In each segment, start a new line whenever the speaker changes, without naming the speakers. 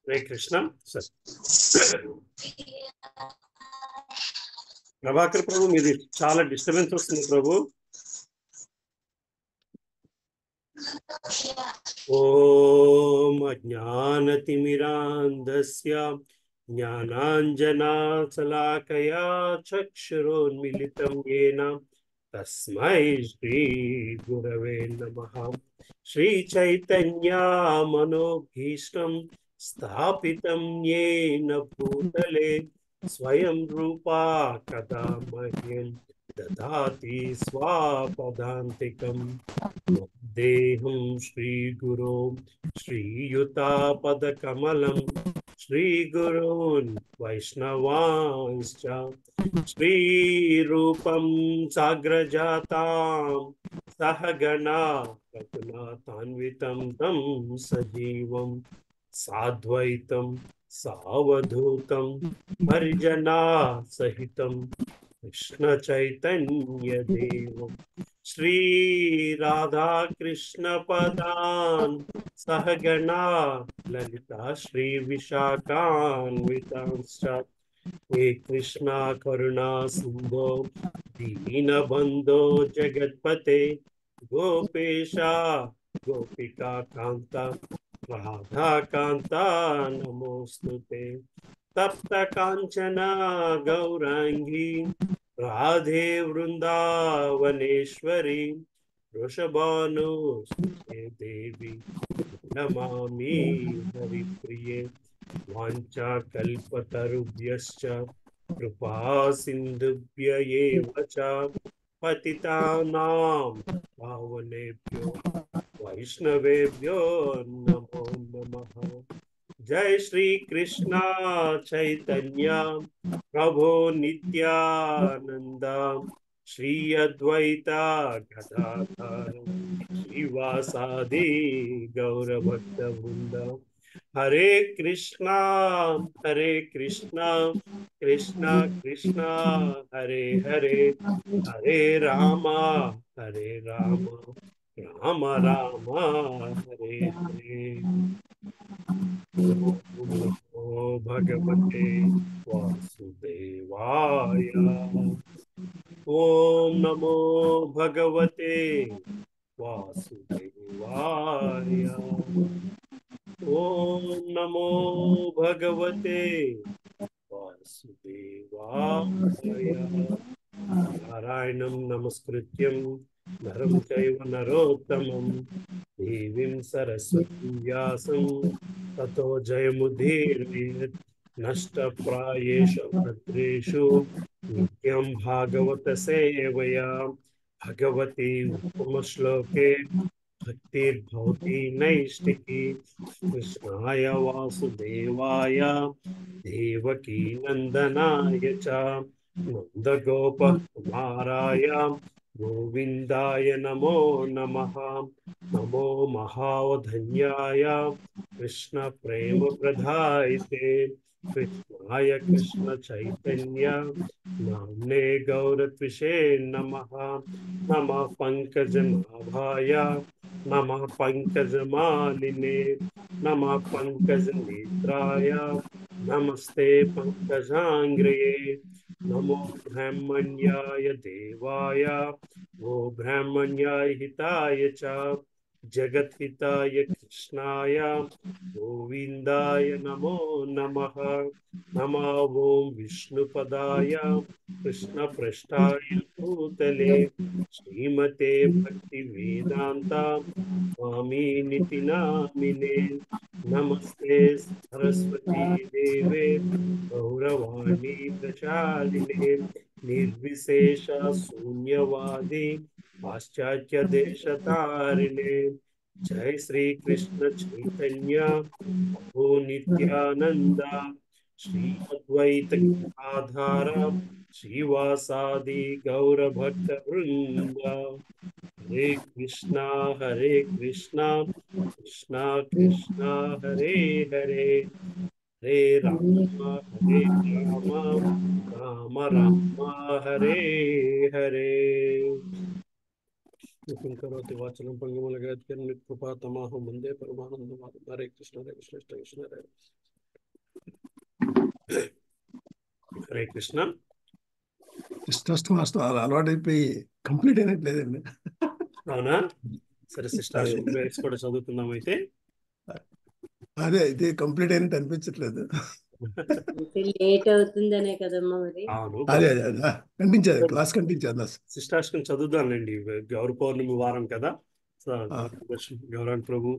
హరే కృష్ణ. సరే, ప్రభాకర్ ప్రభు, మీది చాలా డిస్టర్బెన్స్ వస్తుంది ప్రభు. ఓం అజ్ఞానతిమిరాంధస్య జ్ఞానాంజనాశలాకయా చక్షురోన్మిళితం యేన తస్మై శ్రీ గురవే నమః. శ్రీ చైతన్య మనోభీష్టం స్థాపితం యేన భూతలే స్వయం రూపా కదా మహ్యం దదాతి స్వాపదాంతికం. దేహం శ్రీ గురో శ్రీయుతాపదకమలం శ్రీగురూన్ వైష్ణవాంశ్చ శ్రీరూపం సాగ్రజాతాం సహగణా రఘునాథాన్వితం తం సజీవం సాద్వైతం సావధూతం హరిజనా సహితం కృష్ణ చైతన్య దేవం శ్రీ రాధా కృష్ణ పదాన్ సహగణా లలితా శ్రీ విశాఖాన్వితాంశ్చ హే కృష్ణ కరుణా సింధో దీనబంధో జగత్పతే గోపేశ గోపికా కాంత రాధాకాంత నమోస్తుతే. తప్త కాంచన గౌరాంగీ రాధే వృందావనేశ్వరి వృషభానుసుతే దేవి నమామి హరిప్రియే. వాంఛా కల్పతరుభ్యశ్చ కృపా సింధుభ్య ఏవ చ పతితానాం పావనేభ్యో వైష్ణవేభ్యో నమో నమః. జై శ్రీ కృష్ణ చైతన్య ప్రభో నిత్యానంద శ్రీ అద్వైత గదాధర శ్రీవాసాది గౌరభక్త వృంద. హరే కృష్ణ కృష్ణ కృష్ణ హరే హరే, హరే రామ రామ రామ హరే హరే. ఓ భగవతే వాసుదేవాయ. ఓం నమో భగవతే వాసుదేవాయ. ఓం నమో భగవతే వాసుదేవాయ. నారాయణం నమస్కృత్యం నరం చైవ నరోత్తమం దేవీం సరస్వతీం వ్యాసం తతో జయముదీర్యేత్. నష్టప్రాయేషు భద్రేషు నిత్యం భాగవత సేవయా భగవతి ఉత్తమశ్లోకే భక్తిర్భవతి నైష్టికీ. కృష్ణాయ వాసుదేవాయ దేవకీ నందనాయ చ నందగోప కుమారాయ గోవిందాయ నమో నమః. నమో మహావధన్యాయ కృష్ణ ప్రేమ ప్రదాయితే కృష్ణాయ కృష్ణ చైతన్య నామ్నే గౌరత్విషే నమః. నమః పంకజనాభాయ నమః పంకజమాలినే నమః పంకజనేత్రాయ నమస్తే పంకజాంగ్రయే. నమో బ్రహ్మణ్యాయ దేవాయ ఓ బ్రహ్మణ్యాయ హితాయ చ జగద్హితాయ కృష్ణాయ గోవిందాయ నమో నమః. నమో ఓం విష్ణుపదాయ కృష్ణ పృష్ఠాయ భూతలే శ్రీమతే భక్తి వేదాంత స్వామినితి నామినే. నమస్తే సరస్వతీ దేవే గౌరవాణి ప్రచారిణే నిర్విశేష శూన్యవాది పాశ్చాత్య దేశతారిణే. జై శ్రీ కృష్ణ చైతన్య ప్రభు నిత్యానంద శ్రీ అద్వైత గదాధర శ్రీవాసాది గౌరభక్త వృంద. హరే కృష్ణ హరే కృష్ణ కృష్ణ కృష్ణ హరే హరే హరే రామ హరే రామ రామ రామ హరే హరే. కరోతి వాచనం పంగమలగాత్యం కృపాతమాహం వందే పరమానందం. హరే కృష్ణ హరే కృష్ణ కృష్ణ కృష్ణ హరే హరే కృష్ణ.
ఇష్టం అలవాటైపోయి కంప్లీట్ అయినట్లేదండి.
అవునా? సరే సిస్టర్ ప్రేయర్స్ కూడా చదువుకుందాం అయితే.
అదే ఇది కంప్లీట్ అయినట్టు అనిపించట్లేదు.
లేట్ అవుతుందనే కదమ్మా మరి.
అవును,
అదే కంటించేది క్లాస్ కంటించేది.
సిస్టర్స్ చదువుదాంలేండి, గౌర పౌర్ణమి వారం కదా. గౌరాంగ్ ప్రభు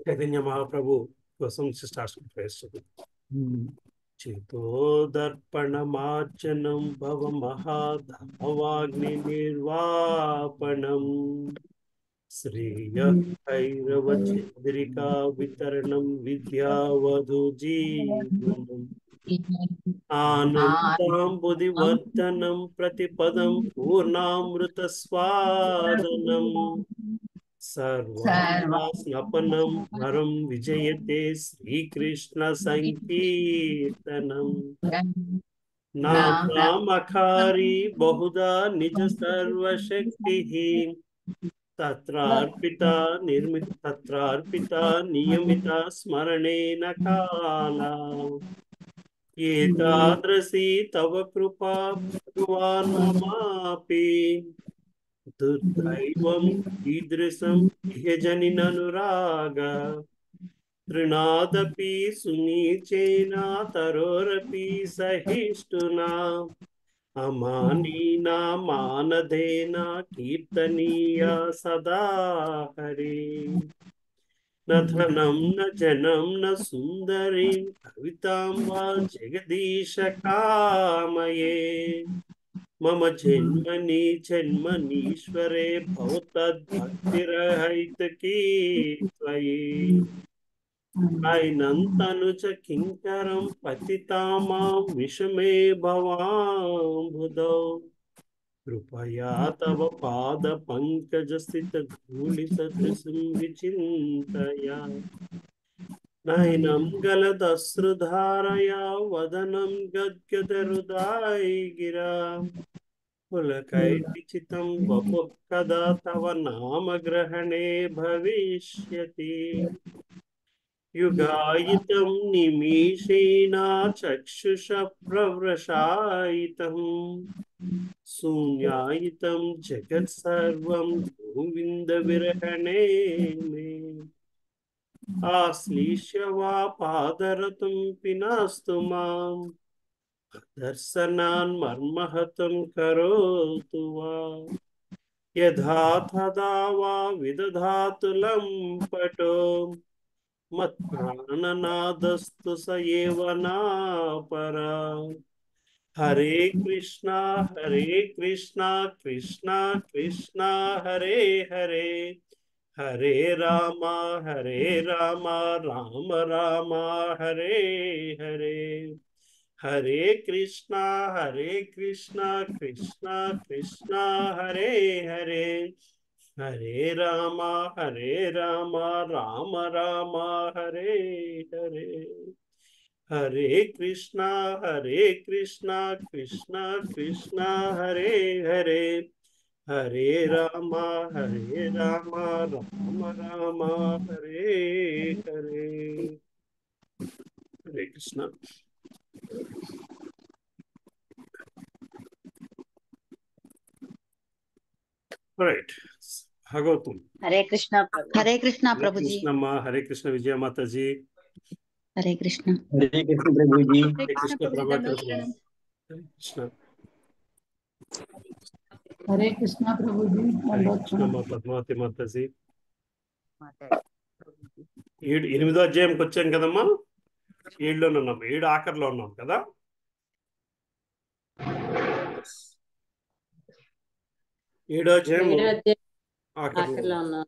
చైతన్య మహాప్రభు కోసం సిస్టర్స్ ప్రేయర్స్ చదువు. చితోదర్పణమార్చనం భవ మహాధావాగ్ని నిర్వాపణం శ్రేయ భైరవ చంద్రికా వితరణం విద్యావధు జీవనం ఆనందాంబుది వర్ధనం ప్రతిపదం పూర్ణామృత స్వాదనం సర్వాస్నపనం హరం విజయతే శ్రీకృష్ణ సంకీర్తనం నామఖారి బహుదా నిజ సర్వశక్తి తత్రార్పిత నియమిత స్మరణేన కాలా ఏతాదృశీ తవ కృపా భగవాన్ మమాపి దుర్దైవం ఈదృశం ఇహజనిననురాగ తృణాదపి సునీచేన తరోరపి సహిష్టునా అమానీనా మానదేన కీర్తనీయ సదా హరి. న ధనం న జనం న సుందరీం కవితాం వా జగదీశ కామయే మమ జన్మనీశ్వరే భవతద్భక్తిరహితకీ త్వయి అయినంతనుచ కింకరం పతితామాం విషమే భవాంబుధౌ కృపయా తవ పాద పంకజ స్థిత ధూళి సదృశం విచింతయా నయనం గలదశ్రుధారయా వదనం గద్గదరుదాయి గిరా పులకైచితం వపుః కదా తవ నామగ్రహణే భవిష్యతి యుగాయితం నిమిషేనా చక్షుష ప్రవృషాయితం శూన్యాయితం జగత్ సర్వం గోవింద విరహణే మే ఆశ్లీష్య వా పాదరతం పినాస్తు మాం దర్శనాన్ మర్మహతం కరోతు వా యథా తదా వా విదధాతు లంపటో మత్ప్రాణనాదస్తు స ఏవ నాపరా. హరే కృష్ణ కృష్ణ కృష్ణ హరే హరే హరే రామ రామ రామ హరే హరే. హరే కృష్ణ కృష్ణ కృష్ణ హరే హరే హరే రామ రామ రామ హరే హరే. హరే కృష్ణ కృష్ణ కృష్ణ హరే హరే హరే రామ రామ రామ హరే హరే. హరే కృష్ణ. రైట్, భాగవతం.
హరే కృష్ణ
హరే
ప్రభుజీ.
కృష్ణమ్మ. హరే కృష్ణ విజయ మాతాజీ.
హరే కృష్ణ.
హరే కృష్ణ ప్రభుజీ.
హరే కృష్ణ ప్రభాకర్ ప్రభు. హరే కృష్ణ.
హరే కృష్ణ ప్రభుజీ.
హరే కృష్ణమ్మ పద్మావతి మాతాజీ. 8వ అధ్యాయంకి వచ్చాం కదమ్మా. 7లోనే ఉన్నాం, 7 ఆఖరిలో ఉన్నాం కదా. 7వ అధ్యాయం ఆఖరిలో ఉన్నాం.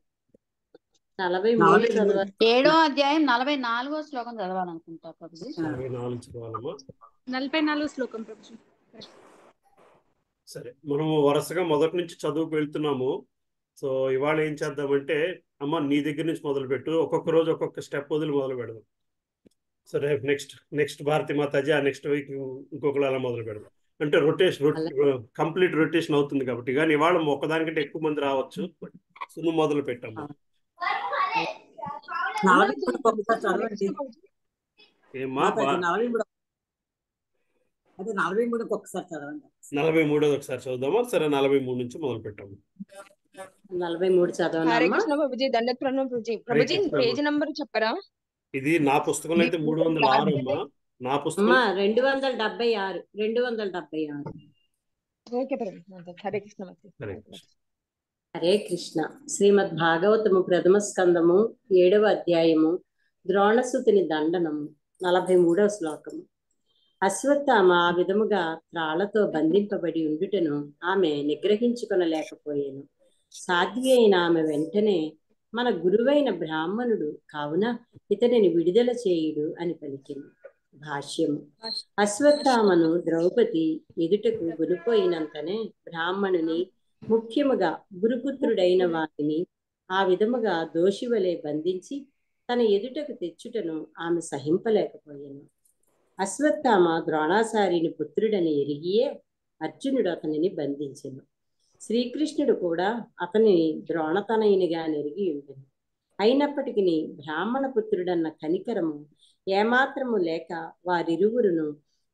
43 చదవాలి.
7వ అధ్యాయం 44వ శ్లోకం చదవాలనుకుంటా ప్రభుజీ.
44 చదవాలమ్మా.
44 శ్లోకం ప్రభుజీ.
సరే, మనము వరుసగా మొదటి నుంచి చదువుకు వెళ్తున్నాము. సో ఇవాళ ఏం చేద్దామంటే, అమ్మ నీ దగ్గర నుంచి మొదలు పెట్టు, ఒక్కొక్క రోజు ఒక్కొక్క స్టెప్ వదిలి మొదలు పెడదాం. సరే, నెక్స్ట్ భారతి మాతాజీ, ఆ నెక్స్ట్ వీక్ ఇంకొకరు అలా మొదలు పెడదాం. అంటే కంప్లీట్ రొటేషన్ అవుతుంది కాబట్టి. కానీ ఇవాళ ఒక్కదానికంటే ఎక్కువ మంది రావచ్చు. సో నువ్వు మొదలు పెట్టమ్మా.
43 ఒకసారి చదవండి
ఏమ్మా?
మాతాజీ. 43 అదే 43 ఒకసారి చదవండి.
43 ఒకసారి చదువుదామా? సరే, 43 నుంచి మొదలు పెట్టాము.
43
హరే
చదవనమ్మా.
కృష్ణ ప్రభుజీ, దండత్ ప్రణవ్ ప్రభుజీ.
హరే
ప్రభుజీ
కృష్ణ.
పేజ్ నంబర్ చెప్పరా?
ఇది నా పుస్తకంలో అయితే 306 అమ్మా. నా పుస్తకం
అమ్మా 276. 276.
ఓకే ప్రభు. హరే కృష్ణ మాతాజీ.
హరే కృష్ణ.
హరే కృష్ణ. శ్రీమద్ భాగవతము ప్రథమ స్కందము 7వ అధ్యాయము ద్రోణసుతుని దండనము 43వ శ్లోకము. అశ్వత్థామ ఆ విధముగా త్రాళ్లతో బంధింపబడి ఉండుటను ఆమె నిగ్రహించుకొనలేకపోయాను. సాధ్వి అయిన ఆమె వెంటనే, మన గురువైన బ్రాహ్మణుడు కావున ఇతనిని విడుదల చేయుడు అని పలికింది. భాష్యము. అశ్వత్థామను ద్రౌపది ఎదుటకు గురిపోయినంతనే బ్రాహ్మణుని, ముఖ్యముగా గురుపుత్రుడైన వారిని ఆ విధముగా దోషివలే బంధించి తన ఎదుటకు తెచ్చుటను ఆమె సహింపలేకపోయాను. అశ్వత్థామ ద్రోణాచార్యుని పుత్రుడని ఎరిగియే అర్జునుడు అతనిని బంధించెను. శ్రీకృష్ణుడు కూడా అతనిని ద్రోణతనయునిగా నెరిగి ఉండెను. అయినప్పటికీ బ్రాహ్మణ పుత్రుడన్న కనికరము ఏమాత్రము లేక వారిరువురును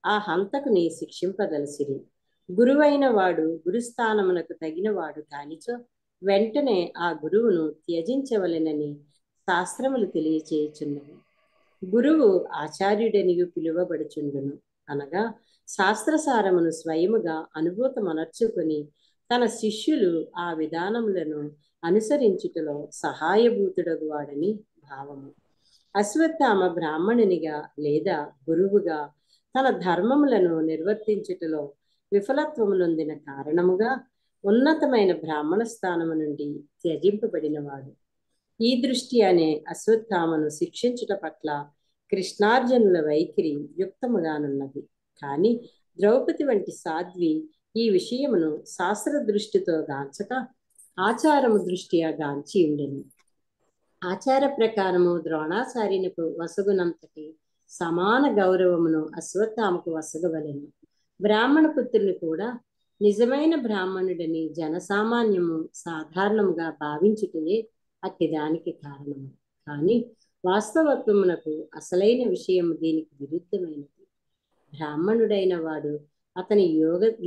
ఆ హంతకుని శిక్షింపదలసిరి. గురువైన వాడు గురుస్థానమునకు తగినవాడు కానిచో వెంటనే ఆ గురువును త్యజించవలెనని శాస్త్రములు తెలియచేయుచున్నవి. గురువు ఆచార్యుడనియు పిలువబడుచుండును. అనగా శాస్త్రసారమును స్వయముగా అనుభూతమనర్చుకొని తన శిష్యులు ఆ విధానములను అనుసరించుటలో సహాయభూతుడగు వాడని భావము. అశ్వత్థామ బ్రాహ్మణునిగా లేదా గురువుగా తన ధర్మములను నిర్వర్తించుటలో విఫలత్వమునొందిన కారణముగా ఉన్నతమైన బ్రాహ్మణ స్థానము నుండి త్యజింపబడినవాడు. ఈ దృష్ట్యానే అశ్వత్థామను శిక్షించుట పట్ల కృష్ణార్జునుల వైఖరి యుక్తముగానున్నది. కానీ ద్రౌపది వంటి సాధ్వి ఈ విషయమును శాస్త్ర దృష్టితో గాంచక ఆచారము దృష్ట్యా గాంచి ఉండెను. ఆచార ప్రకారము ద్రోణాచార్యునకు వసగునంతటి సమాన గౌరవమును అశ్వత్థామకు వసగవలెను. బ్రాహ్మణ పుత్రుని కూడా నిజమైన బ్రాహ్మణుడని జనసామాన్యము సాధారణముగా భావించుటయే అట్టిదానికి కారణము. కానీ వాస్తవత్వమునకు అసలైన విషయం దీనికి విరుద్ధమైనది. బ్రాహ్మణుడైన వాడు అతని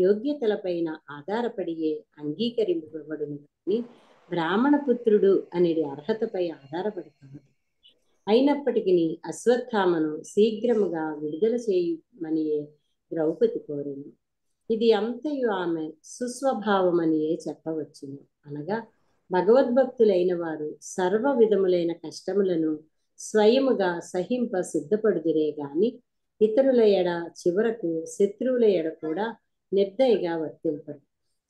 యోగ్యతలపైన ఆధారపడియే అంగీకరింపబడును కానీ బ్రాహ్మణ పుత్రుడు అనేది అర్హతపై ఆధారపడతాడు. అయినప్పటికీ అశ్వత్థామను శీఘ్రముగా విడుదల చేయమనియే ద్రౌపది కోరింది. ఇది అంతయు ఆమె సుస్వభావమనియే చెప్పవచ్చును. అనగా భగవద్భక్తులైన వారు సర్వ విధములైన కష్టములను స్వయముగా సహింప సిద్ధపడుదురే గాని ఇతరుల ఎడ, చివరకు శత్రువుల ఎడ కూడా నిర్దయగా వర్తింపరు.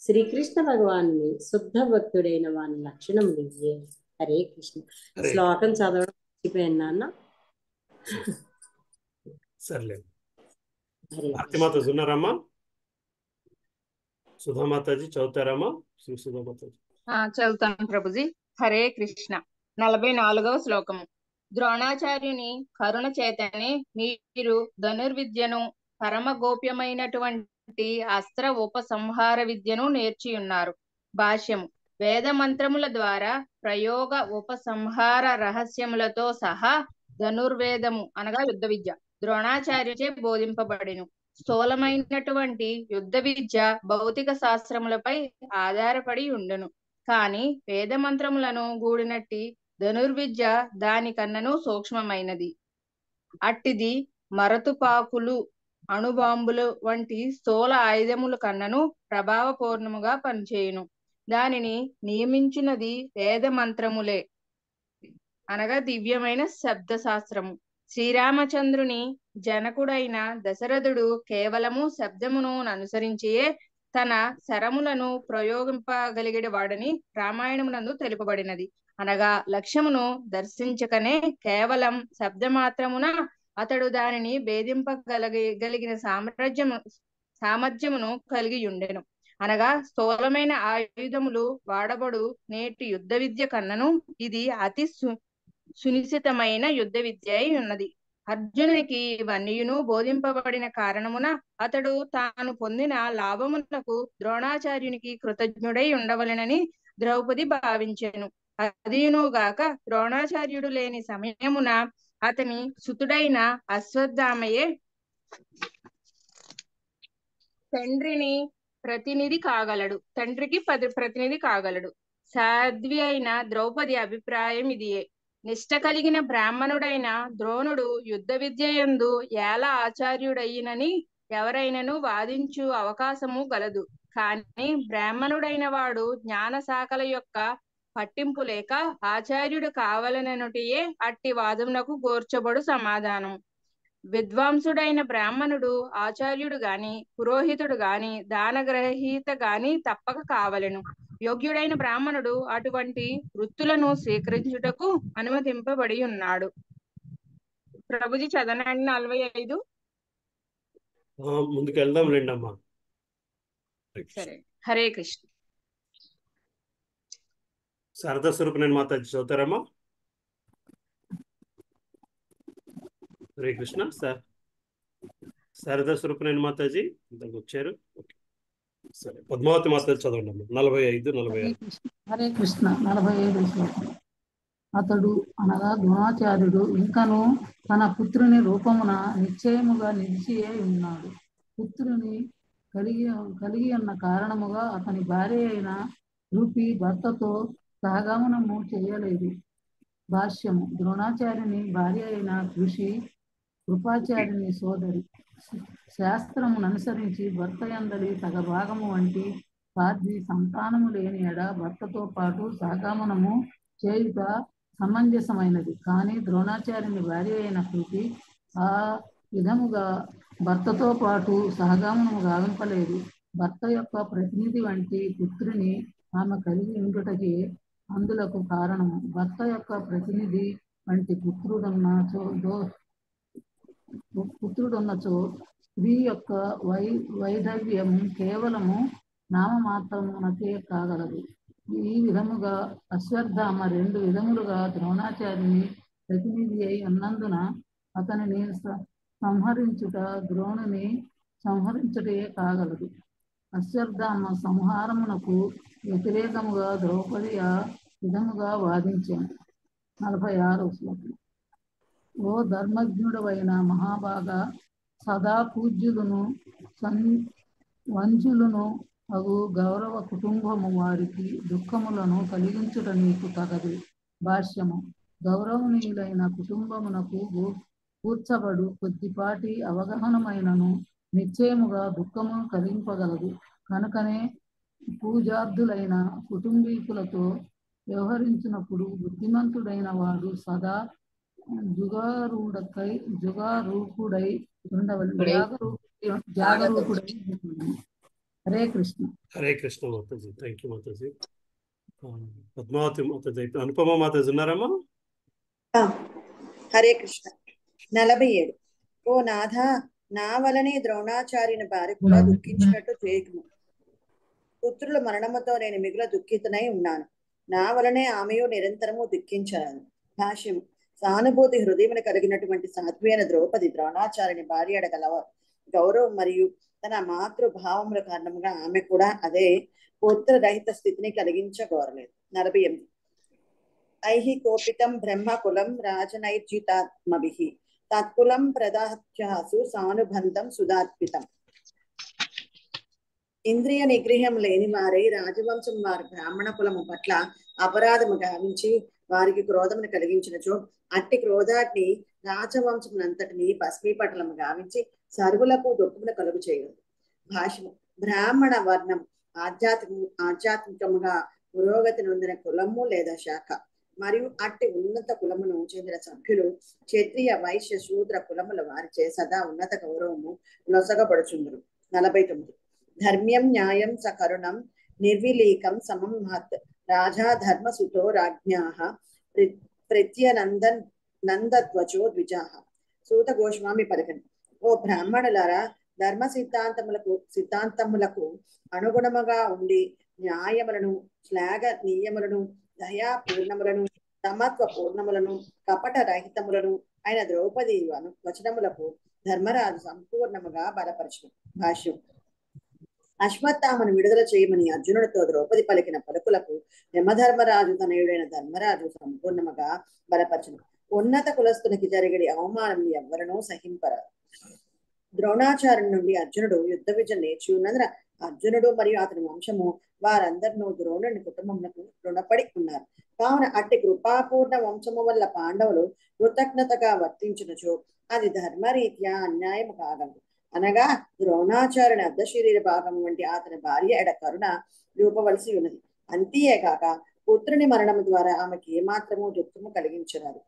శ్రీకృష్ణ భగవాను శుద్ధ భక్తుడైన వాని లక్షణములు ఇవే. హరే కృష్ణ. శ్లోకం చదవడం మర్చిపోయాను నాన్న.
సర్లే.
హరే
భారతిమాత ఉన్నారమ్మా? సుధామాతాజీ చదువుతారమ్మా? శ్రీ సుధామాతాజీ.
చదువుతాను ప్రభుజీ. హరే కృష్ణ. 44వ శ్లోకము. ద్రోణాచార్యుని కరుణ చేతనే మీరు ధనుర్విద్యను, పరమ గోప్యమైనటువంటి అస్త్ర ఉపసంహార విద్యను నేర్చి ఉన్నారు. భాష్యము. వేద మంత్రముల ద్వారా ప్రయోగ ఉపసంహార రహస్యములతో సహా ధనుర్వేదము అనగా యుద్ధ విద్య ద్రోణాచార్యుచే బోధింపబడిను. స్థూలమైనటువంటి యుద్ధ విద్య భౌతిక శాస్త్రములపై ఆధారపడి ఉండును. కాని వేద మంత్రములను గూడినట్టి ధనుర్విద్య దానికన్నను సూక్ష్మమైనది. అట్టిది మరతుపాకులు, అణుబాంబులు వంటి స్థూల ఆయుధముల కన్నను ప్రభావపూర్ణముగా పనిచేయును. దానిని నియమించినది వేద మంత్రములే అనగా దివ్యమైన శబ్ద శాస్త్రము. శ్రీరామచంద్రుని జనకుడైన దశరథుడు కేవలము శబ్దమును అనుసరించియే తన శరములను ప్రయోగింపగలిగే వాడని రామాయణమునందు తెలుపబడినది. అనగా లక్ష్యమును దర్శించకనే కేవలం శబ్దమాత్రమున అతడు దానిని భేదింపగలిగిన సామర్థ్యమును కలిగి ఉండెను. అనగా స్థూలమైన ఆయుధములు వాడబడు నేటి యుద్ధ విద్య కన్నను ఇది అతి సునిశ్చితమైన యుద్ధ విద్య అయి ఉన్నది. అర్జునునికి ఇవన్నీయును బోధింపబడిన కారణమున అతడు తాను పొందిన లాభమునకు ద్రోణాచార్యునికి కృతజ్ఞుడై ఉండవలెనని ద్రౌపది భావించెను. అదియునుగాక ద్రోణాచార్యుడు లేని సమయమున అతని సుతుడైన అశ్వత్థామయే తండ్రికి ప్రతినిధి కాగలడు. సాధ్వి అయిన ద్రౌపది అభిప్రాయం ఇదియే. నిష్ట కలిగిన బ్రాహ్మణుడైన ద్రోణుడు యుద్ధ విద్యయందు ఎలా ఆచార్యుడయ్యినని ఎవరైనను వాదించు అవకాశము గలదు. కాని బ్రాహ్మణుడైన వాడు జ్ఞాన శాఖల యొక్క పట్టింపు లేక ఆచార్యుడు కావలననుటియే అట్టి వాదమునకు గోర్చబడు సమాధానం. విద్వాంసుడైన బ్రాహ్మణుడు ఆచార్యుడు గాని పురోహితుడు గాని దానగ్రహీత గాని తప్పక కావలెను. యోగ్యుడైన బ్రాహ్మణుడు అటువంటి వృత్తులను స్వీకరించుటకు అనుమతింపబడి ఉన్నాడు. ప్రభుజీ చదవనండి 45.
ముందుకు వెళ్దాం లేండి అమ్మా.
సరే. హరే కృష్ణ.
శారదా స్వరూపిణి మాతాజీ చదువుతారమ్మా. హరే కృష్ణ. శారదా స్వరూపిణి మాతాజీ ఇంతకు వచ్చారు. సరే, పద్మావతి మాతాజీ చదవండి అమ్మా. 45, 46.
హరే కృష్ణ. 45 శ్లోకం. అతడు అనగా ద్రోణాచార్యుడు ఇంకను తన పుత్రుని రూపమున నిశ్చయముగా నిలిచియే ఉన్నాడు. పుత్రుని కలిగి ఉన్న కారణముగా అతని భార్య అయిన రూపి భర్తతో సహగమనము చేయలేదు. భాష్యము. ద్రోణాచార్యుని భార్య అయిన కృపాచార్యుని సోదరి. శాస్త్రమును అనుసరించి భర్త యందలి సగభాగము వంటి సాధ్వి సంతానము లేని ఎడ భర్తతో పాటు సహగమనము చేయుట సమంజసమైనది. కానీ ద్రోణాచార్యుని భార్య అయిన కృతి ఆ విధముగా భర్తతో పాటు సహగమనము గావింపలేదు. భర్త యొక్క ప్రతినిధి వంటి పుత్రుని ఆమె కలిగి ఉండుటకే అందులకు కారణము. భర్త యొక్క ప్రతినిధి వంటి పుత్రుడున్నచో స్త్రీ యొక్క వైధవ్యము కేవలము నామమాత్రమునకే కాగలదు. ఈ విధముగా అశ్వత్థామ 2 విధములుగా ద్రోణాచార్యుని ప్రతినిధి అయి ఉన్నందున అతనిని సంహరించుట ద్రోణుని సంహరించుటే కాగలదు. అశ్వత్థామ సంహారమునకు వ్యతిరేకముగా ద్రౌపది ఆ విధముగా వాదించాను. 46 శ్లోకం. ఓ ధర్మజ్ఞుడవైన మహాభాగ, సదా పూజ్యులను వంచులను అగు గౌరవ కుటుంబము వారికి దుఃఖములను కలిగించుట నీకు తగదు. భాష్యము. గౌరవనీయులైన కుటుంబమునకు కూర్చబడు కొద్దిపాటి అవగాహనమైనను నిశ్చయముగా దుఃఖమును కలిగింపగలదు. కనుకనే పూజార్థులైన కుటుంబీకులతో వ్యవహరించినప్పుడు బుద్ధిమంతుడైన వాడు సదా జుగారూకుడై ఉండవలెను. జాగరూకుడై ఉండవలెను. హరే కృష్ణ.
హరే కృష్ణ మాతాజీ. Thank you mataji. పద్మావతి మాతాజీ. అనుపమ మాతాజీ ఉన్నారమ్మా.
హరే కృష్ణ. 47. ఓ నాథ, నా వలనే ద్రోణాచార్యుని భార్య కూడా దుఃఖించినట్టు చేయకుము. పుత్రుల మరణముతో నేను మిగుల దుఃఖితనై ఉన్నాను. నా వలనే ఆమెయు నిరంతరము దుఃఖించరాదు. భాష్యం. సానుభూతి హృదయమును కలిగినటువంటి సాధ్వి అయిన ద్రౌపది ద్రోణాచార్యుని భార్య గల గౌరవం మరియు తన మాతృభావముల కారణంగా ఆమె కూడా అదే పుత్రరహిత స్థితిని కలిగించగోరలేదు. 48. ఐహి కోపితం బ్రహ్మ కులం రాజనైర్జితాత్మభిః తత్కులం ప్రదాత్యాసు సానుబంధం సుదాత్పితం. ఇంద్రియ నిగ్రహం లేని వారై రాజవంశం వారి బ్రాహ్మణ కులము పట్ల అపరాధము గావించి వారికి క్రోధమును కలిగించినచో అట్టి క్రోధాన్ని రాజవంశమునంతటిని భస్మీపటలము గావించి సర్వులకు దుఃఖమును కలుగు చేయదు. భాష్యము. బ్రాహ్మణ వర్ణం ఆధ్యాత్మికముగా పురోగతి నొందిన కులము లేదా శాఖ మరియు అట్టి ఉన్నత కులమును చెందిన సభ్యులు క్షత్రియ వైశ్య శూద్ర కులముల వారిచే సదా ఉన్నత గౌరవము నొసగబడుచుందురు. 49. ధర్మ్యం న్యాయం సకరుణం నిర్విలీకం సమం మహత్ రాజా ధర్మసుతో రాజ్ఞాః ప్రత్యనందత్వచో ద్విజాః. సూత గోస్వామి పలికెను. ఓ బ్రాహ్మణులారా, ధర్మ సిద్ధాంతములకు అనుగుణముగా ఉండి న్యాయములను శ్లాఘనీయములను దయాపూర్ణములను సమత్వ పూర్ణములను కపట రహితములను అయిన ద్రౌపది వచనములకు ధర్మరాజు సంపూర్ణముగా బలపరచును. భాష్యం. అశ్వత్థామను విడుదల చేయమని అర్జునుడితో ద్రౌపది పలికిన పలుకులకు యమధర్మరాజు తనయుడైన ధర్మరాజు సంపూర్ణముగా బలపరచును. ఉన్నత కులస్తునికి జరిగిన అవమానం ఎవ్వరనూ సహింపరాదు. ద్రోణాచార్యుని నుండి అర్జునుడు యుద్ధ విజయం నేర్చి ఉన్నందున అర్జునుడు మరియు అతని వంశము వారందరినూ ద్రోణుని కుటుంబములకు రుణపడి ఉన్నారు. కావున అట్టి కృపాపూర్ణ వంశము వల్ల పాండవులు కృతజ్ఞతగా వర్తించినచో అది ధర్మరీత్యా అన్యాయము కాగలదు. అనగా ద్రోణాచార్యుని అర్ధ శరీర భాగం వంటి అతని భార్య ఎడ కరుణ రూపవలసి ఉన్నది. అంతేకాక పుత్రుని మరణము ద్వారా ఆమెకి ఏమాత్రము దుఃఖము కలిగించరాదు.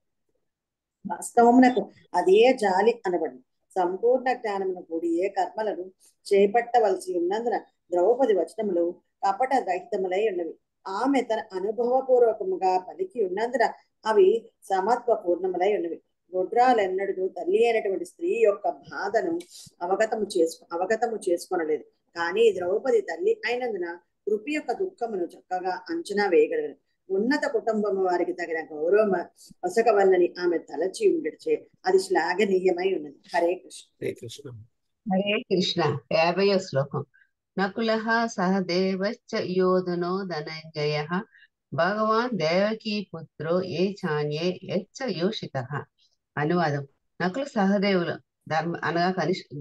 వాస్తవమునకు అదే జాలి అనబడింది. సంపూర్ణ జ్ఞానమును కూడి ఏ కర్మలను చేపట్టవలసి ఉన్నందున ద్రౌపది వచనములు కపట రహితములై ఉన్నవి. ఆమె తన అనుభవపూర్వకముగా పలికి ఉన్నందున అవి సమత్వ పూర్ణములై ఉన్నవి. గొడ్రాలెన్నడూ తల్లి అయినటువంటి స్త్రీ యొక్క బాధను అవగతము చేసుకొనలేదు. కానీ ద్రౌపది తల్లి అయినందున కృపి యొక్క దుఃఖమును చక్కగా అంచనా వేయగలదు. ఉన్నత కుటుంబం వారికి తగిన గౌరవం వసకవల్లని ఆమె తలచి ఉండడిచే అది శ్లాఘనీయమై ఉన్నది. హరే కృష్ణ.
హరే కృష్ణ.
హరే కృష్ణ. 50వ శ్లోకం. నకులః సహదేవశ్చ యోధనో ధనంజయః భగవాన్ దేవకీ పుత్రో ఏ చాన్యే యచ్చ యోషితః. అనువాదం. నకుల సహదేవులు అనగా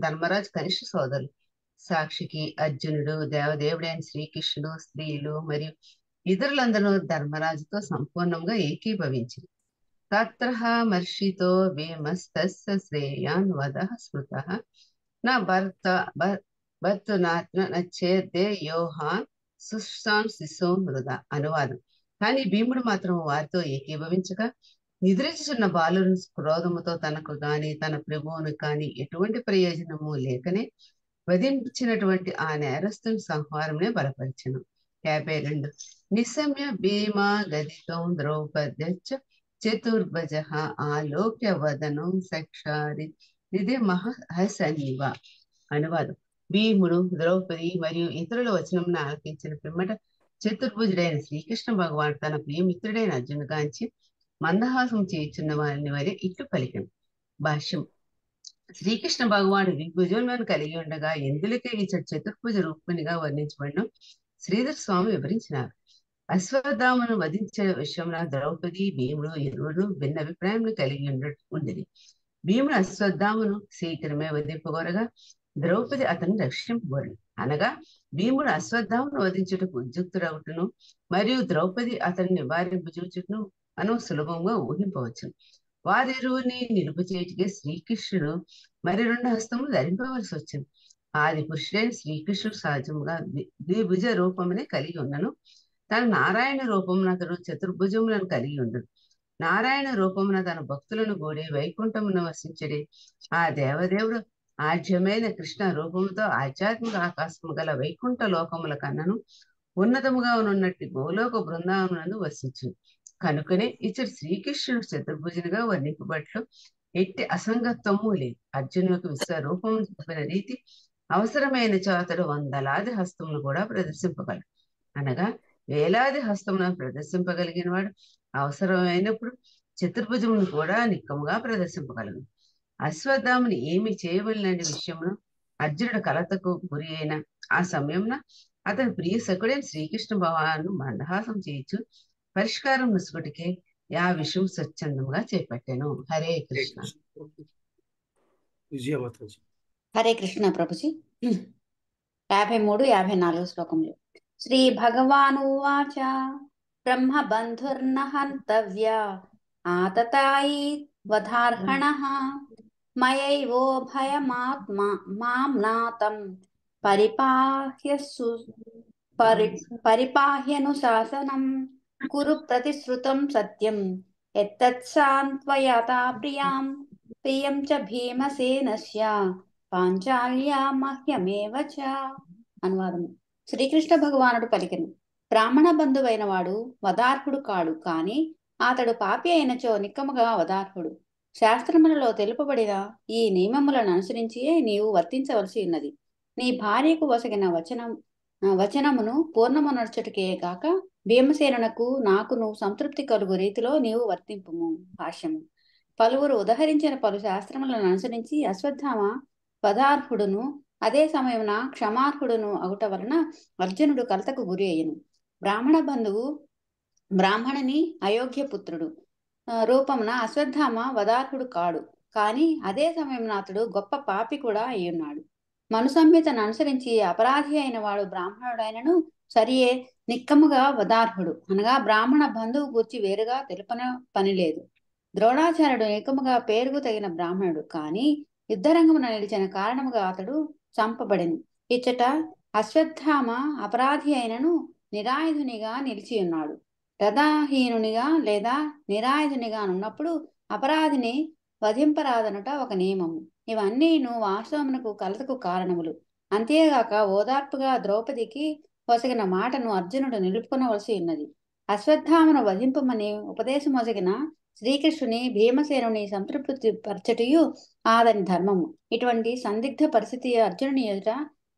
ధర్మరాజు కనిష్ట సోదరులు. సాక్షికి అర్జునుడు, దేవదేవుడైన శ్రీకృష్ణుడు, స్త్రీలు మరియు ఇతరులందరూ ధర్మరాజుతో సంపూర్ణంగా ఏకీభవించింది. తత్రః మర్షితో భీమస్తస్య శ్రేయాన్ వదః స్మృతః నా భర్తునాచ్చేదే యోహాన్ సుష్టాన్ శిశో మృద. అనువాదం. కానీ భీముడు మాత్రం వారితో ఏకీభవించగా నిద్రించుచున్న బాలుని క్రోధముతో తనకు గాని తన ప్రభువును కాని ఎటువంటి ప్రయోజనము లేకనే వధించినటువంటి ఆ నేరస్తుని సంహారమునే బలపరిచెను. 52. నిశమ్య భీమా గదితం ద్రౌపద్యశ్చ చతుర్భుజః ఆలోక్య వదనం సక్షారి నిధి మహసన్నివ. అనువాదం. భీముడు, ద్రౌపది మరియు ఇతరుల వచనమును ఆలకించిన పిమ్మట చతుర్భుజుడైన శ్రీకృష్ణ భగవాన్ తన ప్రియమిత్రుడైన అర్జును గాంచి మందహాసం చేయుచున్న వారిని వరే ఇట్లు పలికను. భాష్యం. శ్రీకృష్ణ భగవానుడు ద్విభుజములను కలిగి ఉండగా ఎందులకే ఇచ్చటి చతుర్భుజ రూపునిగా వర్ణించబడిన శ్రీధర్ స్వామి వివరించినారు. అశ్వత్థామను వధించే విషయంలో ద్రౌపది, భీముడు ఇరువురు భిన్న అభిప్రాయం కలిగి ఉండేది. భీముడు అశ్వత్థామను శీఘ్రమే వధింపగోరగా ద్రౌపది అతన్ని రక్షింపగోరని. అనగా భీముడు అశ్వత్థామను వధించుటకు ఉద్యుక్తుడవుటను మరియు ద్రౌపది అతన్ని నివారింపజూచుటను మనం సులభంగా ఊహింపవచ్చు. వారిరువుని నిలుపు చేటికే శ్రీకృష్ణుడు మరి 2 హస్తములు ధరింపవలసి వచ్చింది. ఆది పురుషుడైన శ్రీకృష్ణుడు సహజముగా ద్విభుజ రూపమునే కలిగి ఉన్నను. తన నారాయణ రూపమున అతడు చతుర్భుజములను కలిగి ఉండడు. నారాయణ రూపమున తన భక్తులను గూడి వైకుంఠమును వసించడి ఆ దేవదేవుడు ఆజ్యమైన కృష్ణ రూపముతో ఆధ్యాత్మిక ఆకాశము గల వైకుంఠ లోకముల కన్నను ఉన్నతముగా ఉన్నట్టి గోలోక బృందావనందు వసించు. కనుకనే ఇచ్చడు శ్రీకృష్ణుడు చతుర్భుజునిగా వర్ణింపబట్లు ఎట్టి అసంగత్వము లేదు. అర్జునులకు విశ్వరూపము చెప్పిన రీతి అవసరమైన అతడు 100లాది హస్తమును కూడా ప్రదర్శింపగలడు. అనగా వేలాది హస్తములను ప్రదర్శింపగలిగిన వాడు అవసరమైనప్పుడు చతుర్భుజమును కూడా నిక్కముగా ప్రదర్శింపగలడు. అశ్వత్థాముని ఏమి చేయవలననే విషయమును అర్జునుడు కలతకు గురి అయిన ఆ సమయంలో అతని ప్రియ సకుడైన శ్రీకృష్ణ భగవాను మందహాసం చేయొచ్చు పరిష్కారం ముసుగుటికే ఆ విషయం స్వచ్ఛందంగా చేపట్టాను. హరే కృష్ణ.
విజయమాతాజీ.
హరే కృష్ణ ప్రభుజీ. 53, 54 శ్లోకములు. శ్రీ భగవానువాచ బ్రహ్మబంధుర్న హంతవ్య ఆతతాయి వధార్హణః మయైవో భయమాత్మా మాం నాతం పరిపాహ్యను శాసనం కురు ప్రతిశ్రుతం సత్యం ఎత్తత్సాన్త్వయతా ప్రియం చ భీమసేనస్య పాంచాల్యా మహ్యమేవ చ. అనువాదము. శ్రీకృష్ణ భగవానుడు పలికెను, బ్రాహ్మణ బంధువైన వాడు వదార్హుడు కాడు, కాని అతడు పాపి అయినచో నిక్కముగా వదార్హుడు. శాస్త్రములలో తెలుపబడిన ఈ నియమములను అనుసరించియే నీవు వర్తించవలసి ఉన్నది. నీ భార్యకు వసగిన వచనమును పూర్ణమునర్చుటకే కాక భీమసేనునకు నాకును సంతృప్తి కలుగు రీతిలో నీవు వర్తింపుము. భాష్యము. పలువురు ఉదహరించిన పలు శాస్త్రములను అనుసరించి అశ్వత్థామ పదార్హుడును అదే సమయమున క్షమార్హుడును అగుట వలన అర్జునుడు కలతకు గురి అయ్యను. బ్రాహ్మణ బంధువు బ్రాహ్మణుని అయోగ్య పుత్రుడు రూపమున అశ్వత్థామ వదార్హుడు కాడు, కానీ అదే సమయమున అతడు గొప్ప పాపి కూడా అయ్యున్నాడు. మనుసంహితను అనుసరించి అపరాధి అయిన వాడు బ్రాహ్మణుడైనను సరియే నిక్కముగా వదార్హుడు, అనగా బ్రాహ్మణ బంధువు గూర్చి వేరుగా తెలుపన పని లేదు. ద్రోణాచార్యుడు నిక్కముగా పేరుకు తగిన బ్రాహ్మణుడు, కానీ యుద్ధరంగమున నిలిచిన కారణముగా అతడు చంపబడింది. ఇచ్చట అశ్వత్థామ అపరాధి అయినను నిరాయుధునిగా నిలిచి ఉన్నాడు. రథహీనునిగా లేదా నిరాయుధునిగా ఉన్నప్పుడు అపరాధిని వధింపరాదనట ఒక నియమము. ఇవన్నీను వాస్తవమునకు కలతకు కారణములు. అంతేగాక ఓదార్పుగా ద్రౌపదికి వసగిన మాటను అర్జునుడు నిలుపుకొనవలసి ఉన్నది. అశ్వత్థామను వధింపమని ఉపదేశమొసగిన శ్రీకృష్ణుని భీమసేనుని సంతృప్తి పరచటయు ఆదని ధర్మము. ఇటువంటి సందిగ్ధ పరిస్థితి అర్జునుని ఎదుట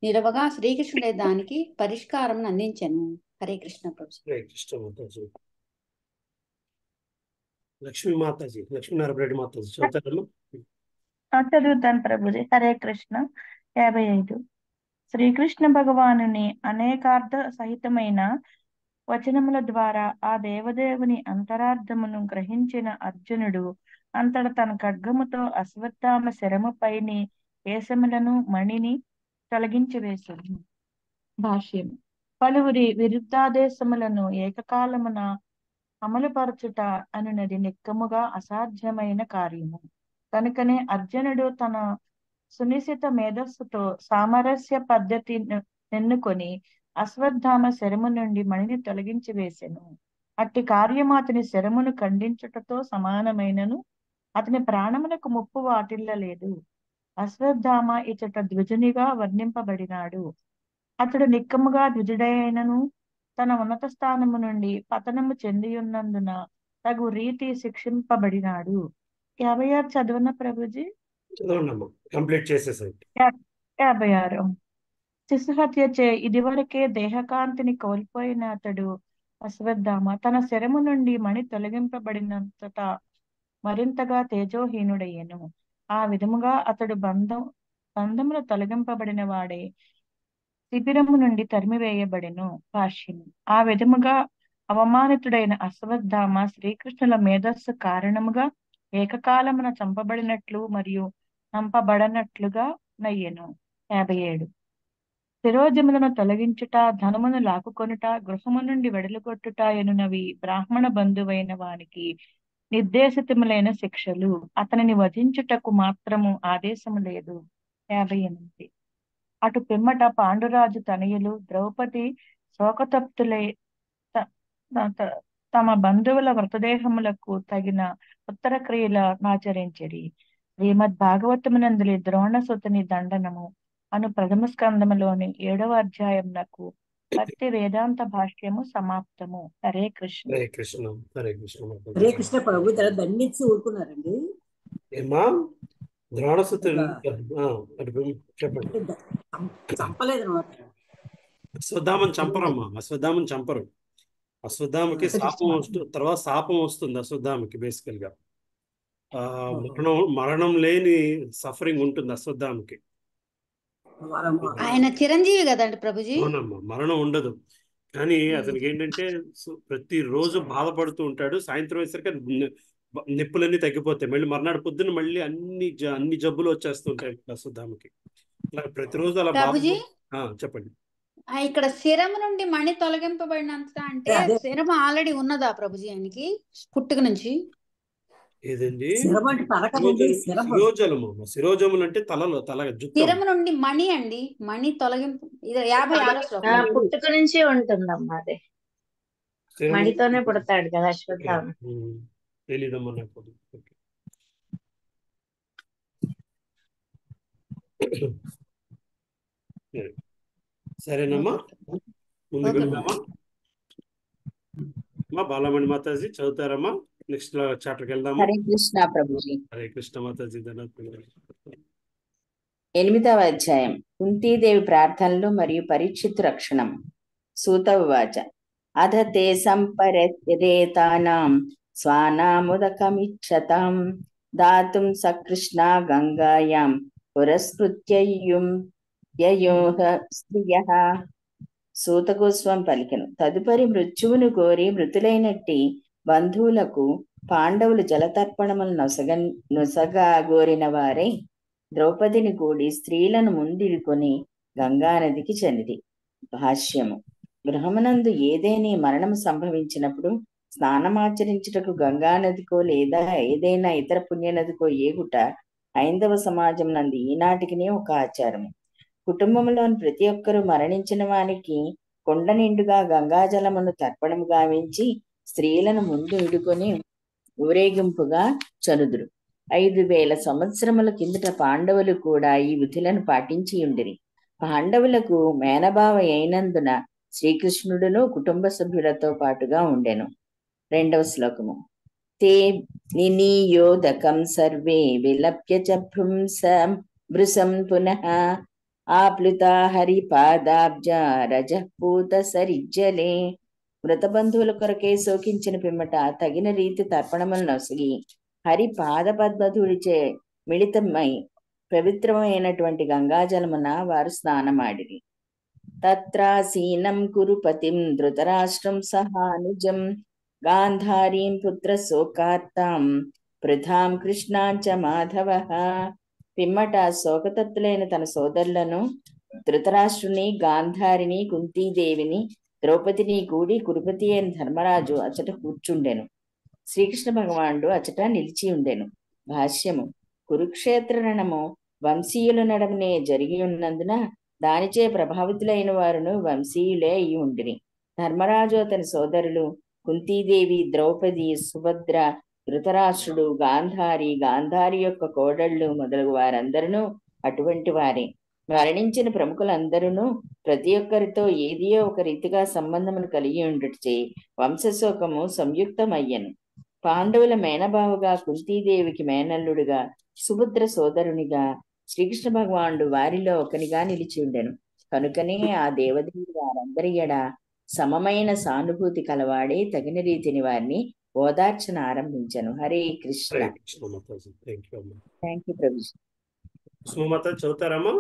నిలవగా శ్రీకృష్ణుడే దానికి పరిష్కారం అందించెను. హరే కృష్ణ ప్రభు.
హరే కృష్ణ మాతాజీ. లక్ష్మీ మాతాజీ, లక్ష్మీనారాయణ మాతాజీ చదువుతారమ్మా.
చదువుతాను ప్రభుజీ. హరే కృష్ణ. 55. శ్రీకృష్ణ భగవానుని అనేకార్థ సహితమైన వచనముల ద్వారా ఆ దేవదేవుని అంతరార్థమును గ్రహించిన అర్జునుడు అంతట తన ఖడ్గముతో అశ్వత్థామ శరముపైని కేశములను మణిని తొలగించి వేశాడు. భాష్యం. పలువురి విరుద్ధాదేశములను ఏకకాలమున అమలుపరచుట అనునది నిక్కముగా అసాధ్యమైన కార్యము. కనుకనే అర్జునుడు తన సునిశిత మేధస్సుతో సామరస్య పద్ధతి ఎన్నుకొని అశ్వత్థామ శరము నుండి మణిని తొలగించి వేసెను. అట్టి కార్యము అతని శరమును ఖండించుటతో సమానమైనను అతని ప్రాణములకు ముప్పు వాటిల్లలేదు. అశ్వత్థామ ఇచట ద్విజునిగా వర్ణింపబడినాడు. అతడు నిక్కముగా ద్విజుడైనను తన ఉన్నత స్థానము నుండి పతనము చెందియున్నందున తగు రీతి శిక్షింపబడినాడు. 56 చదువున ప్రభుజీ.
కంప్లీట్ చేసేసండి.
56. శిశుహత్యచే ఇదివరకే దేహకాంతిని కోల్పోయిన అతడు అశ్వత్థామ తన శరము నుండి మణి తొలగింపబడినంతట మరింతగా తేజోహీనుడయ్యను. ఆ విధముగా అతడు బంధములు తొలగింపబడిన వాడే శిబిరము నుండి తరిమివేయబడెను. భాష్యము. ఆ విధముగా అవమానితుడైన అశ్వత్థామ శ్రీకృష్ణుల మేధస్సు కారణముగా ఏకకాలమున చంపబడినట్లు మరియు చంపబడనట్లుగా నయ్యెను. 57. శిరోజములను తొలగించుట, ధనమును లాక్కుకొనుట, గృహము నుండి వెడలుగొట్టుట ఎనునవి బ్రాహ్మణ బంధువైన వానికి నిర్దేశితములైన శిక్షలు. అతనిని వధించుటకు మాత్రము ఆదేశము లేదు. 58. అటు పిమ్మట పాండురాజు తనయులు ద్రౌపది శోకతప్తులై తమ బంధువుల మృతదేహములకు తగిన ఉత్తర క్రియలనాచరించిరి. శ్రీమద్ భాగవతమునందలి ద్రోణసుతుని దండనము అను ప్రథమ స్కందములోని 7వ అధ్యాయమునకు భక్తి వేదాంత భాష్యము సమాప్తము. హరే కృష్ణ.
హరే కృష్ణ. హరే కృష్ణ.
హరే కృష్ణ ప్రభు తన దండించి ఊరుకున్నారండి.
ఏమా ద్రోణసుతుని చెప్పండి.
చంపలేదు
అశ్వత్థామని చంపరమ్మా. అశ్వత్థామని చంపరు. అశ్వత్థామకి తర్వాత శాపం వస్తుంది. అశ్వత్థామకి బేసికల్ గా మరణం లేని సఫరింగ్ ఉంటుంది అశ్వత్థామకి.
ఆయన చిరంజీవి కదండి ప్రభుజీ.
అవునమ్మా, మరణం ఉండదు. కానీ అతనికి ఏంటంటే ప్రతిరోజు బాధపడుతూ ఉంటాడు. సాయంత్రం వేసరికి నిప్పులన్నీ తగ్గిపోతాయి. మళ్ళీ మర్నాడు పొద్దున్న మళ్ళీ అన్ని జబ్బులు వచ్చేస్తుంటాయి అశ్వత్థామకి. అలా ప్రతిరోజు అలా
ప్రభుజీ
చెప్పండి.
ఇక్కడ శిరము నుండి మణి తొలగింపబడినంత అంటే శిరము ఆల్రెడీ ఉన్నదా ప్రభుజీ ఆయనకి పుట్టుక నుంచి?
ఏదండి
శిరోజలము?
శిరోజములు అంటే తలలో
శిరము నుండి మణి అండి, మణి తొలగింపు. 56వ శ్లోకం.
పుట్టుక నుంచి ఉంటుందమ్మా. అదే మణితోనే పుడతాడు కదా అశ్వత్థామ.
తెలీదమ్మా నాకు. సరేనమ్మా, ముందుకు వెళ్దామా? బాలమణి మాతాజీ చదువుతారమ్మా. నెక్స్ట్ చాప్టర్కి వెళ్దాము.
హరే కృష్ణ ప్రభుజీ.
హరే కృష్ణ మాతాజీ. ధన్యవాదాలు.
8వ అధ్యాయం కుంతీదేవి ప్రార్థనలు మరియు పరీక్షిత్తు రక్షణం. సూత ఉవాచ అధ తే సంపరేతానాం స్వానాముదకమిచ్చతాం దాతుం సకృష్ణ గంగాయాం పురస్కృత్యయుం యయోః స్త్రియః. సూతగోస్వం పలికెను. తదుపరి మృత్యువును కోరి మృతులైనట్టి బంధువులకు పాండవులు జలతర్పణములు నొసగా గోరిన వారై ద్రౌపదిని కూడి స్త్రీలను ముందిడుకొని గంగానదికి చెందిది. భాష్యము. గృహమునందు ఏదేని మరణము సంభవించినప్పుడు స్నానమాచరించుటకు గంగానదికో లేదా ఏదైనా ఇతర పుణ్యనదికో ఏగుట హైందవ సమాజం నందు ఈనాటికినే ఒక ఆచారము. కుటుంబంలోని ప్రతి ఒక్కరూ మరణించిన వానికి కొండ నిండుగా గంగాజలమును తర్పణము గావించి స్త్రీలను ముందు ఇడుకొని ఊరేగింపుగా చనుదురు. 5000 సంవత్సరముల కిందట పాండవులు కూడా ఈ విధులను పాటించి ఉండిరి. పాండవులకు మేనబావ అయినందున శ్రీకృష్ణుడును కుటుంబ సభ్యులతో పాటుగా ఉండెను. 2వ శ్లోకము. తే నినీయోదకం సర్వే విలప్య చ భృశం పునః ఆప్లుతా హరిపాదాబ్జ రజపూత సరిజ్జలే. మృతబంధువుల కొరకే శోకించిన పిమ్మట తగిన రీతి తర్పణములు నొసగి హరి పాద పద్మధుడిచే మిళితమై పవిత్రమైనటువంటి గంగాజలమున వారు స్నానమాడిరి. తత్రాసీనం కురుపతిం ధృతరాష్ట్రం సహానుజం గాంధారీం పుత్ర శోకార్తాం పృథాం కృష్ణాంచ మాధవ. పిమ్మట శోకతత్తులైన తన సోదరులను ధృతరాష్ట్రుని, గాంధారిని, కుంతీదేవిని, ద్రౌపదిని కూడి కురుపతి అయిన ధర్మరాజు అచట కూర్చుండెను. శ్రీకృష్ణ భగవానుడు అచట నిలిచి ఉండెను. భాష్యము. కురుక్షేత్ర రణము వంశీయుల నడమనే జరిగి ఉన్నందున దానిచే ప్రభావితులైన వారును వంశీయులే అయి ఉండిరి. ధర్మరాజు అతని సోదరులు కుంతీదేవి, ద్రౌపది, సుభద్ర, ధృతరాష్ట్రుడు, గాంధారి యొక్క కోడళ్ళు మొదలగు వారందరూ అటువంటి వారే. మరణించిన ప్రముఖులందరూ ప్రతి ఒక్కరితో ఏదియో ఒక రీతిగా సంబంధమును కలిగి ఉండుటచే వంశశోకము సంయుక్తమయ్యను. పాండవుల మేనబావుగా, కుంతీదేవికి మేనల్లుడుగా, సుభద్ర సోదరునిగా శ్రీకృష్ణ భగవానుడు వారిలో ఒకనిగా నిలిచి ఉండెను. కనుకనే ఆ దేవదేవుడు వారందరి ఎడ సమమైన సానుభూతి కలవాడే తగిన రీతిని వారిని ఓదార్చన ఆరంభించను. హరే కృష్ణ. Thank you Prabhuji.
సుమమాత చదువుతారమ్మా?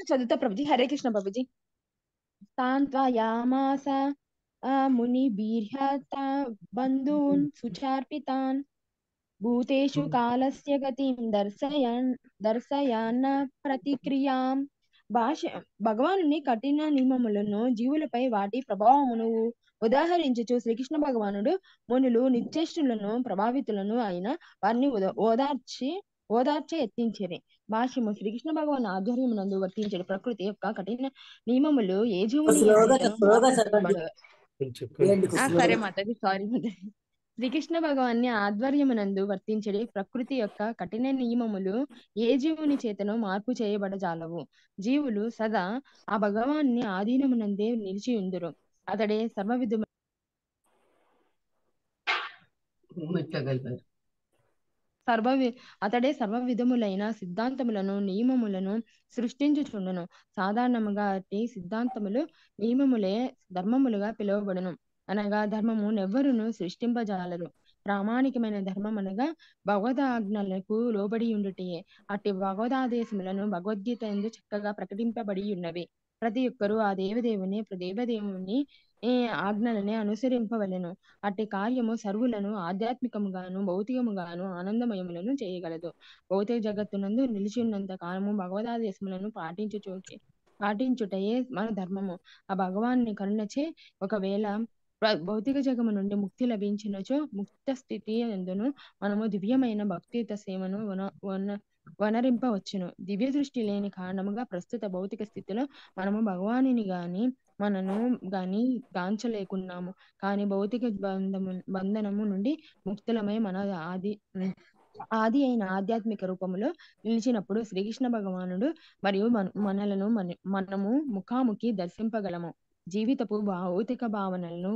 చదువుతా ప్రభుజీ. హరే కృష్ణ ప్రభుజీ. సాంత్వయామాస ముని బీర్హత బంధూన్ సుచార్పితాన్ భూతేషు కాలస్య గతిం దర్శయన్ ప్రతిక్రియాం. భగవానుని కఠిన నియమములను జీవులపై వాటి ప్రభావమును ఉదాహరించుచు శ్రీకృష్ణ భగవానుడు మునులు నిశ్చేష్టులను ప్రభావితులను అయిన వారిని ఓదార్చే యత్నించిరి. భాష్యము. శ్రీకృష్ణ భగవాన్ ఆధ్వర్యమునందు వర్తించే ప్రకృతి యొక్క కఠిన నియమములు ఏ జీవుని సరే మాతాజీ, సారీ మాతాజీ. శ్రీకృష్ణ భగవాన్ని ఆధ్వర్యమునందు వర్తించే ప్రకృతి యొక్క కఠిన నియమములు ఏ జీవుని చేతను మార్పు చేయబడజాలవు. జీవులు సదా ఆ భగవాన్ని ఆధీనమునందే నిలిచి ఉందురు. అతడే సర్వ విధములైన సిద్ధాంతములను, నియమములను సృష్టించుచుండును. సాధారణముగా అట్టి సిద్ధాంతములు, నియమములే ధర్మములుగా పిలువబడును. అనగా ధర్మము నెవ్వరును సృష్టింపజాలరు. ప్రామాణికమైన ధర్మం అనగా భగవదాజ్ఞలకు లోబడి ఉండుటయే. అట్టి భగవదాదేశములను భగవద్గీత యందు చక్కగా ప్రకటింపబడి ఉన్నవి. ప్రతి ఒక్కరూ ఆ దేవదేవుని ఆజ్ఞలనే అనుసరింపవలెను. అట్టి కార్యము సర్వులను ఆధ్యాత్మికముగాను భౌతికముగాను ఆనందమయములను చేయగలదు. భౌతిక జగత్తునందు నిలిచి ఉన్నంత కాలము భగవదాదేశములను పాటించుటయే మన ధర్మము. ఆ భగవాన్ని కరుణచే ఒకవేళ భౌతిక జగము నుండి ముక్తి లభించినచో ముక్త స్థితి ఎందును మనము దివ్యమైన భక్తియుత సేవను వనరింపవచ్చును. దివ్య దృష్టి లేని కారణముగా ప్రస్తుత భౌతిక స్థితిలో మనము భగవానుని మనను గాంచలేకున్నాము. కానీ భౌతిక బంధనము నుండి ముక్తులమై మన ఆది అయిన ఆధ్యాత్మిక రూపములో నిలిచినప్పుడు శ్రీకృష్ణ భగవానుడు మరియు మనము ముఖాముఖి దర్శింపగలము. జీవితపు భౌతిక భావనలను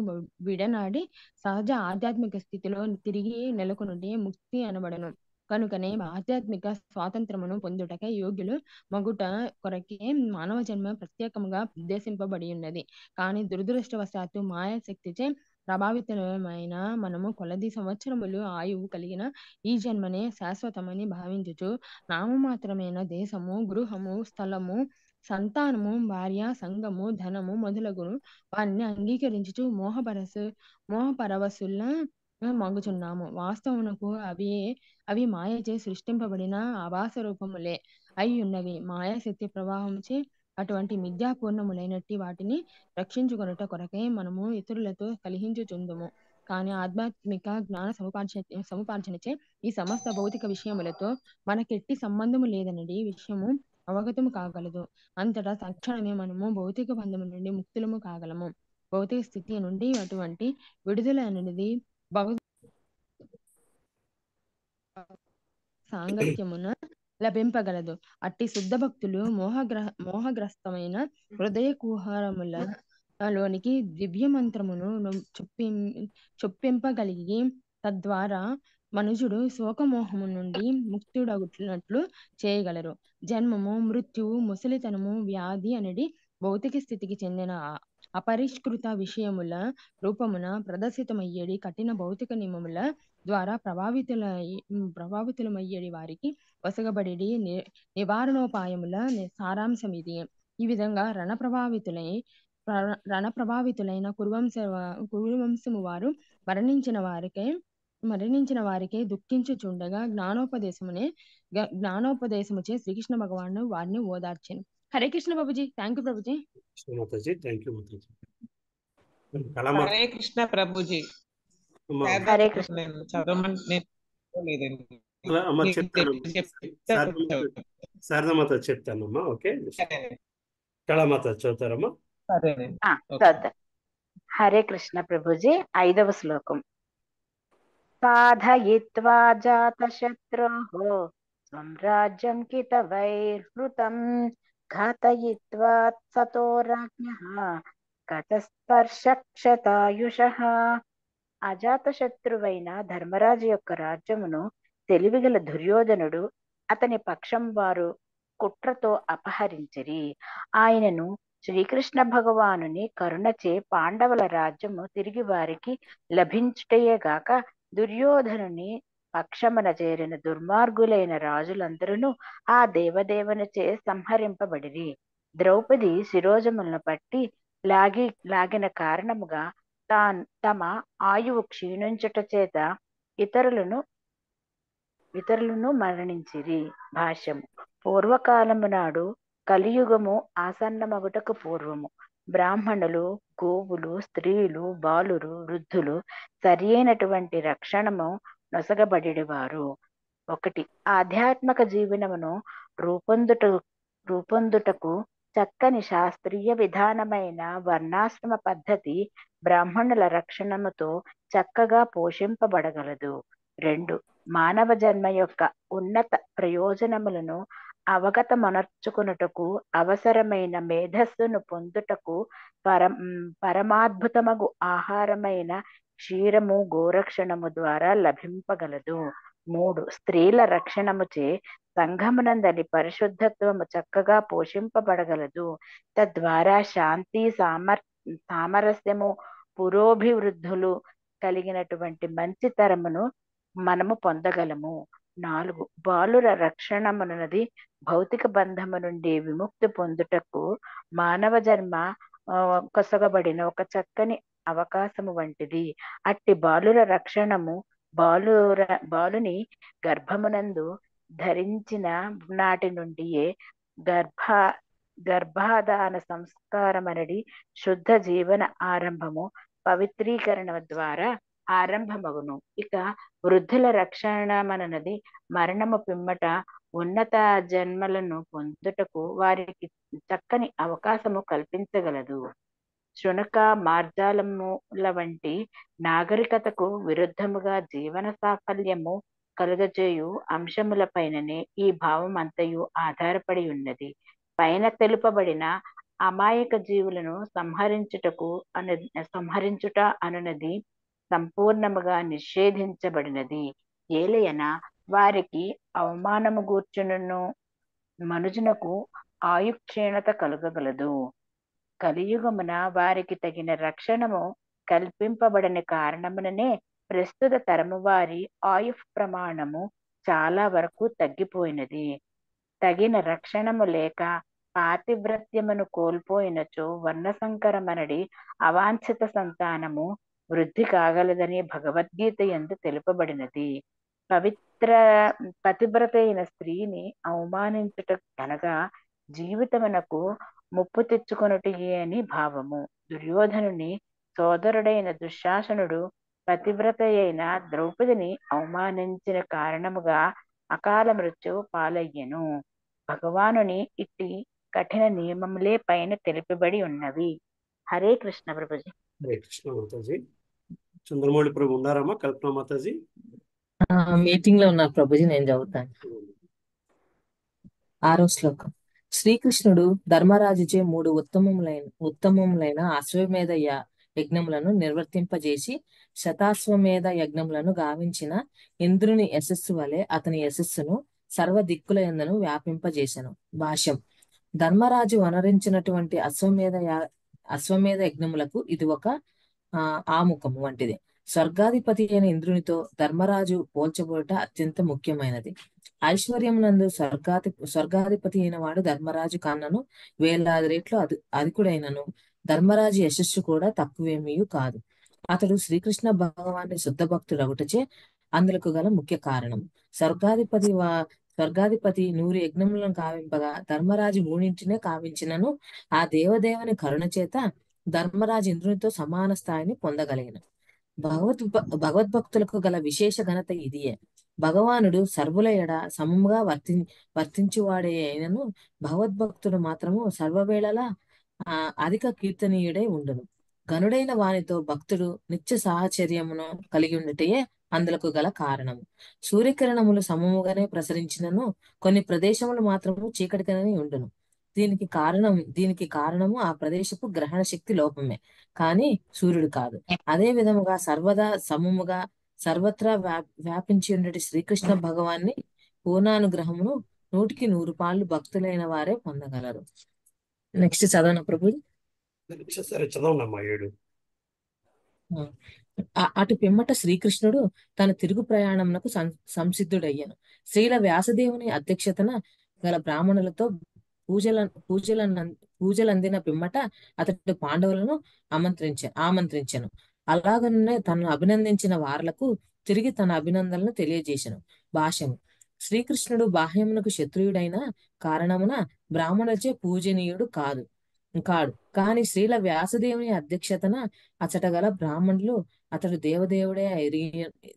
విడనాడి సహజ ఆధ్యాత్మిక స్థితిలో తిరిగి నెలకొనుటే ముక్తి అనబడను. కనుకనే ఆధ్యాత్మిక స్వాతంత్రమును పొందుటకై యోగ్యులు మగుట కొరకే మానవ జన్మ ప్రత్యేకముగా ఉద్దేశింపబడి ఉన్నది. కానీ దురదృష్టవశాత్తు మాయాశక్తిచే ప్రభావితమైన మనము కొలది సంవత్సరములు ఆయువు కలిగిన ఈ జన్మనే శాశ్వతమని భావించుచు నామమాత్రమైన దేశము, గృహము, స్థలము, సంతానము, భార్య, సంఘము, ధనము మొదలగును వారిని అంగీకరించుచు మోహపరవశుల మగ్గుచున్నాము. వాస్తవమునకు అవి మాయచే సృష్టింపబడిన ఆభాస రూపములే అయి ఉన్నవి. మాయాశక్తి ప్రభావముచే అటువంటి మిథ్యాపూర్ణములైనట్టి వాటిని రక్షించుకొనుట కొరకై మనము ఇతరులతో కలహించుచుందుము. కానీ ఆధ్యాత్మిక జ్ఞాన సముపార్జనచే ఈ సమస్త భౌతిక విషయములతో మనకెట్టి సంబంధము లేదనడి విషయము అవగతము కాగలదు. అంతటా తక్షణమే మనము భౌతిక బంధము నుండి ముక్తులము కాగలము. భౌతిక స్థితి నుండి అటువంటి విడుదల అనేది సాంగత్యమున లభింపగలదు. అట్టి శుద్ధ భక్తులు మోహగ్రస్తమైన హృదయ కుహరముల లోనికి దివ్య మంత్రమును చొప్పింపగలిగి తద్వారా మనుజుడు శోకమోహము నుండి ముక్తుడగునట్లు చేయగలరు. జన్మము, మృత్యువు, ముసలితనము, వ్యాధి అనేది భౌతిక స్థితికి చెందిన అపరిష్కృత విషయముల రూపమున ప్రదర్శితమయ్యేది కఠిన భౌతిక నియమముల ద్వారా ప్రభావితులమయ్యేది వారికి వసగబడేది నివారణోపాయముల సారాంశం ఇది. ఈ విధంగా రణప్రభావితులైన కురువంశము వారు మరణించిన వారికే దుఃఖించుచుండగా జ్ఞానోపదేశముచే శ్రీకృష్ణ భగవాను వారిని ఓదార్చెను. హరే కృష్ణ ప్రభుజీ. Thank you Prabhuji.
హరే కృష్ణ ప్రభుజీ.
హరే కృష్ణ.
శారదామాత చెప్తానమ్మా. ఓకే, కళామాత చదువుతారమ్మా.
హరే కృష్ణ ప్రభుజీ. 5వ శ్లోకం. సాధయిత్వా జాతశత్రోః స్వం రాజ్యం కితవైర్హృతం ఘాతయిత్వా సతో రాజ్ఞః గతస్పర్శక్షతాయుషః. అజాతశత్రువైన ధర్మరాజు యొక్క రాజ్యమును తెలివిగల దుర్యోధనుడు అతని పక్షం వారు కుట్రతో అపహరించిరి. ఆయనను శ్రీకృష్ణ భగవానుని కరుణచే పాండవుల రాజ్యము తిరిగి వారికి లభించుటయేగాక దుర్యోధనుని పక్షమున చేరిన దుర్మార్గులైన రాజులందరూ ఆ దేవదేవునిచే సంహరింపబడిరి. ద్రౌపది శిరోజములను పట్టి లాగిన కారణముగా తమ ఆయువు క్షీణించుట చేత ఇతరులను మరణించిరి. భాష్యము. పూర్వకాలము నాడు కలియుగము ఆసన్నమగుటకు పూర్వము బ్రాహ్మణులు, గోవులు, స్త్రీలు, బాలురు, వృద్ధులు సరి అయినటువంటి రక్షణము నొసగబడివారు. 1. ఆధ్యాత్మిక జీవనమును రూపొందుటకు చక్కని శాస్త్రీయ విధానమైన వర్ణాశ్రమ పద్ధతి బ్రాహ్మణుల రక్షణముతో చక్కగా పోషింపబడగలదు. 2. మానవ జన్మ యొక్క ఉన్నత ప్రయోజనములను అవగతమనర్చుకున్నటకు అవసరమైన మేధస్సును పొందుటకు పరమాద్భుతమగు ఆహారమైన క్షీరము, గోరక్షణము ద్వారా లభింపగలదు. 3. స్త్రీల రక్షణముచే సంఘమునందని పరిశుద్ధత్వము చక్కగా పోషింపబడగలదు. తద్వారా శాంతి, సామరస్యము, పురోభివృద్ధులు కలిగినటువంటి మంచి తరమును మనము పొందగలము. 4. బాలుర రక్షణమునది భౌతిక బంధము నుండి విముక్తి పొందుటకు మానవ జన్మ కొసగబడిన ఒక చక్కని అవకాశము వంటిది. అట్టి బాలుర రక్షణము బాలుని గర్భమునందు ధరించిన నాటి నుండియే గర్భాధాన సంస్కారమనడి శుద్ధ జీవన ఆరంభము పవిత్రీకరణ ద్వారా ఆరంభమగును. ఇక వృద్ధుల రక్షణమనది మరణము పిమ్మట ఉన్నత జన్మలను పొందుటకు వారికి చక్కని అవకాశము కల్పించగలదు. శునక, మార్జాలముల వంటి నాగరికతకు విరుద్ధముగా జీవన సాఫల్యము కలుగజేయు అంశముల పైననే ఈ భావం అంతయు ఆధారపడి ఉన్నది. పైన తెలుపబడిన అమాయక జీవులను సంహరించుట అనునది సంపూర్ణముగా నిషేధించబడినది. ఏలయన వారికి అవమానము గూర్చును మనుజునకు ఆయుక్షీణత కలుగగలదు. కలియుగమున వారికి తగిన రక్షణము కల్పింపబడని కారణముననే ప్రస్తుత తరము వారి ఆయు ప్రమాణము చాలా వరకు తగ్గిపోయినది. తగిన రక్షణము లేక పాతివ్రత్యమును కోల్పోయినచో వర్ణసంకరమనడి అవాంఛిత సంతానము వృద్ధి కాగలదని భగవద్గీత యందు తెలుపబడినది. పతివ్రత అయిన స్త్రీని అవమానించుట అనగా జీవితమునకు ముప్పు తెచ్చుకొనుటయే అని భావము. దుర్యోధనుని సోదరుడైన దుశ్శాసనుడు పతివ్రత అయిన ద్రౌపదిని అవమానించిన కారణముగా అకాల మృత్యువు పాలయ్యెను. భగవానుని ఇట్టి కఠిన నియమములే పైన తెలుపబడి ఉన్నవి. హరే కృష్ణ ప్రభుజీ.
హరే కృష్ణ మాతాజీ. చంద్రమౌళి ప్రభు ఉన్నారమ్మా? కల్పన మాతాజీ
మీటింగ్ లో ఉన్నారు ప్రభుజీ, నేను చదువుతాను. 6వ శ్లోకం. శ్రీకృష్ణుడు ధర్మరాజుచే 3 ఉత్తమములైన అశ్వమేధ యజ్ఞములను నిర్వర్తింపజేసి శతాశ్వమేధ యజ్ఞములను గావించిన ఇంద్రుని యశస్సు వలె అతని యశస్సును సర్వ దిక్కుల యందును వ్యాపింపజేసెను. భాష్యం. ధర్మరాజు వనరించినటువంటి అశ్వమేధ యజ్ఞములకు ఇది ఒక ఆముఖము వంటిది. స్వర్గాధిపతి అయిన ఇంద్రునితో ధర్మరాజు పోల్చబోట అత్యంత ముఖ్యమైనది. ఐశ్వర్యమునందు స్వర్గాధిపతి అయిన వాడు ధర్మరాజు కన్నను వేలాది రెట్లు అధికుడైనను ధర్మరాజు యశస్సు కూడా తక్కువేమీ కాదు. అతడు శ్రీకృష్ణ భగవాన్ని శుద్ధ భక్తుడగుటచే అందులకు గల ముఖ్య కారణం. స్వర్గాధిపతి 100 యజ్ఞములను కావింపగా ధర్మరాజు 3 కావించినను ఆ దేవదేవుని కరుణ చేత ధర్మరాజు ఇంద్రునితో సమాన స్థాయిని పొందగలిగిన. భగవద్భక్తులకు గల విశేష ఘనత ఇదియే. భగవానుడు సర్వుల ఎడ సమముగా వర్తించువాడే అయినను భగవద్భక్తుడు మాత్రము సర్వవేళలా అధిక కీర్తనీయుడై ఉండును. గనుడైన వానితో భక్తుడు నిత్య సాహచర్యమును కలిగి ఉండటయే అందులకు గల కారణము. సూర్యకిరణములు సమముగానే ప్రసరించినను కొన్ని ప్రదేశములు మాత్రము చీకటిగానే ఉండును. దీనికి కారణము ఆ ప్రదేశపు గ్రహణ శక్తి లోపమే, కానీ సూర్యుడు కాదు. అదే విధముగా సర్వదా సమముగా సర్వత్రా వ్యాపించి ఉండేటి శ్రీకృష్ణ భగవాన్ని పూర్ణానుగ్రహమును 100కి 100 భక్తులైన వారే పొందగలరు. నెక్స్ట్ చదవన ప్రభు.
సరే చదవనమ్మా. 7.
అటు పిమ్మట శ్రీకృష్ణుడు తన తిరుగు ప్రయాణమునకు సంసిద్ధుడయ్యను. శ్రీల వ్యాసదేవుని అధ్యక్షతన గల బ్రాహ్మణులతో పూజలందిన పిమ్మట అతడు పాండవులను ఆమంత్రించెను. అలాగనే తను అభినందించిన వారలకు తిరిగి తన అభినందనలను తెలియజేసెను. భాష్యము. శ్రీకృష్ణుడు బాహ్యమునకు శత్రుయుడైన కారణమున బ్రాహ్మణులచే పూజనీయుడు కాడు. కాని శ్రీల వ్యాసదేవుని అధ్యక్షతన అచట గల బ్రాహ్మణులు అతడు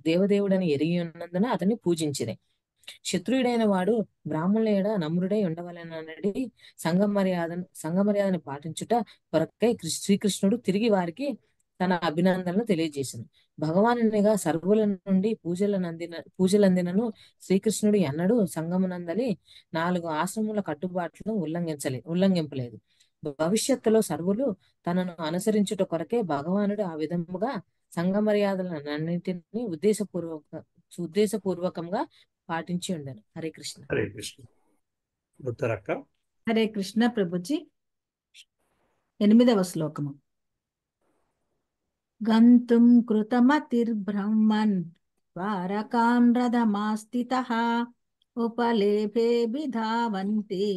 దేవదేవుడని ఎరిగి ఉన్నందున అతన్ని పూజించిరి. శత్రుయుడైన వాడు బ్రాహ్మణుల ఎడ నమ్రుడై ఉండవలెనని సంఘ మర్యాదను పాటించుట కొరకై శ్రీకృష్ణుడు తిరిగి వారికి తన అభినందనలు తెలియజేసెను. భగవానునిగా సర్వుల నుండి పూజలందినను శ్రీకృష్ణుడు ఎన్నడూ సంఘమునందలి 4 ఆశ్రముల కట్టుబాట్లను ఉల్లంఘింపలేదు. భవిష్యత్తులో సర్వులు తనను అనుసరించుట కొరకే భగవానుడు ఆ విధముగా సంఘ మర్యాదలన్నింటినీ ఉద్దేశపూర్వకంగా పాటించి ఉండను. హరే కృష్ణ.
హరే కృష్ణ.
హరే కృష్ణ ప్రభుజీ. 8వ శ్లోకము. గంతుం కృతమతిర్బ్రహ్మన్ ద్వారకాం రథమాస్థితః ఉపలేభే విధావంతి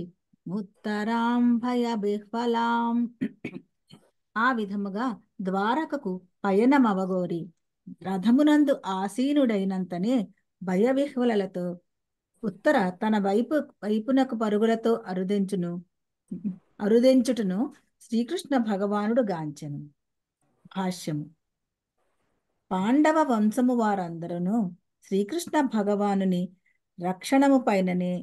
ముత్తరాం భయబిహ్వలాం. ఆ విధముగా ద్వారకకు పయనమవగోరి రథమునందు ఆసీనుడైనంతనే భయవిహ్వలతో ఉత్తర తన వైపునకు పరుగులతో అరుదెంచుటను శ్రీకృష్ణ భగవానుడు గాంచెను. భాష్యము. పాండవ వంశము వారందరూ శ్రీకృష్ణ భగవానుని రక్షణము పైననే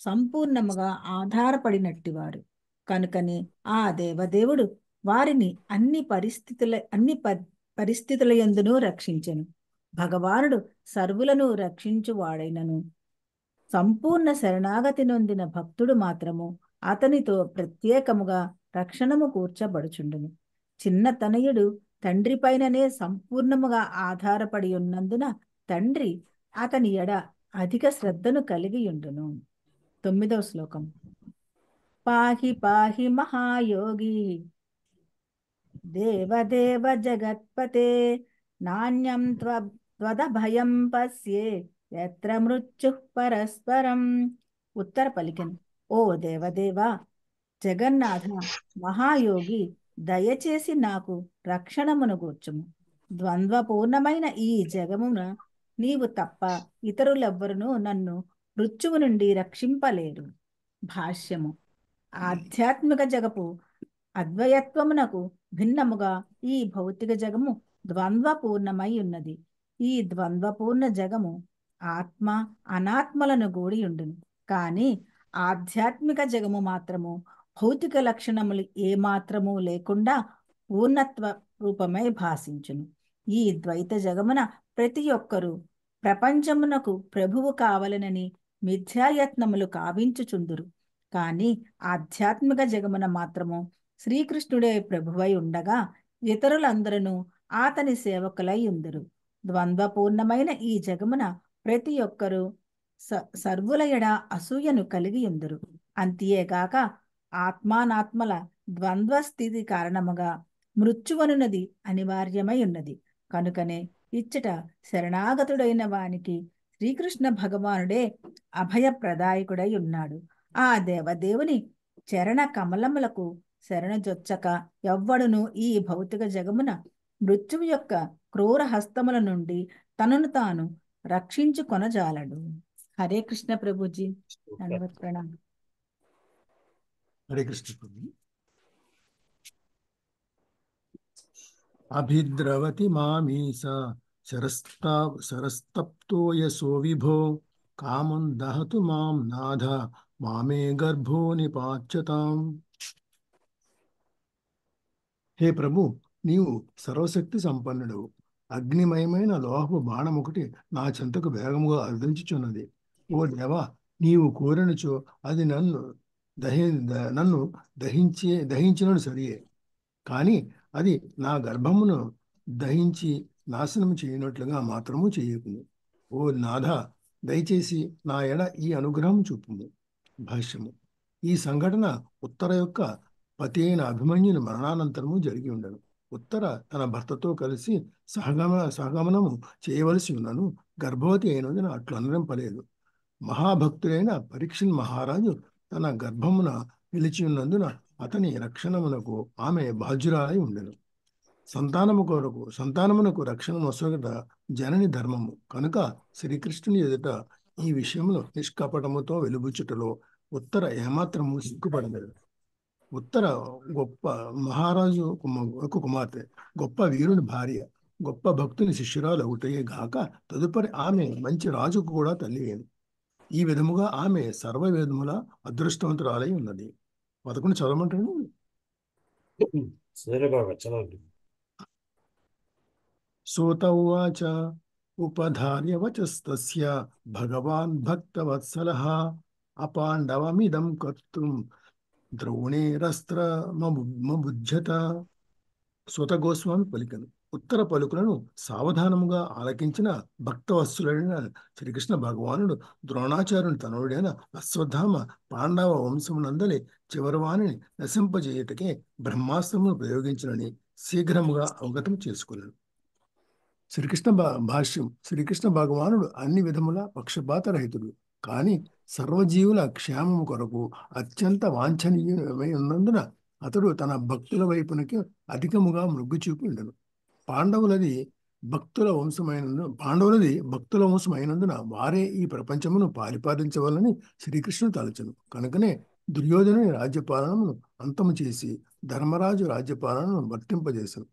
సంపూర్ణముగా ఆధారపడినట్టివారు కనుకనే ఆ దేవదేవుడు వారిని అన్ని పరిస్థితుల యందును రక్షించెను. భగవానుడు సర్వులను రక్షించువాడైనను సంపూర్ణ శరణాగతి నొందిన భక్తుడు మాత్రము అతనితో ప్రత్యేకముగా రక్షణము కూర్చబడుచుండును. చిన్న తనయుడు తండ్రి పైననే సంపూర్ణముగా ఆధారపడి ఉన్నందున తండ్రి అతని ఎడ అధిక శ్రద్ధను కలిగి ఉండును. 9వ శ్లోకం. పాహి పాహి మహాయోగి దేవదేవ జగత్పతే నాణ్యం త్వదభయం పశ్యే యత్ర మృత్యుః పరస్పరం. ఉత్తర పలికెను, ఓ దేవదేవా, జగన్నాథ, మహాయోగి, దయచేసి నాకు రక్షణమును గూర్చుము. ద్వంద్వపూర్ణమైన ఈ జగమున నీవు తప్ప ఇతరులెవ్వరునూ నన్ను మృత్యువు నుండి రక్షింపలేరు. భాష్యము. ఆధ్యాత్మిక జగపు అద్వయత్వమునకు భిన్నముగా ఈ భౌతిక జగము ద్వంద్వపూర్ణమై ఉన్నది. ఈ ద్వంద్వపూర్ణ జగము ఆత్మ అనాత్మలను గూడి ఉండును. కానీ ఆధ్యాత్మిక జగము మాత్రము భౌతిక లక్షణములు ఏమాత్రము లేకుండా పూర్ణత్వ రూపమై భాషించును. ఈ ద్వైత జగమున ప్రతి ఒక్కరూ ప్రపంచమునకు ప్రభువు కావలనని మిథ్యాయత్నములు కావించుచుందురు. కానీ ఆధ్యాత్మిక జగమున మాత్రము శ్రీకృష్ణుడే ప్రభువై ఉండగా ఇతరులందరూ అతని సేవకులై ఉందరు. ద్వంద్వపూర్ణమైన ఈ జగమున ప్రతి ఒక్కరూ సర్వుల ఎడ అసూయను కలిగి ఉందరు. అంతేగాక ఆత్మానాత్మల ద్వంద్వ స్థితి కారణముగా మృత్యువనున్నది అనివార్యమై ఉన్నది. కనుకనే ఇచ్చట శరణాగతుడైన వానికి శ్రీకృష్ణ భగవానుడే అభయప్రదాయకుడై ఉన్నాడు. ఆ దేవదేవుని చరణ కమలములకు శరణజొచ్చక ఎవ్వడును ఈ భౌతిక జగమున మృత్యువు యొక్క క్రూర హస్తముల నుండి తనను తాను రక్షించుకొనజాలడు. హరే కృష్ణ ప్రభుజీ. ధన్యవాద ప్రణామం.
హరే కృష్ణ ప్రభు. అభిద్రవతి మామీస శరస్తప్తో యశో విభో కామం దహతు మాం నాథ మామే గర్భో నిపాచ్యతాం. హే ప్రభు, నీవు సర్వశక్తి సంపన్నుడు. అగ్నిమయమైన లోహపు బాణం ఒకటి నా చెంతకు వేగముగా అర్ధించుచున్నది. ఓ దేవా, నీవు కోరినచో అది నన్ను దహించినను సరియే, కానీ అది నా గర్భమును దహించి నాశనం చేయనట్లుగా మాత్రము చేయకును. ఓ నాథ, దయచేసి నా ఎడ ఈ అనుగ్రహం చూపుము. భాష్యము. ఈ సంఘటన ఉత్తర యొక్క పతి అయిన అభిమన్యుని మరణానంతరము జరిగి ఉండను. ఉత్తర తన భర్తతో కలిసి సహగమనము చేయవలసి ఉన్నను గర్భవతి అయినందున అట్లు అనురింపలేదు. మహాభక్తుడైన పరీక్షణ్ మహారాజు తన గర్భమున నిలిచి ఉన్నందున అతని రక్షణమునకు ఆమె బాధ్యురాలై ఉండెను. సంతానమునకు రక్షణ నొసగట జనని ధర్మము కనుక శ్రీకృష్ణుని ఎదుట ఈ విషయమును నిష్కపటముతో వెలుబుచ్చుటలో ఉత్తర ఏమాత్రము సిగ్గుపడలేదు. ఉత్తర గొప్ప మహారాజు కుమార్తె, గొప్ప వీరుని భార్య, గొప్ప భక్తుని శిష్యురాలు ఒకటే గాక తదుపరి ఆమె మంచి రాజుకు కూడా తల్లి అయింది. ఈ విధముగా ఆమె సర్వవేదముల అదృష్టవంతురాలై ఉన్నది. 11 చదవమంటాను.
సరే బాబా, చదవండి.
సూత ఉవాచ ఉపధార్య వచస్తస్య భగవాన్ భక్తవత్సలః అపాండవమిదం కర్తుం ద్రోణేరస్త్రమబుధ్యత. సూత గోస్వామి పలికను. ఉత్తర పలుకులను సావధానముగా ఆలకించిన భక్తవత్సలుడైన శ్రీకృష్ణ భగవానుడు ద్రోణాచార్యుని తనయుడైన అశ్వత్థామ పాండవ వంశమునందలి చివరివాణిని నశింపజేయుటకే బ్రహ్మాస్త్రమును ప్రయోగించినని శీఘ్రముగా అవగతం చేసుకున్నాడు. శ్రీకృష్ణ భాష్యం. శ్రీకృష్ణ భగవానుడు అన్ని విధముల పక్షపాత రహితుడు, కానీ సర్వజీవుల క్షేమము కొరకు అత్యంత వాంఛనీయమై ఉన్నందున అతడు తన భక్తుల వైపునకి అధికముగా మొగ్గు చూపి ఉండను. పాండవులది భక్తుల వంశమైనందున వారే ఈ ప్రపంచమును పరిపాలించవాలని శ్రీకృష్ణుడు తలచను. కనుకనే దుర్యోధనుని రాజ్యపాలనను అంతము చేసి ధర్మరాజు రాజ్యపాలనను వర్తింపజేశాను.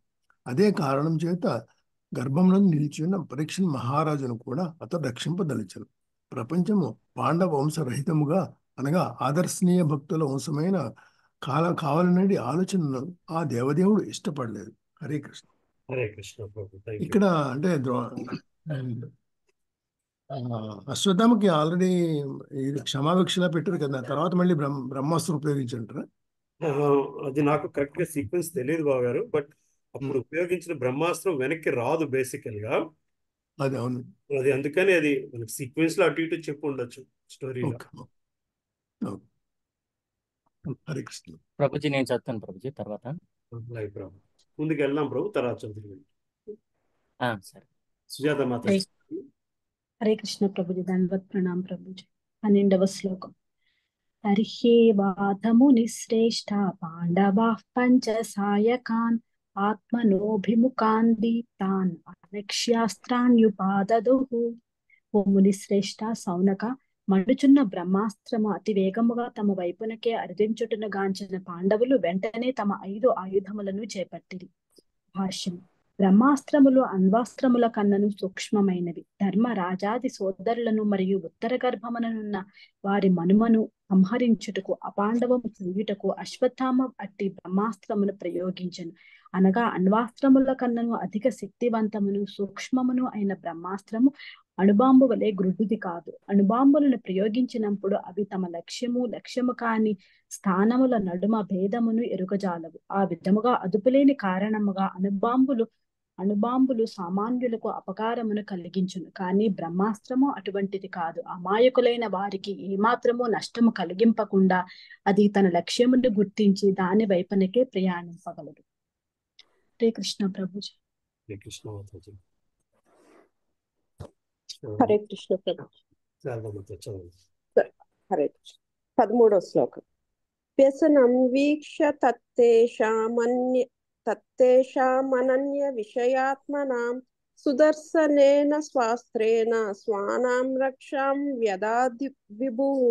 అదే కారణం చేత గర్భంలో నిలిచి ఉన్న పరీక్ష మహారాజును కూడా అతడు రక్షింపదలిచాను. ప్రపంచము పాండవ వంశరహితముగా అనగా ఆదర్శనీయ భక్తుల వంశమైన కావాలనేది ఆలోచనను ఆ దేవదేవుడు ఇష్టపడలేదు. హరే కృష్ణ.
హరే కృష్ణ ప్రభు.
ఇక్కడ అంటే అశ్వత్థామకి ఆల్రెడీ క్షమాభిక్షలా పెట్టారు కదా, తర్వాత మళ్ళీ బ్రహ్మాస్త్రం ఉపయోగించారంటారా?
అది నాకు కరెక్ట్ గా సీక్వెన్స్ తెలియదు బాబు గారు, బట్ అప్పుడు ఉపయోగించిన బ్రహ్మాస్త్రం వెనక్కి రాదు బేసికల్ గా.
అది అవును.
అది అందుకని అది మనకి సీక్వెన్స్ లో అటు ఇటు చెప్పు ఉండొచ్చు స్టోరీలో.
హరే కృష్ణ.
ప్రభుజీ నేను చదువుతాను ప్రభుజీ తర్వాత.
ముందుకు వెళ్దాం ప్రభు, తర్వాత చదువుతుంది.
సరే.
సుజాత మాత.
హరే కృష్ణ ప్రభుజీ, దండవత్ ప్రణాం ప్రభుజీ. 12వ శ్లోకం. తర్హ్యేవాథముని శ్రేష్ఠ పాండవాః పంచ సాయకాన్ ఆత్మనోభిముఖాన్ దీప్తాన్ అనక్ష్యాస్త్రాన్యుపాదదుః. ఓ ముని శ్రేష్ఠ సౌనక, మండుచున్న బ్రహ్మాస్త్రము అతి వేగముగా తమ వైపునకే అరిదించుటను గాంచిన పాండవులు వెంటనే తమ 5 ఆయుధములను చేపట్టిరి. భాష్యం. బ్రహ్మాస్త్రములు అణ్వాస్త్రముల కన్నను సూక్ష్మమైనవి. ధర్మ రాజాది సోదరులను మరియు ఉత్తర గర్భముననున్న వారి మనుమను సంహరించుటకు అపాండవము చేయుటకు అశ్వత్థామ అట్టి బ్రహ్మాస్త్రమును ప్రయోగించెను. అనగా అణ్వాస్త్రముల కన్నను అధిక శక్తివంతమును సూక్ష్మమును అయిన బ్రహ్మాస్త్రము అణుబాంబు వలె గ్రుడ్డిది కాదు. అణుబాంబులను ప్రయోగించినప్పుడు అవి తమ లక్ష్యము కాని స్థానముల నడుమ భేదమును ఎరుగజాలవు. ఆ విధముగా అదుపులేని కారణముగా అణుబాంబులు సామాన్యులకు అపకారమును కలిగించును. కానీ బ్రహ్మాస్త్రము అటువంటిది కాదు. అమాయకులైన వారికి ఏమాత్రము నష్టము కలిగింపకుండా అది తన లక్ష్యమును గుర్తించి దాని వైపునకే ప్రయాణింపగలదు. హరే కృష్ణ ప్రభుజీ.
హరే కృష్ణ ప్రభుజీ. హరే కృష్ణ. 13వ శ్లోకం. వ్యసనం వీక్ష తత్తేషామనన్య విషయాత్మనాం సుదర్శనేన స్వాస్త్రేణ స్వానాం రక్షాం వ్యదాది విభుః.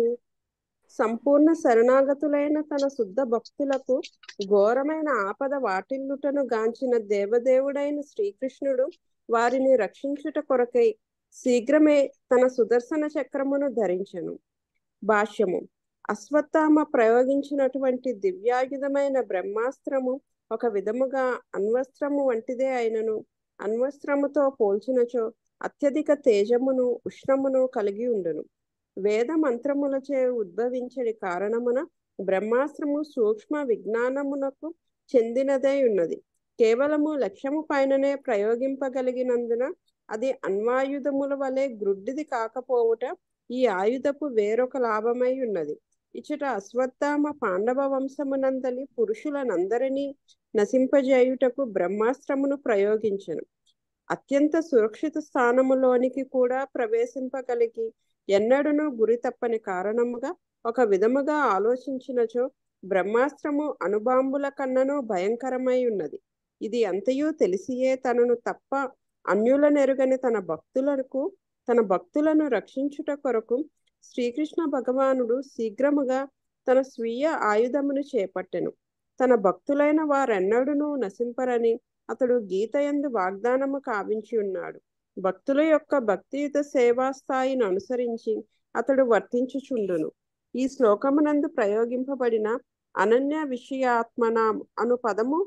సంపూర్ణ శరణాగతులైన తన శుద్ధ భక్తులకు ఘోరమైన ఆపద వాటిల్లుటను గాంచిన దేవదేవుడైన శ్రీకృష్ణుడు వారిని రక్షించుట కొరకై శీఘ్రమే తన సుదర్శన చక్రమును ధరించెను. భాష్యము. అశ్వత్థామ ప్రయోగించినటువంటి దివ్యాయుధమైన బ్రహ్మాస్త్రము ఒక విధముగా అణ్వస్త్రము వంటిదే అయినను అణ్వస్త్రముతో పోల్చినచో అత్యధిక తేజమును ఉష్ణమును కలిగి ఉండును. వేద మంత్రములచే ఉద్భవించడి కారణమున బ్రహ్మాస్త్రము సూక్ష్మ విజ్ఞానమునకు చెందినదై ఉన్నది. కేవలము లక్ష్యము పైననే ప్రయోగింపగలిగినందున అది అణ్వాయుధముల వలె గ్రుడ్డిది కాకపోవుట ఈ ఆయుధపు వేరొక లాభమై ఉన్నది. ఇచ్చట అశ్వత్థామ పాండవ వంశమునందలి పురుషులనందరినీ నశింపజేయుటకు బ్రహ్మాస్త్రమును ప్రయోగించెను. అత్యంత సురక్షిత స్థానములోనికి కూడా ప్రవేశింపగలిగి ఎన్నడూనూ గురి తప్పని కారణముగా ఒక విధముగా ఆలోచించినచో బ్రహ్మాస్త్రము అణుబాంబుల కన్నను భయంకరమై ఉన్నది. ఇది అంతయు తెలిసియే తనను తప్ప అన్యులనెరుగని తన భక్తులను రక్షించుట కొరకు శ్రీకృష్ణ భగవానుడు శీఘ్రముగా తన స్వీయ ఆయుధమును చేపట్టెను. తన భక్తులైన వారెన్నడూనూ నశింపరని అతడు గీతయందు వాగ్దానము కావించి ఉన్నాడు. భక్తుల యొక్క భక్తియుత సేవా స్థాయిని అనుసరించి అతడు వర్తించుచుండును. ఈ శ్లోకమునందు ప్రయోగింపబడిన అనన్య విషయాత్మనాం అను పదము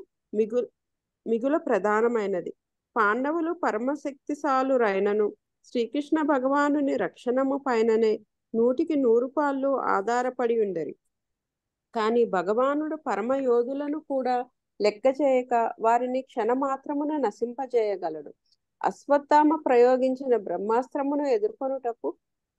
మిగుల ప్రధానమైనది. పాండవులు పరమశక్తిశాలురైనను శ్రీకృష్ణ భగవానుని రక్షణము పైననే 100కి 100 ఆధారపడి ఉండరి. కాని భగవానుడు పరమయోధులను కూడా లెక్క చేయక వారిని క్షణమాత్రమున నశింపజేయగలడు. అశ్వత్థామ ప్రయోగించిన బ్రహ్మాస్త్రమును ఎదుర్కొనుటకు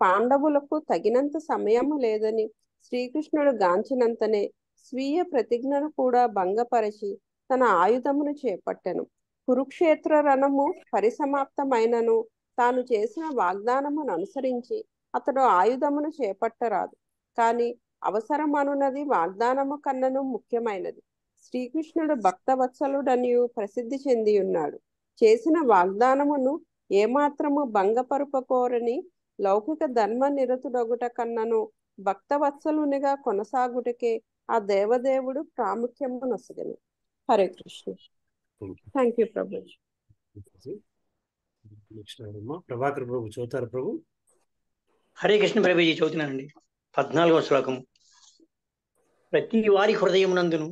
పాండవులకు తగినంత సమయము లేదని శ్రీకృష్ణుడు గాంచినంతనే స్వీయ ప్రతిజ్ఞను కూడా భంగపరచి తన ఆయుధమును చేపట్టెను. కురుక్షేత్ర రణము పరిసమాప్తమైనను తాను చేసిన వాగ్దానమును అనుసరించి అతడు ఆయుధమును చేపట్టరాదు. కాని అవసరమనున్నది వాగ్దానము కన్నను ముఖ్యమైనది. శ్రీకృష్ణుడు భక్తవత్సలుడనియు ప్రసిద్ధి చెంది ఉన్నాడు. చేసిన వాగ్దానమును ఏమాత్రము భంగపరుపకోరని లౌకిక ధర్మ నిరతుడొగుట కన్నను భక్తవత్సలునిగా కొనసాగుటకే ఆ దేవదేవుడు ప్రాముఖ్యము నొసగను. హరే కృష్ణ. Thank you Prabhuji.
ప్రభాకర్ ప్రభు చదువుతారు ప్రభు.
హరే కృష్ణ ప్రభుజీ చదువుతున్నానండి. 14వ శ్లోకము. ప్రతి వారి హృదయమునందును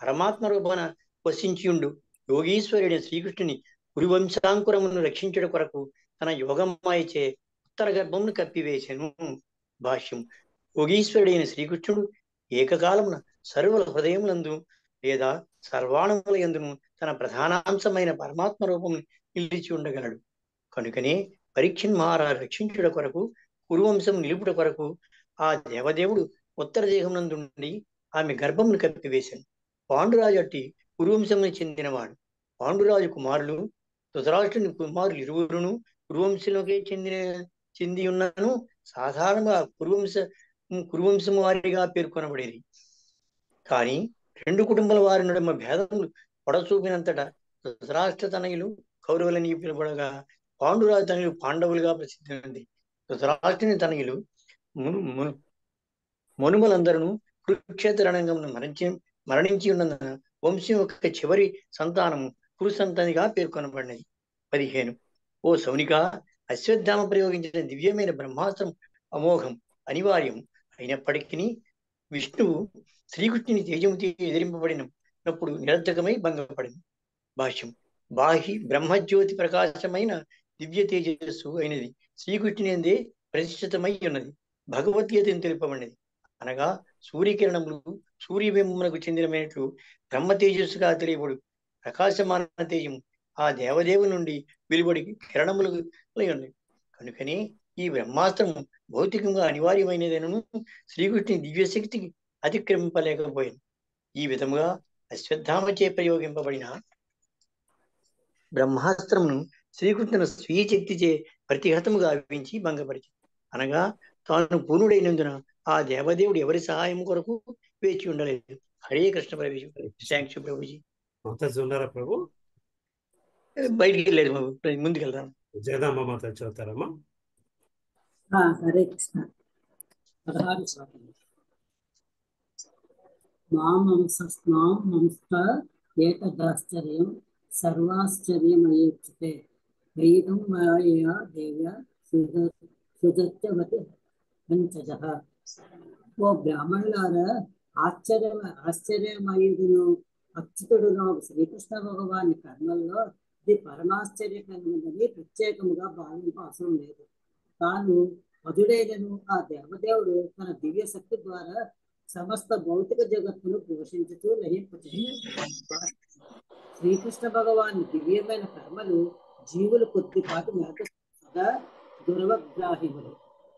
పరమాత్మ రూపాన వసించియుండు యోగీశ్వరుడి శ్రీకృష్ణుని కురువంశాంకురమును రక్షించుట కొరకు తన యోగమాయచే ఉత్తర గర్భమును కప్పివేసెను. భాష్యం. యోగీశ్వరుడైన శ్రీకృష్ణుడు ఏకకాలమున సర్వుల హృదయములందు లేదా సర్వాణముల యందును తన ప్రధానాంశమైన పరమాత్మ రూపం నిలిచి ఉండగలడు. కనుకనే పరీక్షణ్ మహారాజు రక్షించుట కొరకు కురువంశం నిలుపుట కొరకు ఆ దేవదేవుడు ఉత్తర దేహమునందుండి ఆమె గర్భమును కప్పివేశాను. పాండురాజు అట్టి కురువంశమును చెందినవాడు. పాండురాజు కుమారులు ధృతరాష్ట్రుని కుమారులు ఇరువురును కురువంశంలోకి చెంది ఉన్నను సాధారణంగా కురువంశము వారిగా పేర్కొనబడేది. కానీ రెండు కుటుంబాల వారి నడుమ భేదములు పొడచూపినంతటా ధృతరాష్ట్ర తనయులు కౌరవులని పిలువబడగా పాండురాజు తనయులు పాండవులుగా ప్రసిద్ధి. ధృతరాష్ట్రుని తనయులు మనుమలందరూ కురుక్షేత్ర రణంగమును మరణించి ఉన్నందున వంశం యొక్క చివరి సంతానము కురు సంతానిగా పేర్కొనబడినది. 15. ఓ సౌనిక, అశ్వత్థామ ప్రయోగించిన దివ్యమైన బ్రహ్మాస్త్రం అమోఘం, అనివార్యం అయినప్పటికీ విష్ణువు శ్రీకృష్ణుని తేజముతో ఎదిరింపబడినప్పుడు నిరర్ధకమై భంగపడింది. భాష్యం. బ్రహ్మజ్యోతి ప్రకాశమైన దివ్య తేజస్సు అయినది శ్రీకృష్ణుని అందే ప్రతిష్ఠితమై ఉన్నది. భగవద్గీతను తెలుపబడినది. అనగా సూర్యకిరణములు సూర్యబింబములకు చెందినమైనట్లు బ్రహ్మ తేజస్సుగా తెలియబడు ప్రకాశమాన తేజము ఆ దేవదేవు నుండి వెలువడి కిరణములు ఉన్నాయి. కనుకనే ఈ బ్రహ్మాస్త్రము భౌతికంగా అనివార్యమైనదనను శ్రీకృష్ణుని దివ్యశక్తికి అతిక్రమింపలేకపోయింది. ఈ విధముగా అశ్వత్థామచే ప్రయోగింపబడిన బ్రహ్మాస్త్రమును శ్రీకృష్ణుని స్వీయ శక్తిచే ప్రతిహతముగా గావించి భంగపరిచింది. అనగా తాను పూర్ణుడైనందున ఆ దేవదేవుడు ఎవరి సహాయం కొరకు వేచి ఉండలేదు. హరే కృష్ణ ప్రభుజీ. థ్యాంక్స్ ప్రభుజీ.
ఉన్నారా ప్రభు?
బయటికి వెళ్ళలేదు బాబు, ముందుకెళ్దాం.
జయదాంబ మాత చదువుతారమ్మా.
హరే కృష్ణ. 16 శ్లోకం. మాంస్త ఏతదాశ్చర్యం సర్వాశ్చర్యమయేక్షతే వేదం మాయా దేవ్య సుజత్యవతి పంచజః. ఓ బ్రాహ్మణులారా, ఆశ్చర్యమయుడును అచ్యుతుడును శ్రీకృష్ణ భగవాని కర్మల్లో ఇది పరమాశ్చర్యకరమైనదని ప్రత్యేకముగా భావింప అవసరం లేదు. తాను మధుడైనను ఆ దేవదేవుడు తన దివ్య శక్తి ద్వారా సమస్త భౌతిక జగత్తును పోషించుతూ లయింపచేశాడు. శ్రీకృష్ణ భగవాన్ దివ్యమైన కర్మలు జీవులు కొద్దిపాటి మేరకు సదా దుర్వగ్రాహిములు.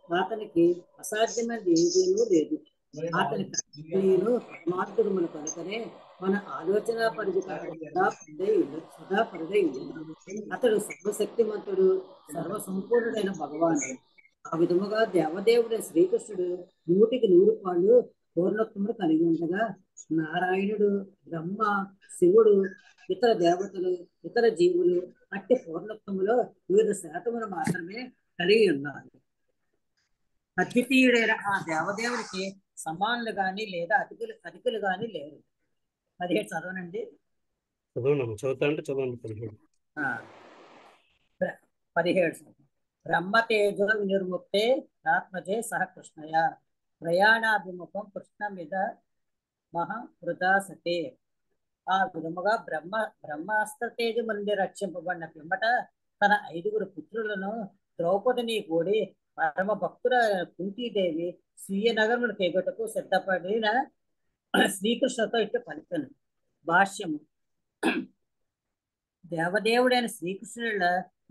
అతనికి అసాధ్యమైనది ఏదీనూ లేదు. అతని కర్మలు పరమార్థములు కనుకనే మన ఆలోచన పరిధి సదా పరిధై అతడు సర్వశక్తిమంతుడు, సర్వసంపూర్ణుడైన భగవానుడు. ఆ విధముగా దేవదేవుడైన శ్రీకృష్ణుడు 100కి 100 పాళ్ళు పూర్ణత్వములు కలిగి ఉండగా నారాయణుడు, బ్రహ్మ, శివుడు, ఇతర దేవతలు, ఇతర జీవులు అట్టి పూర్ణత్వములో వివిధ శాతములు మాత్రమే కలిగి ఉన్నారు. అద్వితీయుడైన ఆ దేవదేవుడికి సమానులు గాని లేదా అధికులు గాని లేరు. 17 చదవనండి.
చదవండి.
17 బ్రహ్మతేజో వినిర్ముక్తే ఆత్మజే సహ కృష్ణయ ప్రయాణాభిముఖం కృష్ణమిద మహావృదాసతే. ఆ విధముగా బ్రహ్మాస్త్ర తేజము నుండి రక్షింపబడిన పిమ్మట తన 5 పుత్రులను ద్రౌపదిని కూడి పరమ భక్తుల కుంతీదేవి స్వీయ నగరమును తెగటకు సిద్ధపడిన శ్రీకృష్ణతో ఇట్లా పలికను. భాష్యము. దేవదేవుడైన శ్రీకృష్ణుల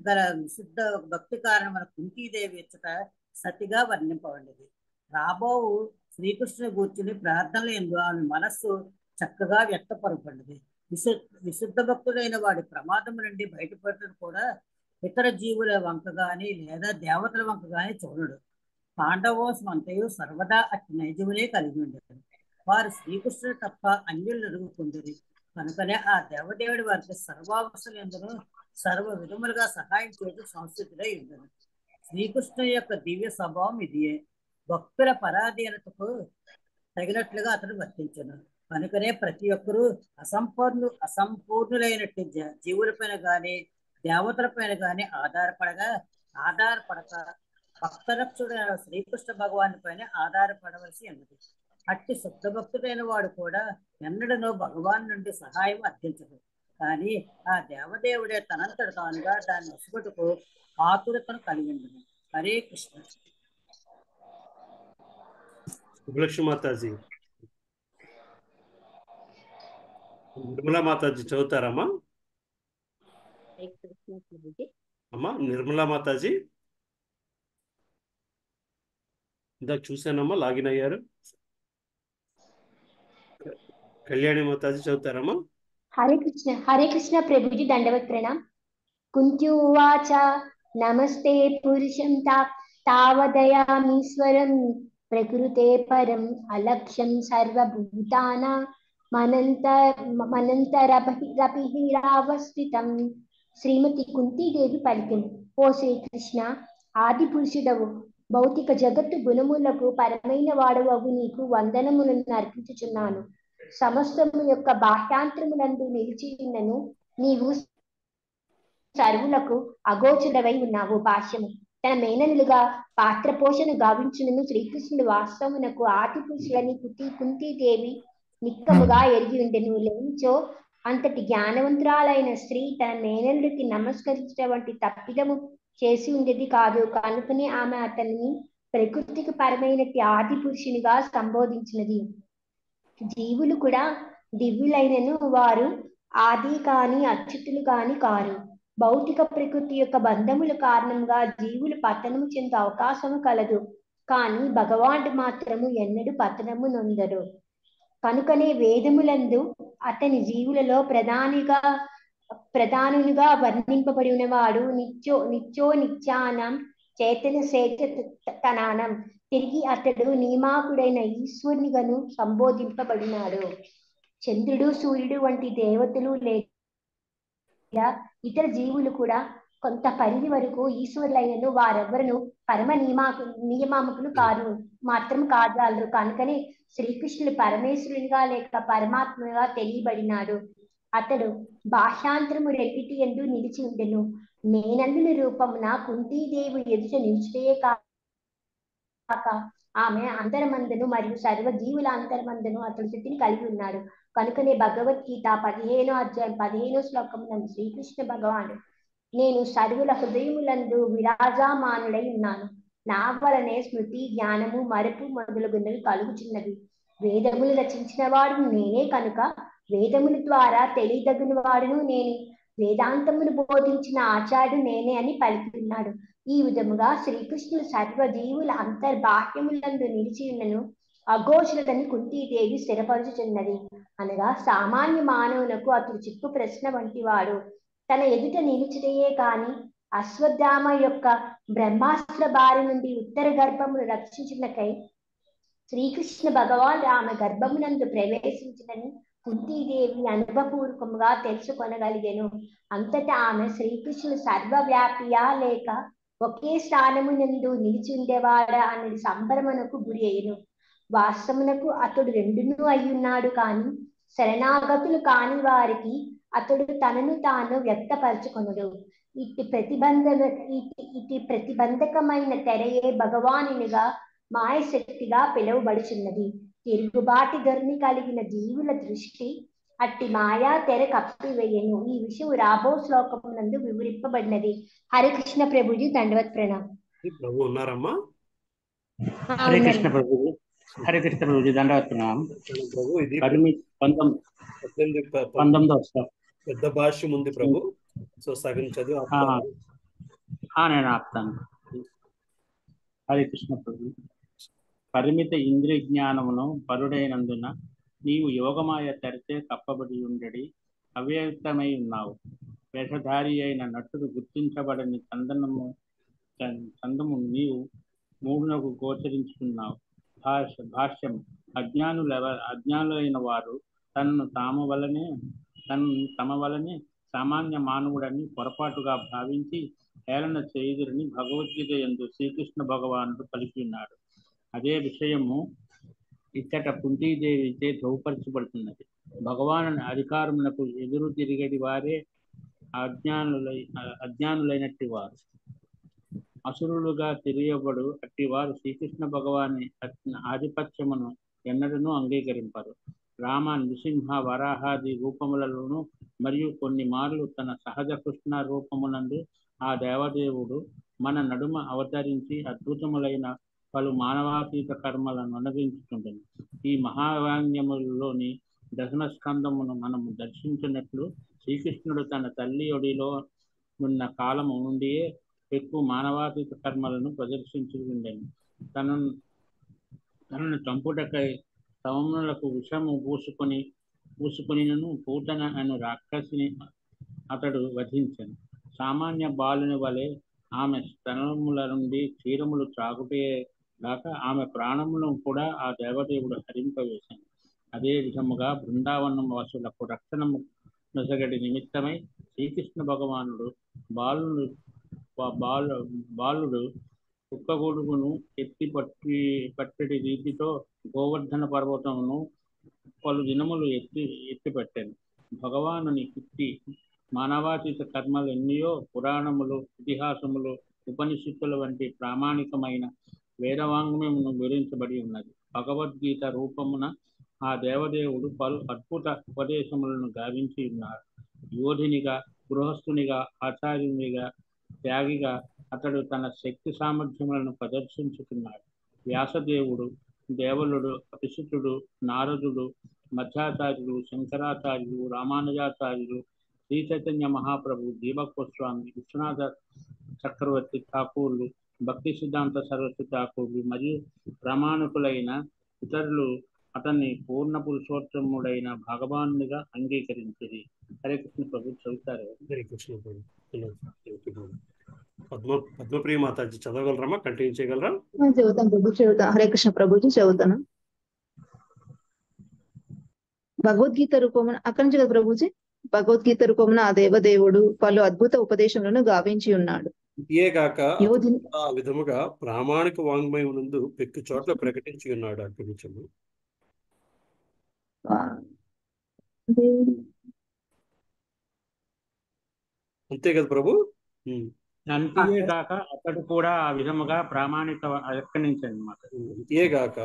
గల విశుద్ధ భక్తి కారణమైన కుంతీదేవి ఇచ్చట సతిగా వర్ణింపబడింది. రాబోవు శ్రీకృష్ణుని కూర్చుని ప్రార్థనలు ఎందు ఆమె మనస్సు చక్కగా వ్యక్తపరపడినది. విశుద్ధ భక్తుడైన వాడి ప్రమాదం నుండి బయటపడటం కూడా ఇతర జీవుల వంక గాని లేదా దేవతల వంక గాని చూడడు. పాండవోసం అంతయు సర్వదా అట్టి నైజములే కలిగి ఉండేది. వారు శ్రీకృష్ణుడు తప్ప అన్యులు ఎరుగుకుందరు. కనుకనే ఆ దేవదేవుడి వారికి సర్వావస్థలు ఎందును సర్వ విధములుగా సహాయం చేయడం సంస్కృతిలో ఉండదు. శ్రీకృష్ణుని యొక్క దివ్య స్వభావం ఇదియే. భక్తుల పరాధీనతకు తగినట్లుగా అతడు వర్తించను. కనుకనే ప్రతి ఒక్కరూ అసంపూర్ణులైనట్టు జీవులపైన గాని దేవతలపైన గాని ఆధారపడక భక్తరక్షుడైన శ్రీకృష్ణ భగవాని పైన ఆధారపడవలసి ఉన్నది. అట్టి శుద్ధ భక్తుడైన వాడు కూడా ఎన్నడనో భగవాన్ నుండి సహాయం అర్థించదు. కానీ ఆ దేవదేవుడే తనంతట తానుగా దాన్ని వసుగుటకు ఆతురతను కలిగి ఉండదు. హరే కృష్ణ.
సుబ్బలక్ష్మి మాతాజీ నిర్మలా మాతాజీ చదువుతారమ్మా?
హరే కృష్ణ ప్రభుజీ.
అమ్మా నిర్మలా మాతాజీ ఇందాక చూశానమ్మా, లాగిన్ అయ్యారు. కళ్యాణి మాతాజీ చదువుతారమ్మా?
హరే కృష్ణ ప్రభుజీ, దండవత్ ప్రణామ్. కుంతి ఉవాచ నమస్తే పురుషం తావదయామీశ్వరం ప్రకృతే పరం అలక్ష్యం సర్వభూతానాం మనంతరపిరావస్థితం. శ్రీమతి కుంతీదేవి పలికింది, ఓ శ్రీకృష్ణ, ఆది పురుషుడవు, భౌతిక జగత్తు గుణములకు పరమైన వాడవగు నీకు వందనములను అర్పించుచున్నాను. సమస్తము యొక్క బాహ్యాంతరములందు నిలిచి ఉన్నను నీవు సర్వులకు అగోచరవై ఉన్నావు. భాష్యము. తన మేనలుగా పాత్ర పోషణ గావించునను శ్రీకృష్ణుడు వాస్తవమునకు ఆది పురుషులని కుంతీదేవి నిక్కముగా ఎరిగి ఉండెను. లేనిచో అంతటి జ్ఞానవంతురాలైన స్త్రీ తన మేనలుడికి నమస్కరించడం వంటి తప్పిదము చేసి ఉండేది కాదు. కనుకనే ఆమె అతనిని ప్రకృతికి పరమైనటి ఆది పురుషునిగా సంబోధించినది. జీవులు కూడా దివ్యులైనను వారు ఆది కాని అచ్యుతులు కాని కారు. భౌతిక ప్రకృతి యొక్క బంధముల కారణంగా జీవులు పతనము చెందే అవకాశము కలదు, కానీ భగవానుడు మాత్రము ఎన్నడూ పతనము నొందరు. కనుకనే వేదములందు అతని జీవులలో ప్రధానునిగా వర్ణింపబడి ఉన్నవాడు నిత్యానం చైతన్య చేతనానం. తిరిగి అతడు నియామకుడైన ఈశ్వరునిగాను సంబోధింపబడినాడు. చంద్రుడు, సూర్యుడు వంటి దేవతలు లేదా ఇతర జీవులు కూడా కొంత పరిధి వరకు ఈశ్వరులైనను వారెవ్వరూ పరమ నియామకులు మాత్రం కాజాలరు. కనుకనే శ్రీకృష్ణుడు పరమేశ్వరునిగా లేక పరమాత్మగా తెలియబడినాడు. అతడు బాహ్యాంతరము రెండిటి యందు నిలిచి ఉండెను. మేనల్లుల రూపమున కుంతీదేవి ఎదుట నిలిచితే కాక ఆమె అంతరమందును మరియు సర్వజీవుల అంతరమందును అతడు స్థితిని కలిగి ఉన్నాడు. కనుకనే భగవద్గీత 15వ అధ్యాయం 15వ శ్లోకమునందు శ్రీకృష్ణ భగవానుడు, నేను సర్వుల హృదయములందు విరాజమానుడై ఉన్నాను. నా వలనే స్మృతి, జ్ఞానము, మరపు మొదలగునవి కలుగుచున్నవి. వేదములు రచించిన వాడు నేనే కనుక వేదముల ద్వారా తెలియదగిన వాడును నేనే. వేదాంతమును బోధించిన ఆచార్యుడు నేనే అని పలికిన్నాడు. ఈ విధముగా శ్రీకృష్ణుడు సర్వజీవుల అంతర్బాహ్యములందు నిలిచి ఉన్నను అఘోషులని కుంతీదేవి స్థిరపరుచుచున్నది. అనగా సామాన్య మానవులకు అతడు చిక్కు ప్రశ్న వంటి వాడు. తన ఎదుట నిలిచిటయే కాని అశ్వత్థామ యొక్క బ్రహ్మాస్త్ర బారి నుండి ఉత్తర గర్భమును రక్షించుటకై శ్రీకృష్ణ భగవానుడు ఆమె గర్భమునందు ప్రవేశించినని కుంతీదేవి అనుభవపూర్వకముగా తెలుసుకొనగలిగెను. అంతటా ఆమె శ్రీకృష్ణుడు సర్వవ్యాపియా లేక ఒకే స్థానమునందు నిలిచి ఉండేవాడా అన్నది సంభ్రమణకు గురి అయ్యను. వాస్తవమునకు అతడు రెండునూ అయ్యున్నాడు, కానీ శరణాగతులు కాని వారికి అతడు తనను తాను వ్యక్తపరచుకొనుడు. ఇటు ప్రతిబంధకమైన తెరయే భగవానునిగా మాయశక్తిగా పిలువబడుచున్నది. తిరుగుబాటి ధోరణి కలిగిన జీవుల దృష్టి అట్టి మాయా తెర కప్పివేయను. ఈ విషయం రాబో శ్లోకమునందు వివరింపబడినది. హరికృష్ణ ప్రభుజీ, దండవత్ ప్రణామ్.
ప్రభు ఉన్నారమ్మా?
హరే కృష్ణ ప్రభుజీ. హరే కృష్ణ ప్రభుజీ, దండవత్ ప్రణామ్.
ప్రభు ఇది
19వ శ్లోకం
పెద్ద భాష్యం ఉంది ప్రభు. సో సగం చదువు
నేను ఆపుతాను. హరే కృష్ణ ప్రభు. పరిమిత ఇంద్రియ జ్ఞానమును పరుడైనందున నీవు యోగమాయ తెరచే కప్పబడి ఉండడి అవ్యక్తమై ఉన్నావు. వేషధారి అయిన నటుడు గుర్తించబడని చందము నీవు మూడునకు గోచరించుకున్నావు. భాష్యం. అజ్ఞానులైన వారు తమ వలనే సామాన్య మానవుడని పొరపాటుగా భావించి హేళన చేయుదురని భగవద్గీత యందు శ్రీకృష్ణ భగవానుడు పలికి ఉన్నాడు. అదే విషయము ఇచ్చట కుంతీదేవిచే ధృవపరచబడుతున్నది. భగవాను అధికారమునకు ఎదురు తిరిగడి వారే అజ్ఞానులైనట్టి వారు. అసురులుగా తెలియబడు అట్టి వారు శ్రీకృష్ణ భగవాని ఆధిపత్యమును ఎన్నడూ అంగీకరింపరు. రామ, నృసింహ, వరాహాది రూపములలోనూ మరియు కొన్ని మార్లు తన సహజ కృష్ణ రూపమునందు ఆ దేవదేవుడు మన నడుమ అవతరించి అద్భుతములైన పలు మానవాతీత కర్మలను అనుభవించుకుంటుంది. ఈ మహావాంగ్యములలోని దశమ స్కందమును మనము దర్శించినట్లు శ్రీకృష్ణుడు తన తల్లి ఒడిలో ఉన్న కాలము నుండియే ఎక్కువ మానవాతీత కర్మలను ప్రదర్శించి ఉండెను. తనను చంపుటకై సౌమ్యులకు విషము పూసుకొనినను పూతన అను రాక్షసిని అతడు వధించెను. సామాన్య బాలుని వలె ఆమె స్తనముల నుండి క్షీరములు త్రాగుటే గాక ఆమె ప్రాణములను కూడా ఆ దేవదేవుడు హరింపవేశాను. అదే విధముగా బృందావనం వాసులకు రక్షణము నొసగడి నిమిత్తమై శ్రీకృష్ణ భగవానుడు బాలుడు కుక్కగొడుగును ఎత్తి పట్టడి రీతితో గోవర్ధన పర్వతమును పలు దినములు ఎత్తిపట్టాను. భగవానుని కీర్తి మానవాతీత కర్మలు ఎన్నయో పురాణములు, ఇతిహాసములు, ఉపనిషత్తుల వంటి ప్రామాణికమైన వేదవాంగ్మయమును వివరించబడి ఉన్నది. భగవద్గీత రూపమున ఆ దేవదేవుడు పలు అద్భుత ఉపదేశములను గావించి ఉన్నారు. యోధినిగా, గృహస్థునిగా, ఆచార్యునిగా, త్యాగిగా అతడు తన శక్తి సామర్థ్యములను ప్రదర్శించుకున్నాడు. వ్యాసదేవుడు, దేవలుడు, అపిసుతుడు, నారదుడు, మధ్వాచార్యులు, శంకరాచార్యులు, రామానుజాచార్యులు, శ్రీ చైతన్య మహాప్రభు, దీపక్ గోస్వామి, విశ్వనాథ చక్రవర్తి ఠాకూర్లు, భక్తి సిద్ధాంత సరస్వతి ఠాకూర్లు మరియు ప్రామాణికులైన ఇతరులు అతన్ని పూర్ణ పురుషోత్తముడైన భగవానునిగా అంగీకరించింది. హరే కృష్ణ ప్రభు చదువుతారు.
హరే కృష్ణ ప్రభు. పద్మప్రియ మాతాజీ చదవగలరమ్మా? కంటిన్యూ చేయగలరా?
చదువుతాను ప్రభు, చదువుతాను. హరే కృష్ణ ప్రభుజీ చదువుతాను. భగవద్గీత రూపమున అక్కడి నుంచి కదా ప్రభుజీ? భగవద్గీత రూపమున ఆ దేవదేవుడు పలు అద్భుత ఉపదేశములను గావించి ఉన్నాడు.
ఏగాక ఆ విధముగా ప్రామాణిక వాంగ్మయం నందు పెక్కు చోట్ల ప్రకటించి ఉన్నాడు. అక్కడి నుంచి అంతే కదా ప్రభు?
అంతేగాక అతడు కూడా ఆ విధముగా ప్రామాణిక అన్నమాట.
అంతేగాక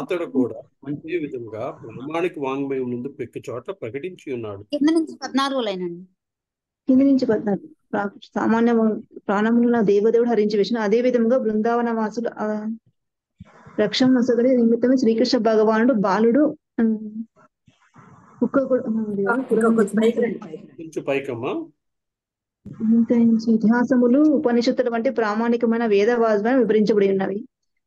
అతడు కూడా అంతే విధముగా ప్రామాణిక వాంగ్మయం నుండి పెక్కు చోట్ల ప్రకటించి ఉన్నాడు.
కింద నుంచి 14 లైనండి.
కింద నుంచి 14. సామాన్య ప్రాణములను దేవదేవుడు హరించి వేసిన అదే విధముగా బృందావన వాసులు రక్షణ నొసగడి నిమిత్తమే శ్రీకృష్ణ భగవానుడు బాలుడు
పైకమ్మా
ఇతిహాసములు, ఉపనిషత్తుల వంటి ప్రామాణికమైన వేదవాజ్యం వివరించబడి ఉన్నవి.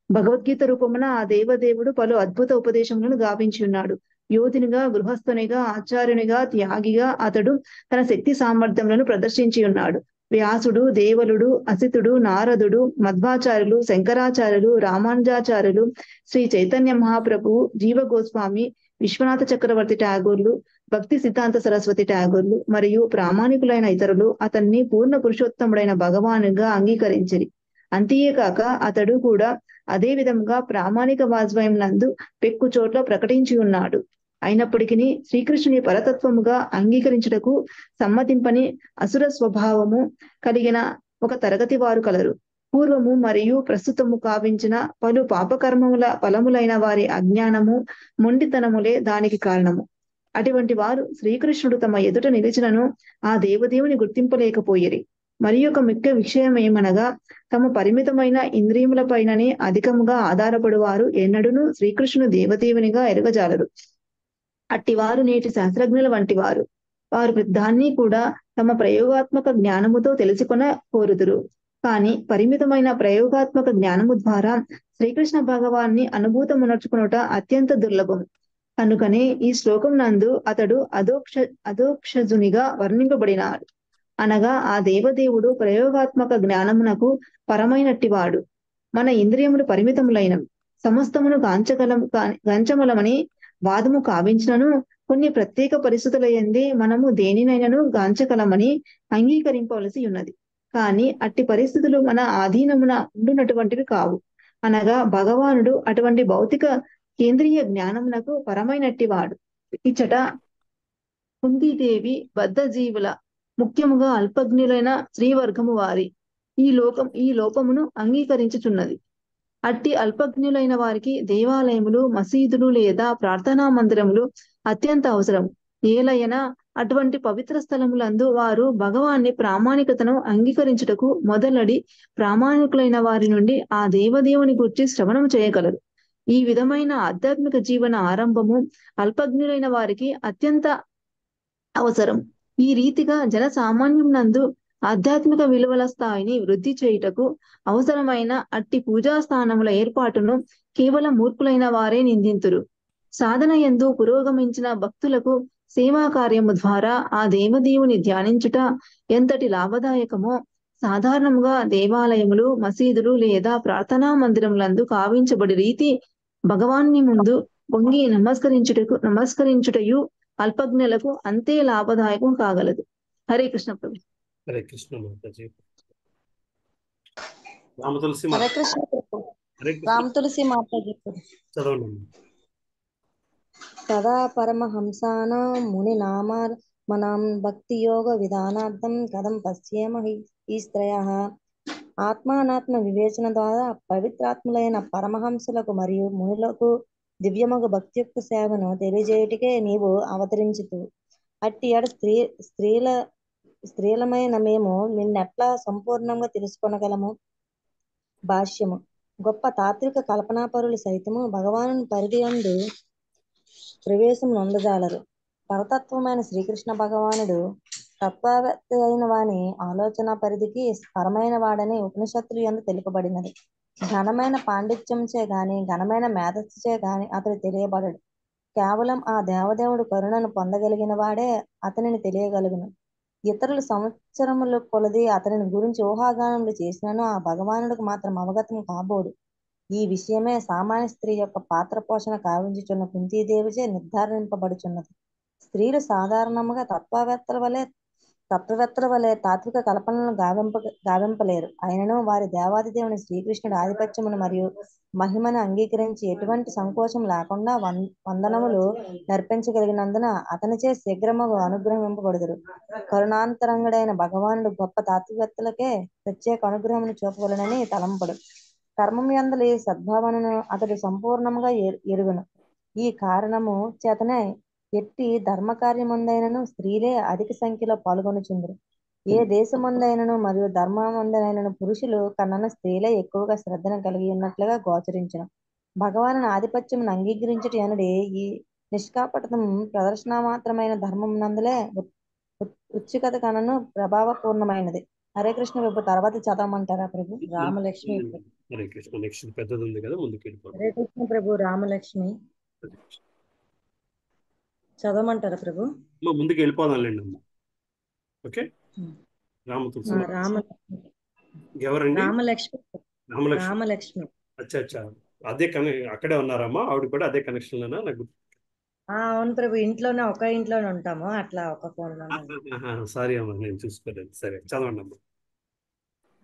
భగవద్గీత రూపమున ఆ దేవదేవుడు పలు అద్భుత ఉపదేశములను గావించి ఉన్నాడు. యోధునిగా, గృహస్థునిగా, ఆచార్యునిగా, త్యాగిగా అతడు తన శక్తి సామర్థ్యములను ప్రదర్శించి ఉన్నాడు. వ్యాసుడు, దేవలుడు, అసితుడు, నారదుడు, మధ్వాచార్యులు, శంకరాచార్యులు, రామానుజాచార్యులు, శ్రీ చైతన్య మహాప్రభు, జీవ గోస్వామి, విశ్వనాథ చక్రవర్తి ఠాగూర్లు, భక్తి సిద్ధాంత సరస్వతి ఠాగూర్లు మరియు ప్రామాణికులైన ఇతరులు అతన్ని పూర్ణ పురుషోత్తముడైన భగవానుగా అంగీకరించిరి. అంతేకాక అతడు కూడా అదే విధంగా ప్రామాణిక వాజ్మయం నందు పెక్కు చోట్ల ప్రకటించి ఉన్నాడు. అయినప్పటికీ శ్రీకృష్ణుని పరతత్వముగా అంగీకరించుటకు సమ్మతింపని అసుర స్వభావము కలిగిన ఒక తరగతి వారు కలరు. పూర్వము మరియు ప్రస్తుతము కావించిన పలు పాపకర్మముల ఫలములైన వారి అజ్ఞానము, మొండితనములే దానికి కారణము. అటువంటి వారు శ్రీకృష్ణుడు తమ ఎదుట నిలిచినను ఆ దేవదేవుని గుర్తింపలేకపోయిరి. మరి ఒక ముఖ్య విషయం ఏమనగా తమ పరిమితమైన ఇంద్రియముల పైననే అధికముగా ఆధారపడువారు ఎన్నడూను శ్రీకృష్ణుడు దేవదేవునిగా ఎరగజాలరు. అట్టివారు నేటి శాస్త్రజ్ఞుల వంటి వారు. వారు దాన్ని కూడా తమ ప్రయోగాత్మక జ్ఞానముతో తెలుసుకొన కోరుదురు. కానీ పరిమితమైన ప్రయోగాత్మక జ్ఞానము ద్వారా శ్రీకృష్ణ భగవాన్ని అనుభూతమునర్చుకునుట అత్యంత దుర్లభం. కనుకనే ఈ శ్లోకం నందు అతడు అధోక్షజునిగా వర్ణింపబడినాడు. అనగా ఆ దేవదేవుడు ప్రయోగాత్మక జ్ఞానమునకు పరమైనట్టివాడు. మన ఇంద్రియములు పరిమితములైనవి, సమస్తమును గాంచమలమని వాదము కావించినను కొన్ని ప్రత్యేక పరిస్థితుల యందే మనము దేనినైనను గాంచగలమని అంగీకరింపవలసి ఉన్నది. కానీ అట్టి పరిస్థితులు మన ఆధీనమున ఉండునటువంటివి కావు. అనగా భగవానుడు అటువంటి భౌతిక కేంద్రీయ జ్ఞానమునకు పరమైనట్టి వాడు. ఇచ్చట కుంతీదేవి బద్ధజీవుల, ముఖ్యముగా అల్పజ్ఞులైన స్త్రీవర్గము వారి ఈ లోపమును అంగీకరించుచున్నది. అట్టి అల్పజ్ఞులైన వారికి దేవాలయములు, మసీదులు లేదా ప్రార్థనా మందిరములు అత్యంత అవసరం. ఏలయన అటువంటి పవిత్ర స్థలములందు వారు భగవాన్ని ప్రామాణికతను అంగీకరించుటకు మొదలడి ప్రామాణికులైన వారి నుండి ఆ దేవదేవుని గురించి శ్రవణం చేయగలరు. ఈ విధమైన ఆధ్యాత్మిక జీవన ఆరంభము అల్పజ్ఞులైన వారికి అత్యంత అవసరం. ఈ రీతిగా జన సామాన్యం నందు ఆధ్యాత్మిక విలువల స్థాయిని వృద్ధి చేయుటకు అవసరమైన అట్టి పూజా స్థానముల ఏర్పాటును కేవలం మూర్ఖులైన వారే నిందింతురు. సాధన యందు పురోగమించిన భక్తులకు సేవా కార్యము ద్వారా ఆ దేవదేవుని ధ్యానించుట ఎంతటి లాభదాయకమో సాధారణంగా దేవాలయములు, మసీదులు లేదా ప్రార్థనా మందిరములందు కావించబడి రీతి భగవాన్ని ముందు వంగి నమస్కరించుటయు అల్పజ్ఞులకు అంతే లాభదాయకం కాగలదు. హరే కృష్ణ ప్రభు.
హరే కృష్ణ మాతాజీ. రామ తులసి
హరే కృష్ణ ప్రభు.
హరే కృష్ణ
రామ తులసి మాతాజీ
చదవండి.
తదా పరమహంసానాం మునినామానం భక్తి యోగ విధానార్థం కథం పశ్యేమ ఈ స్త్రయః. ఆత్మానాత్మ వివేచన ద్వారా పవిత్రాత్ములైన పరమహంసులకు మరియు మునులకు దివ్యమగు భక్తియుక్త సేవను తెలియజేయుటకే నీవు అవతరించుతు. అట్టి ఎడ స్త్రీలమైన మేము నిన్నెట్లా సంపూర్ణంగా తెలుసుకొనగలము? భాష్యము. గొప్ప తాత్విక కల్పనాపరులు సైతము భగవాను పరిధి యందు ప్రవేశం నొందజాలరు. పరతత్వమైన శ్రీకృష్ణ భగవానుడు తత్వవేత్త అయిన వాని ఆలోచన పరిధికి పరమైన వాడని ఉపనిషత్తులు యందు తెలుపబడినది. ఘనమైన పాండిత్యంచే గాని ఘనమైన మేధస్సుచే గాని అతడు తెలియబడడు. కేవలం ఆ దేవదేవుడు కరుణను పొందగలిగిన వాడే అతనిని తెలియగలుగును. ఇతరులు సంవత్సరముల కొలది అతనిని గురించి ఊహాగానములు చేసినను ఆ భగవానుడికి మాత్రం అవగతం కాబోడు. ఈ విషయమే సామాన్య స్త్రీ యొక్క పాత్ర పోషణ కావించుచున్న కుంతీదేవిచే నిర్ధారింపబడుచున్నది. స్త్రీలు సాధారణముగా తత్వవేత్తల వలె తాత్విక కల్పనలను గావింపలేరు. అయినను వారి దేవాదిదేవుని శ్రీకృష్ణుడు ఆధిపత్యమును మరియు మహిమను అంగీకరించి ఎటువంటి సంకోచం లేకుండా వందనములు నర్పించగలిగినందున అతనిచే శీఘ్రముగా అనుగ్రహింపబడుదురు. కరుణాంతరంగుడైన భగవానుడు గొప్ప తాత్వికవేత్తలకే ప్రత్యేక అనుగ్రహమును చూపవలెనని తలంపడు. కర్మము యందలి సద్భావనను అతడు సంపూర్ణముగా ఎరుగును. ఈ కారణము చేతనే ఎట్టి ధర్మకార్యమందైనను స్త్రీలే అధిక సంఖ్యలో పాల్గొనుచుందురు. ఏ దేశమందైనను మరియు ధర్మమందైనను పురుషులు కన్నా స్త్రీలే ఎక్కువగా శ్రద్ధను కలిగి ఉన్నట్లుగా గోచరించును. భగవాను ఆధిపత్యమును అంగీకరించుట అనుడి ఈ నిష్కాపటం ప్రదర్శనామాత్రమైన ధర్మం నందులే ఉత్సుకత కనను ప్రభావపూర్ణమైనది. హరే కృష్ణ ప్రభు. తర్వాత చదవమంటారా ప్రభు? రామలక్ష్మి.
హరే కృష్ణ. నెక్స్ట్ పెద్దది ఉంది కదా, ముందుకు వెళ్ళిపోతాం.
హరే కృష్ణ ప్రభు. రామలక్ష్మి చదవమంటారా ప్రభు?
ముందుకు వెళ్ళిపోదాంలేండి అమ్మ. ఓకే. ఎవరండి?
రామలక్ష్మి.
రామలక్ష్మి. అచ్చా. అదే అక్కడే ఉన్నారమ్మా ఆవిడ కూడా? అదే కనెక్షన్ లోనా? నాకు
అవును ప్రభు. ఇంట్లోనే ఒక ఇంట్లోనే ఉంటాము. అట్లా ఒక ఫోన్ లో.
సారీ అమ్మా, నేను చూసుకోలేదు. సరే చదవండి అమ్మా.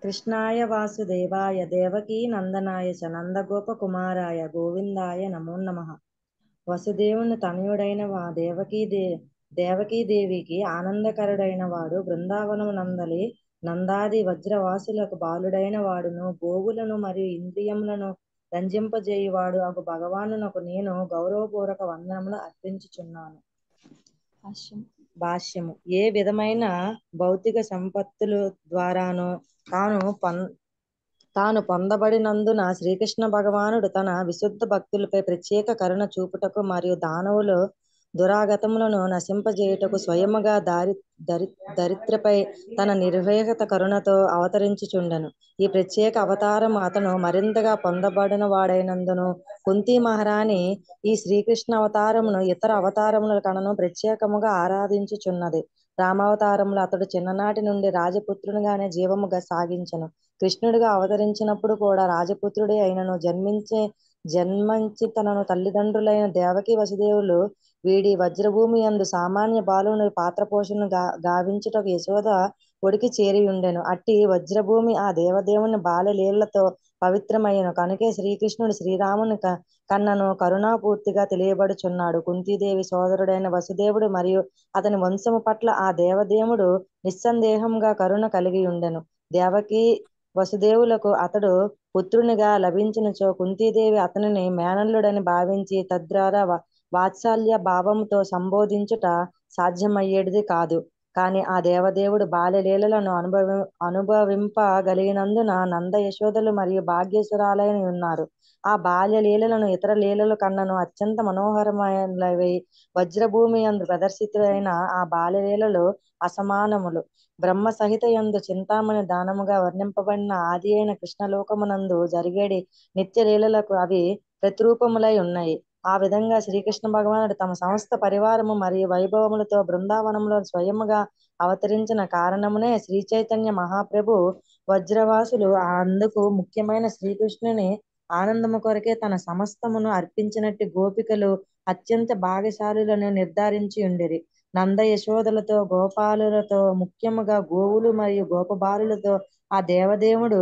కృష్ణాయ వాసుదేవాయ దేవకీ నందనాయ చ నందగోప కుమారాయ గోవిందాయ నమో నమః. వసుదేవుని తనయుడైన దేవకీదేవికి ఆనందకరుడైన వాడు, బృందావనము నందలి నందాది వజ్రవాసులకు బాలుడైన వాడును, గోవులను మరియు ఇంద్రియములను రంజింపజేయువాడు అగు భగవానునకు నేను గౌరవపూర్వక వందనములు అర్పించుచున్నాను. భాష్యము. ఏ విధమైన భౌతిక సంపత్తుల ద్వారానో తాను పొందబడినందున శ్రీకృష్ణ భగవానుడు తన విశుద్ధ భక్తులపై ప్రత్యేక కరుణ చూపుటకు మరియు దానవులు దురాగతములను నశింపజేయుటకు స్వయముగా దరిద్రపై తన నిర్వేహత కరుణతో అవతరించుచుండెను. ఈ ప్రత్యేక అవతారము అతను మరింతగా పొందబడిన వాడైనందును కుంతీ మహారాణి ఈ శ్రీకృష్ణ అవతారమును ఇతర అవతారముల కనను ప్రత్యేకముగా ఆరాధించుచున్నది. రామావతారములు అతడు చిన్ననాటి నుండి రాజపుత్రునిగానే జీవముగా సాగించెను. కృష్ణుడిగా అవతరించినప్పుడు కూడా రాజపుత్రుడే అయినను జన్మించి తనను తల్లిదండ్రులైన దేవకి వసుదేవులు వీడి వజ్రభూమి యందు సామాన్య బాలుని పాత్ర పోషణను గావించుటకు యశోద ఒడికి చేరి ఉండెను. అట్టి వజ్రభూమి ఆ దేవదేవుని బాలలీలతో పవిత్రమయ్యను. కనుకే శ్రీకృష్ణుడు శ్రీరాముని కన్నను కరుణాపూర్తిగా తెలియబడుచున్నాడు. కుంతీదేవి సోదరుడైన వసుదేవుడు మరియు అతని వంశము పట్ల ఆ దేవదేవుడు నిస్సందేహంగా కరుణ కలిగి ఉండెను. దేవకి వసుదేవులకు అతడు పుత్రునిగా లభించినచో కుంతీదేవి అతనిని మేనల్లుడని భావించి తద్వారా వాత్సల్య భావంతో సంబోధించుట సాధ్యమయ్యేది కాదు. కాని ఆ దేవదేవుడు బాల్యలీలలను అనుభవింపగలిగినందున నంద యశోదలు మరియు భాగ్యసురాలైన ఉన్నారు. ఆ బాల్య లీలలను ఇతర లీలల కన్నను అత్యంత మనోహరమైనవి. వజ్రభూమి యందు ప్రదర్శితులైన ఆ బాల్య లీలలు అసమానములు. బ్రహ్మ సహిత యందు చింతామణి దానముగా వర్ణింపబడిన ఆది అయిన కృష్ణలోకమునందు జరిగేడి నిత్య లీలలకు అవి ప్రతిరూపములై ఉన్నాయి. ఆ విధంగా శ్రీకృష్ణ భగవానుడు తమ సమస్త పరివారము మరియు వైభవములతో బృందావనంలో స్వయముగా అవతరించిన కారణమునే శ్రీ చైతన్య మహాప్రభు వజ్రవాసులు అందుకు ముఖ్యమైన శ్రీకృష్ణుని ఆనందము కొరకే తన సమస్తమును అర్పించినట్టు గోపికలు అత్యంత భాగ్యశాలులను నిర్ధారించి ఉండిరి. నంద యశోదలతో గోపాలులతో ముఖ్యముగా గోవులు మరియు గోపబాలులతో ఆ దేవదేవుడు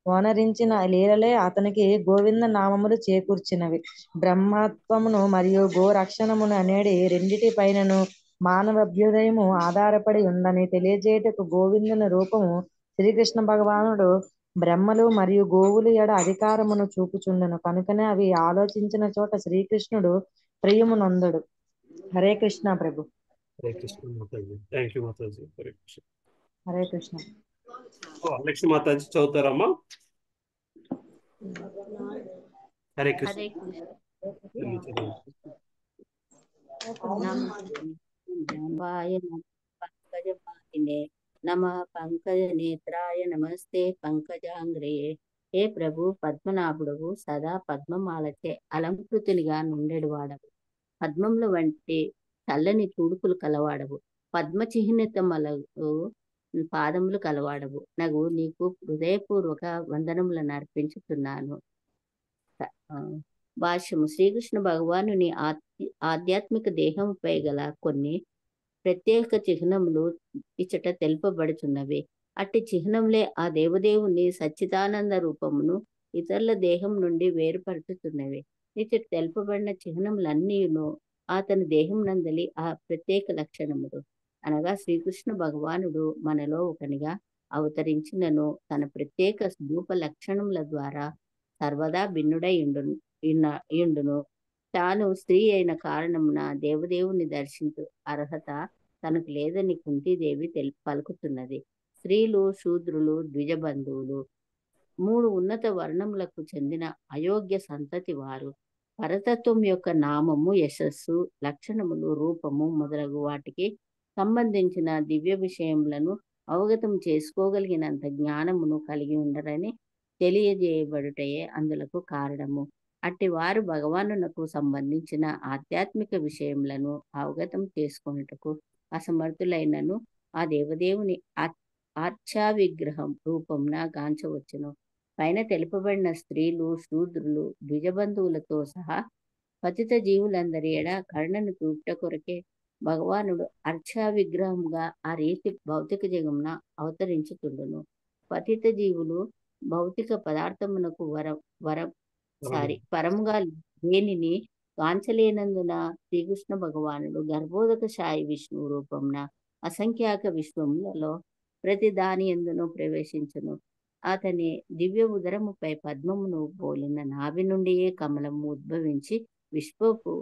ఓనరించిన లీలలే అతనికి గోవింద నామములు చేకూర్చినవి. బ్రహ్మత్వమును మరియు గోరక్షణమును అనేడి రెండిటి పైనను మానవాభ్యుదయము ఆధారపడి ఉందని తెలియజేయటకు గోవిందుని రూపము శ్రీకృష్ణ భగవానుడు బ్రహ్మలు మరియు గోవులు ఎడ అధికారమును చూపుచుండెను కనుకనే అవి ఆలోచించిన చోట శ్రీకృష్ణుడు ప్రియము నొందడు. హరే కృష్ణ ప్రభు.
హరే కృష్ణ మాతాజీ. Thank you mataji. హరే కృష్ణ.
హరే కృష్ణ.
లక్ష్మీ మాతాజీ చదువుతారమ్మా. హరే కృష్ణ.
హరే కృష్ణ.
నమాయ పంకజపాతినే నమః పంకజ నేత్రాయ నమస్తే పంకజాంగ్రే. హే ప్రభు, పద్మనాభుడవు, సదా పద్మమాలచే అలంకృతునిగా నుండెడువాడవు. పద్మముల వంటి చల్లని చూడుపులు కలవాడవు. పద్మ చిహ్నితములకు పాదములు కలవాడవు. నగు నీకు హృదయపూర్వక వందనములను అర్పించుతున్నాను. భాష్యము. శ్రీకృష్ణ భగవానుని ఆధ్యాత్మిక దేహముపై గల కొన్ని ప్రత్యేక చిహ్నములు ఇచ్చట తెలుపబడుచున్నవి. అట్టి చిహ్నములే ఆ దేవదేవుని సచ్చిదానంద రూపమును ఇతరుల దేహం నుండి వేరుపరుచుతున్నవి. ఇచ్చట తెలుపబడిన చిహ్నములన్నీను అతని దేహం నందలి ఆ ప్రత్యేక లక్షణములు అనగా శ్రీకృష్ణ భగవానుడు మనలో ఒకనిగా అవతరించినను తన ప్రత్యేక రూప లక్షణముల ద్వారా సర్వదా భిన్నుడై ఇండును. తాను స్త్రీ అయిన కారణమున దేవదేవుని దర్శించు అర్హత తనకు లేదని కుంతీదేవి పలుకుతున్నది. స్త్రీలు, శూద్రులు, ద్విజబంధువులు, 3 ఉన్నత వర్ణములకు చెందిన అయోగ్య సంతతి వారు పరతత్వం యొక్క నామము, యశస్సు, లక్షణములు, రూపము మొదలగు వాటికి సంబంధించిన దివ్య విషయములను అవగతం చేసుకోగలిగినంత జ్ఞానమును కలిగి ఉండరని తెలియజేయబడుటయే అందులకు కారణము. అట్టి వారు భగవానునకు సంబంధించిన ఆధ్యాత్మిక విషయములను అవగతం చేసుకొనుటకు అసమర్థులైనను ఆ దేవదేవుని ఆర్చా విగ్రహం రూపంన గాంచవచ్చును. పైన తెలుపబడిన స్త్రీలు, శూద్రులు, ద్విజబంధువులతో సహా పతిత జీవులందరి ఎడ కరుణను చూపుట కొరకే భగవానుడు అర్చా విగ్రహంగా ఆ రీతి భౌతిక జగమున అవతరించుతుండును. పతిత జీవులు భౌతిక పదార్థమునకు పరముగా దేనిని కాంచలేనందున శ్రీకృష్ణ భగవానుడు గర్భోదక శాయి విష్ణువు రూపంన అసంఖ్యాక విశ్వములలో ప్రతి దాని యందును ప్రవేశించును. అతని దివ్య ఉదరముపై పద్మమును పోలిన నాభి నుండియే కమలము ఉద్భవించి విశ్వపు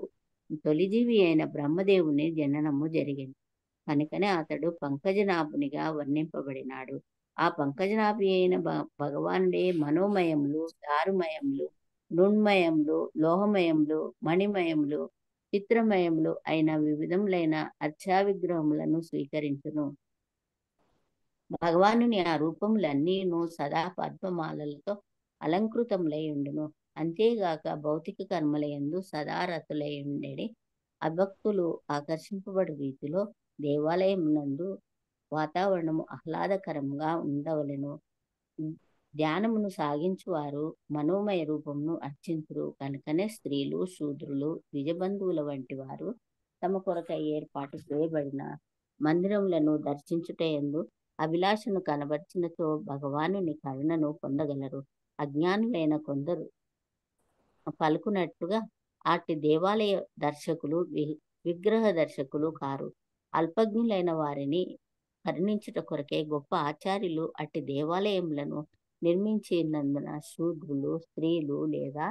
తొలిజీవి అయిన బ్రహ్మదేవుని జననము జరిగింది. కనుకనే అతడు పంకజనాభునిగా వర్ణింపబడినాడు. ఆ పంకజనాభి అయిన భగవానుడే మనోమయములు, దారుమయములు, మృణ్మయములు, లోహమయములు, మణిమయములు, చిత్రమయములు అయిన వివిధములైన అర్చా విగ్రహములను స్వీకరించును. భగవానుని ఆ రూపములన్నీను సదా పద్మమాలలతో అలంకృతములై ఉండును. అంతేగాక భౌతిక కర్మలయందు సదా రతులై ఉండేది అభక్తులు ఆకర్షింపబడు రీతిలో దేవాలయం నందు వాతావరణము ఆహ్లాదకరంగా ఉండవలెను. ధ్యానమును సాగించువారు మనోమయ రూపమును అర్చించురు. కనుకనే స్త్రీలు, శూద్రులు, ద్విజబంధువుల వంటి వారు తమ కొరకై ఏర్పాటు చేయబడిన మందిరములను దర్శించుటయందు అభిలాషను కనబర్చినతో భగవానుని కరుణను పొందగలరు. అజ్ఞానులైన కొందరు పలుకున్నట్టుగా అట్టి దేవాలయ దర్శకులు విగ్రహ దర్శకులు కారు. అల్పజ్ఞులైన వారిని కరుణించుట కొరకే గొప్ప ఆచార్యులు అట్టి దేవాలయములను నిర్మించినందున శూద్రులు, స్త్రీలు లేదా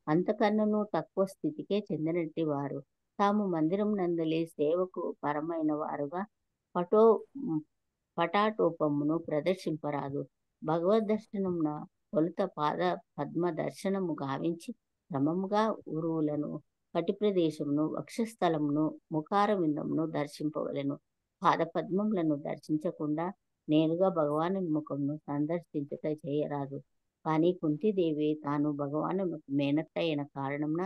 అంతకన్నను తక్కువ స్థితికే చెందినట్టి వారు తాము మందిరం నందలి సేవకు పరమైన వారుగా పటాటోపమును ప్రదర్శింపరాదు. భగవద్ దర్శనమున తొలుత పాద పద్మ దర్శనము గావించి క్రమముగా ఉరువులను, కటి ప్రదేశమును, వక్షస్థలమును, ముఖార విందమును దర్శింపవలెను. పాదపద్మములను దర్శించకుండా నేరుగా భగవాను ముఖమును సందర్శించుట చేయరాదు. కానీ కుంతీదేవి తాను భగవానునకు మేనత్త అయిన కారణమున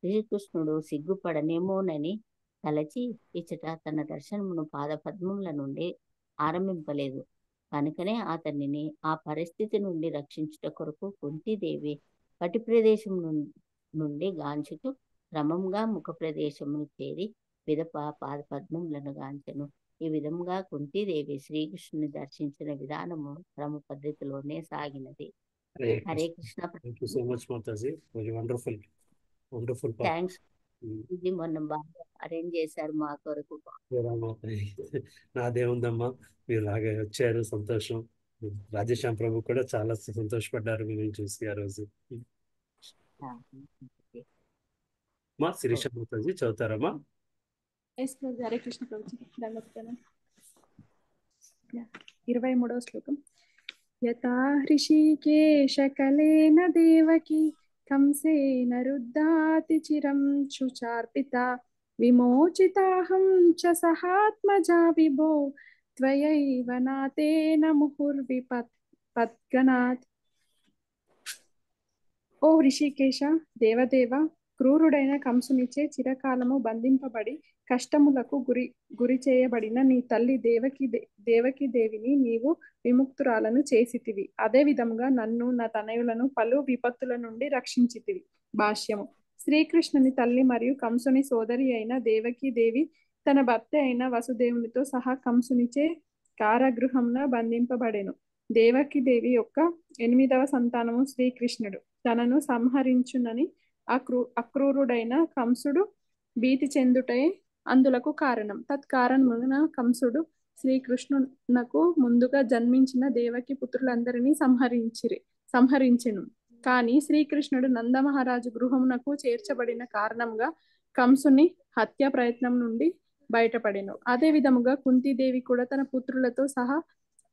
శ్రీకృష్ణుడు సిగ్గుపడనేమోనని తలచి ఇచ్చట తన దర్శనమును పాదపద్మముల నుండి ఆరంభింపలేదు. కనుకనే అతనిని ఆ పరిస్థితి నుండి రక్షించుట కొరకు కుంతీదేవి కటి ప్రదేశం నుండి గాంచుతూ క్రమంగా ముఖ ప్రదేశమును చేరి పిదప పాదపద్మములను గాంచెను. ఈ విధముగా కుంతీదేవి శ్రీకృష్ణుని దర్శించిన విధానము క్రమ పద్ధతిలోనే సాగినది. Hare Krishna.
Thank you so much mataji. Very wonderful wonderful.
Thanks. ఇది మొన్న బాగా అరేంజ్ చేశారు మా కొరకు.
నాదేముందమ్మా, మీరు లాగా వచ్చారు, సంతోషం. రాజేశ్యాం ప్రభు కూడా చాలా సంతోషపడ్డారు మేము చూసి ఆ రోజు. మా శిరీష మాతాజీ చదువుతారమ్మా?
హరే కృష్ణ ప్రభుజీ. 23వ శ్లోకం. యథా హృషీకేశ కలేన దేవకి కంసేన రుద్ధాతి చిరం శుచార్పిత విమోచితాహం చ సహాత్మజా విభో త్వయైవ నాతేన ముహుర్విపద్గణాత్. ఓ హృషికేశ, దేవదేవ, క్రూరుడైన కంసునిచే చిరకాలము బంధింపబడి కష్టములకు గురి చేయబడిన నీ తల్లి దేవకి దేవిని నీవు విముక్తురాలను చేసితివి. అదే విధముగా నన్ను, నా తనయులను పలు విపత్తుల నుండి రక్షించితివి. భాష్యము. శ్రీకృష్ణుని తల్లి మరియు కంసుని సోదరి అయిన దేవకి దేవి తన భర్త అయిన వసుదేవునితో సహా కంసునిచే కారాగృహంలో బంధింపబడెను. దేవకి దేవి యొక్క 8వ సంతానము శ్రీకృష్ణుడు. తనను సంహరించునని అక్రూరుడైన కంసుడు భీతి చెందుటే అందులకు కారణం. తత్కారణమున కంసుడు శ్రీకృష్ణునకు ముందుగా జన్మించిన దేవకి పుత్రులందరినీ సంహరించెను. కానీ శ్రీకృష్ణుడు నందమహారాజు గృహమునకు చేర్చబడిన కారణంగా కంసుని హత్య ప్రయత్నం నుండి బయటపడెను. అదే విధముగా కుంతీదేవి కూడా తన పుత్రులతో సహా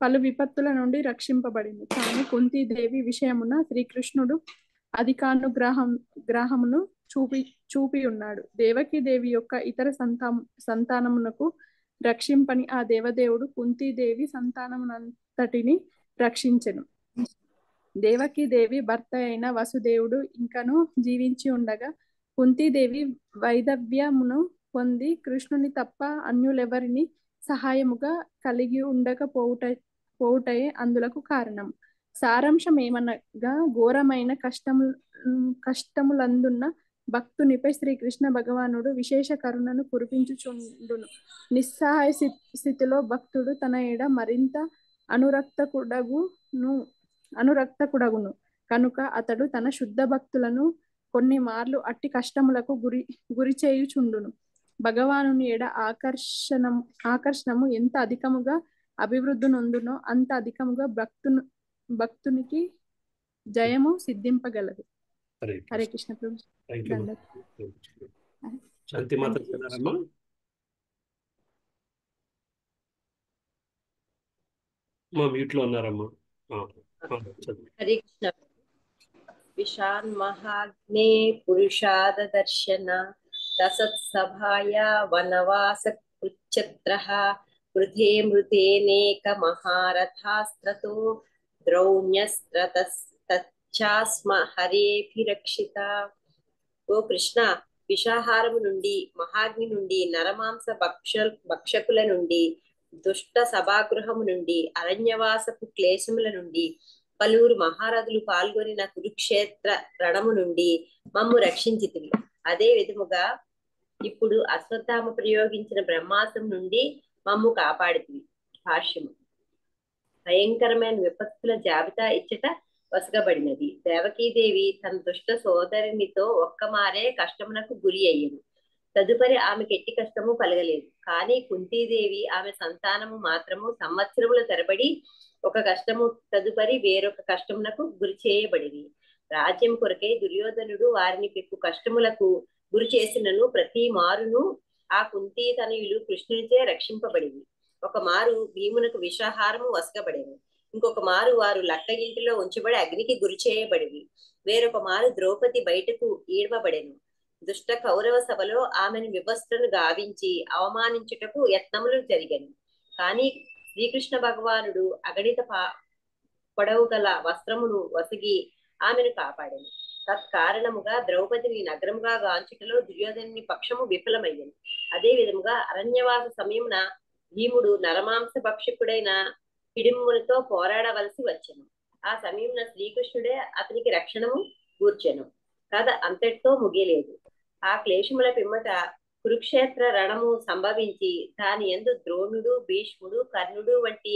పలు విపత్తుల నుండి రక్షింపబడింది. కానీ కుంతీదేవి విషయమున శ్రీకృష్ణుడు అధికానుగ్రహమును చూపి ఉన్నాడు. దేవకి దేవి యొక్క ఇతర సంతానమునకు రక్షింపని ఆ దేవదేవుడు కుంతీదేవి సంతానమునంతటిని రక్షించెను. దేవకి దేవి భర్త అయిన వసుదేవుడు ఇంకను జీవించి ఉండగా కుంతీదేవి వైదవ్యమును పొంది కృష్ణుని తప్ప అన్యులెవరిని సహాయముగా కలిగి ఉండకపోవుటయే అందులకు కారణం. సారాంశం ఏమనగా ఘోరమైన కష్టములందున్న భక్తునిపై శ్రీకృష్ణ భగవానుడు విశేష కరుణను కురిపించుచుండును. నిస్సహాయ స్థితిలో భక్తుడు తన ఎడ మరింత అనురక్తకుడగును కనుక అతడు తన శుద్ధ భక్తులను కొన్ని మార్లు అట్టి కష్టములకు గురి చేయుచుండును. భగవానుని ఎడ ఆకర్షణము ఎంత అధికముగా అభివృద్ధి నొందునో అంత అధికముగా భక్తునికి జయము సిద్ధింపగలదు. హరే కృష్ణ ప్రభు.
శాంతి మాత చెప్తున్నారమ్మా? మా మ్యూట్ లో ఉన్నారమ్మా.
హరే కృష్ణ. విశాన్ మహాగ్నే పురుషాద దర్శన రసత్సభాయ వనవాస కృచ్ఛత్రః వృధే మృతేనేక మహారథాస్త్రతో ద్రౌణ్యస్త్రతశ్చాస్మ హరేభిరక్షిత. ఓ కృష్ణ, విషాహారము నుండి, మహాగ్ని నుండి, నరమాంస భక్షకుల నుండి, దుష్ట సభాగృహము నుండి, అరణ్యవాసపు క్లేశముల నుండి, పలువురు మహారథులు పాల్గొనిన కురుక్షేత్ర రణము నుండి మమ్ము రక్షించితివి. అదే విధముగా ఇప్పుడు అశ్వత్థామ ప్రయోగించిన బ్రహ్మాస్త్రం నుండి మమ్ము కాపాడితివి. భాష్యము. భయంకరమైన విపత్తుల జాబితా ఇచ్చట వసగబడినది. దేవకీదేవి తన దుష్ట సోదరునితో ఒక్కమారే కష్టమునకు గురి అయ్యను. తదుపరి ఆమెకు ఎట్టి కష్టము కలగలేదు. కానీ కుంతీదేవి ఆమె సంతానము మాత్రము సంవత్సరముల తరబడి ఒక కష్టము తదుపరి వేరొక కష్టమునకు గురి చేయబడింది. రాజ్యం కొరకే దుర్యోధనుడు వారిని పెక్కు కష్టములకు గురి చేసినను ప్రతి మారును ఆ కుంతీ తనయులు కృష్ణునిచే రక్షింపబడింది. ఒక మారు భీమునకు విషాహారము వసగబడేను. ఇంకొక మారు వారు లక్క ఇంటిలో ఉంచబడి అగ్నికి గురి చేయబడివి. వేరొక మారు ద్రౌపది బయటకు ఈడ్వబడెను. దుష్ట కౌరవ సభలో ఆమెను వివస్త్రను గావించి అవమానించుటకు యత్నములు జరిగాను. కానీ శ్రీకృష్ణ భగవానుడు అగణిత పొడవు గల వస్త్రమును వసిగి ఆమెను కాపాడాను. తత్కారణముగా ద్రౌపదిని నగరముగా గాంచుటలో దుర్యోధనుని పక్షము విఫలమయ్యింది. అదే విధముగా అరణ్యవాస సమయమున భీముడు నరమాంస భక్షకుడైన హిడింబునితో పోరాడవలసి వచ్చెను. ఆ సమయమున శ్రీకృష్ణుడే అతనికి రక్షణము కూర్చెను. కథ అంతటితో ముగియలేదు. ఆ క్లేశముల పిమ్మట కురుక్షేత్ర రణము సంభవించి దాని యందు ద్రోణుడు, భీష్ముడు, కర్ణుడు వంటి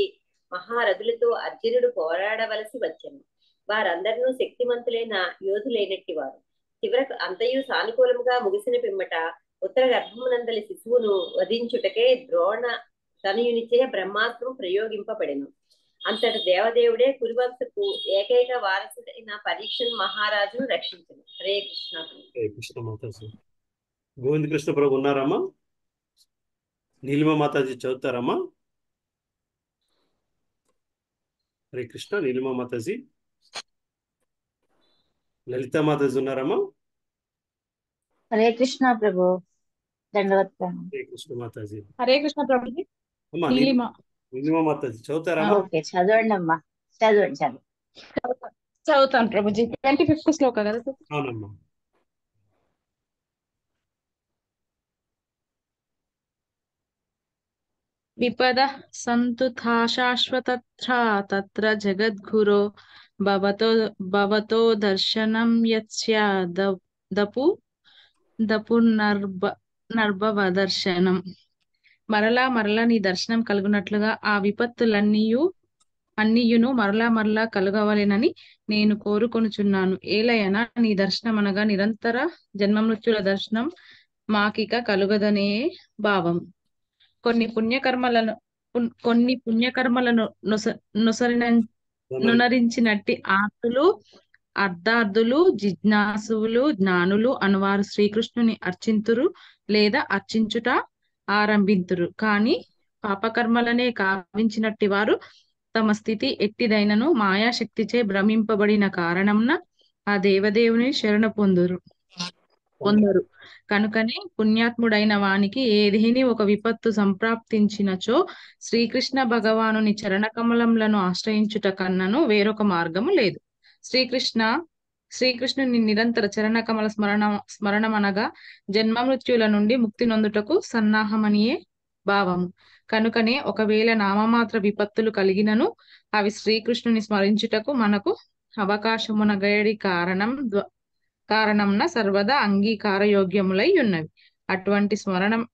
మహారథులతో అర్జునుడు పోరాడవలసి వచ్చెను. వారందరూ శక్తిమంతులైన యోధులైనట్టి వారు. చివరకు అంతయు సానుకూలముగా ముగిసిన పిమ్మట ఉత్తర గర్భమునందలి శిశువును వధించుటకే ద్రోణ తనయునిచే బ్రహ్మాస్త్రం ప్రయోగింపబడెను. అంతటి దేవదేవుడే కురువంశకు ఏకైక వారసుడైన పరీక్షన్ మహారాజును రక్షించను. హరే కృష్ణ.
హరే కృష్ణ మాతాజీ. గోవింద కృష్ణ ప్రభు ఉన్నారమ్మా? నీలిమ మాతాజీ చదువుతారమ్మా? హరే కృష్ణ. నీలిమ మాతాజీ. లలిత మాతాజీ ఉన్నారమ్మా?
హరే కృష్ణ ప్రభు. దండవత్ ప్రణామం.
హరే కృష్ణ మాతాజీ.
హరే కృష్ణ ప్రభుజీ.
అమ్మా
నీలిమ.
నీలిమ మాతాజీ చదువుతారమ్మా?
ఓకే, చదవండి అమ్మా. చదవండి.
చదువుతాను ప్రభుజీ. 25th శ్లోక కదా?
అవునమ్మా.
విపద సంతుథా శాశ్వతత్రా తత్ర జగద్గురో భవతో దర్శనం యత్స్యా దపు నర్భవ దర్శనం. మరలా మరలా నీ దర్శనం కలుగునట్లుగా ఆ విపత్తులన్నీయును మరలా కలుగవలెనని నేను కోరుకొనుచున్నాను. ఏలయనా నీ దర్శనం అనగా నిరంతర జన్మమృత్యుల దర్శనం మాకిక కలుగదనే భావం. కొన్ని పుణ్యకర్మలను నునరించినట్టి ఆర్తులు, అర్ధార్థులు, జిజ్ఞాసులు, జ్ఞానులు అనువారు శ్రీకృష్ణుని అర్చింతురు లేదా అర్చించుట ఆరంభింతురు. కాని పాపకర్మలనే కావించినట్టి వారు తమ స్థితి ఎట్టిదైనను మాయాశక్తిచే భ్రమింపబడిన కారణంన ఆ దేవదేవుని శరణ పొందరు. కనుకనే పుణ్యాత్ముడైన వానికి ఏదేని ఒక విపత్తు సంప్రాప్తించినచో శ్రీకృష్ణ భగవానుని చరణకమలములను ఆశ్రయించుట కన్నను వేరొక మార్గము లేదు. శ్రీకృష్ణుని నిరంతర చరణకమల స్మరణమనగా జన్మమృత్యుల నుండి ముక్తి నొందుటకు సన్నాహమనియే భావము. కనుకనే ఒకవేళ నామమాత్ర విపత్తులు కలిగినను అవి శ్రీకృష్ణుని స్మరించుటకు మనకు అవకాశమునగడి కారణంన సర్వదా అంగీకార యోగ్యములై ఉన్నవి. అటువంటి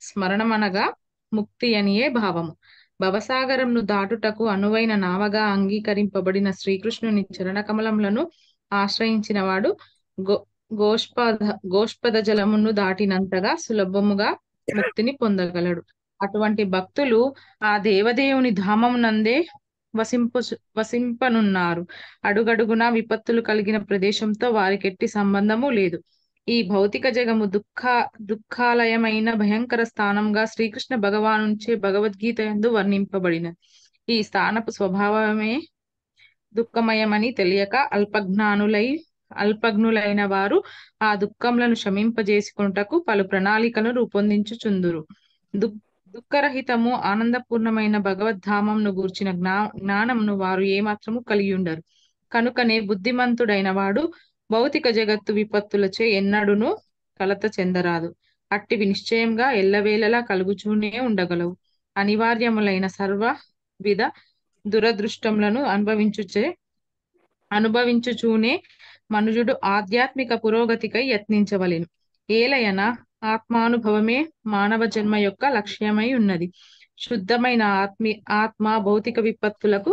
స్మరణమనగా ముక్తి అనియే భావము. భవసాగరంను దాటుటకు అనువైన నావగా అంగీకరింపబడిన శ్రీకృష్ణుని చరణకమలములను ఆశ్రయించిన వాడు గోష్పద జలమును దాటినంతగా సులభముగా ముక్తిని పొందగలడు. అటువంటి భక్తులు ఆ దేవదేవుని ధామమునందే వసింపనున్నారు. అడుగడుగున విపత్తులు కలిగిన ప్రదేశంతో వారికెట్టి సంబంధము లేదు. ఈ భౌతిక జగము దుఃఖాలయమైన భయంకర స్థానంగా శ్రీకృష్ణ భగవానుంచే భగవద్గీత యందు వర్ణింపబడిన ఈ స్థానపు స్వభావమే దుఃఖమయమని తెలియక అల్పజ్ఞులైన వారు ఆ దుఃఖములను శమింపజేసుకొనుటకు పలు ప్రణాళికలను రూపొందించుచుందురు. దుఃఖరహితము ఆనందపూర్ణమైన భగవద్ధామంను గూర్చిన జ్ఞానమును వారు ఏమాత్రము కలిగి ఉండరు. కనుకనే బుద్ధిమంతుడైన వాడు భౌతిక జగత్తు విపత్తులచే ఎన్నడూను కలత చెందరాదు. అట్టివి నిశ్చయంగా ఎల్లవేళలా కలుగుచూనే ఉండగలవు. అనివార్యములైన సర్వ విధ దురదృష్టములను అనుభవించుచూనే మనుజుడు ఆధ్యాత్మిక పురోగతికై యత్నించవలెను. ఏలయన ఆత్మానుభవమే మానవ జన్మ యొక్క లక్ష్యమై ఉన్నది. శుద్ధమైన ఆత్మ భౌతిక విపత్తులకు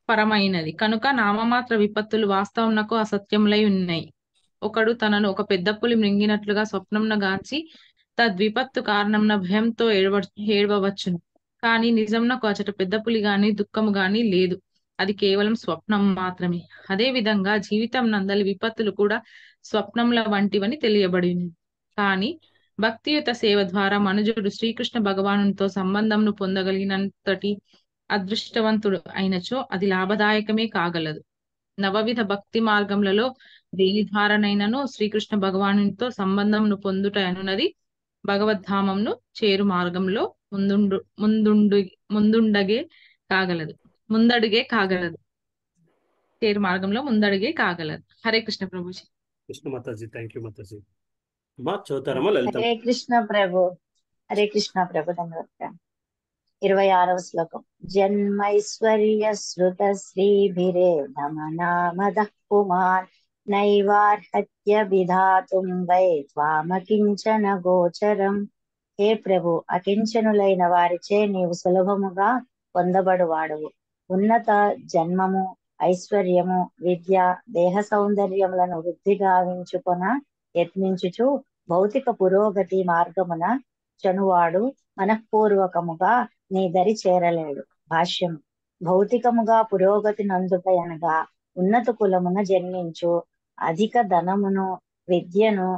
పరమైనది కనుక నామమాత్ర విపత్తులు వాస్తవమునకు అసత్యములై ఉన్నాయి. ఒకడు తనను ఒక పెద్ద పులి మృంగినట్లుగా స్వప్నంన గాంచి తద్విపత్తు కారణంన భయంతో ఏడవవచ్చును. కానీ నిజంనకు అచట పెద్ద పులి గాని దుఃఖము గాని లేదు. అది కేవలం స్వప్నం మాత్రమే. అదే విధంగా జీవితం నందలి విపత్తులు కూడా స్వప్నముల వంటివని తెలియబడింది. కానీ భక్తియుత సేవ ద్వారా మనుజుడు శ్రీకృష్ణ భగవానునితో సంబంధంను పొందగలిగినంతటి అదృష్టవంతుడు అయినచో అది లాభదాయకమే కాగలదు. నవవిధ భక్తి మార్గములలో దేని ద్వారానైనను శ్రీకృష్ణ భగవానునితో సంబంధమును పొందుట అనున్నది భగవద్ధామంను చేరు మార్గంలో ముందుండగే కాగలదు. చేరు మార్గంలో ముందడుగే కాగలదు. హరే కృష్ణ ప్రభుజీ.
Krishna mataji, thank you Mataji. అమ్మా చదువుతారమ్మా లలిత.
హరే కృష్ణ ప్రభు. హరే కృష్ణ ప్రభు. ధన్యవాదాలు. 26వ శ్లోకం. జన్మైశ్వర్య శృత శ్రీభిరే ధమనామద పుమాన్ నైవార్హత్య విధాతుం వై త్వామకించన గోచరం. హే ప్రభు, అకించనులైన వారిచే నీవు సులభముగా పొందబడువాడవు. ఉన్నత జన్మము, ఐశ్వర్యము, విద్య, దేహ సౌందర్యములను వృద్ధి గావించుకొన యత్నించుచు భౌతిక పురోగతి మార్గమున చనువాడు మనఃపూర్వకముగా నీ దరి చేరలేడు. భాష్యం. భౌతికముగా పురోగతి నందుట అనగా ఉన్నత కులమున జన్మించు అధిక ధనమును విద్యను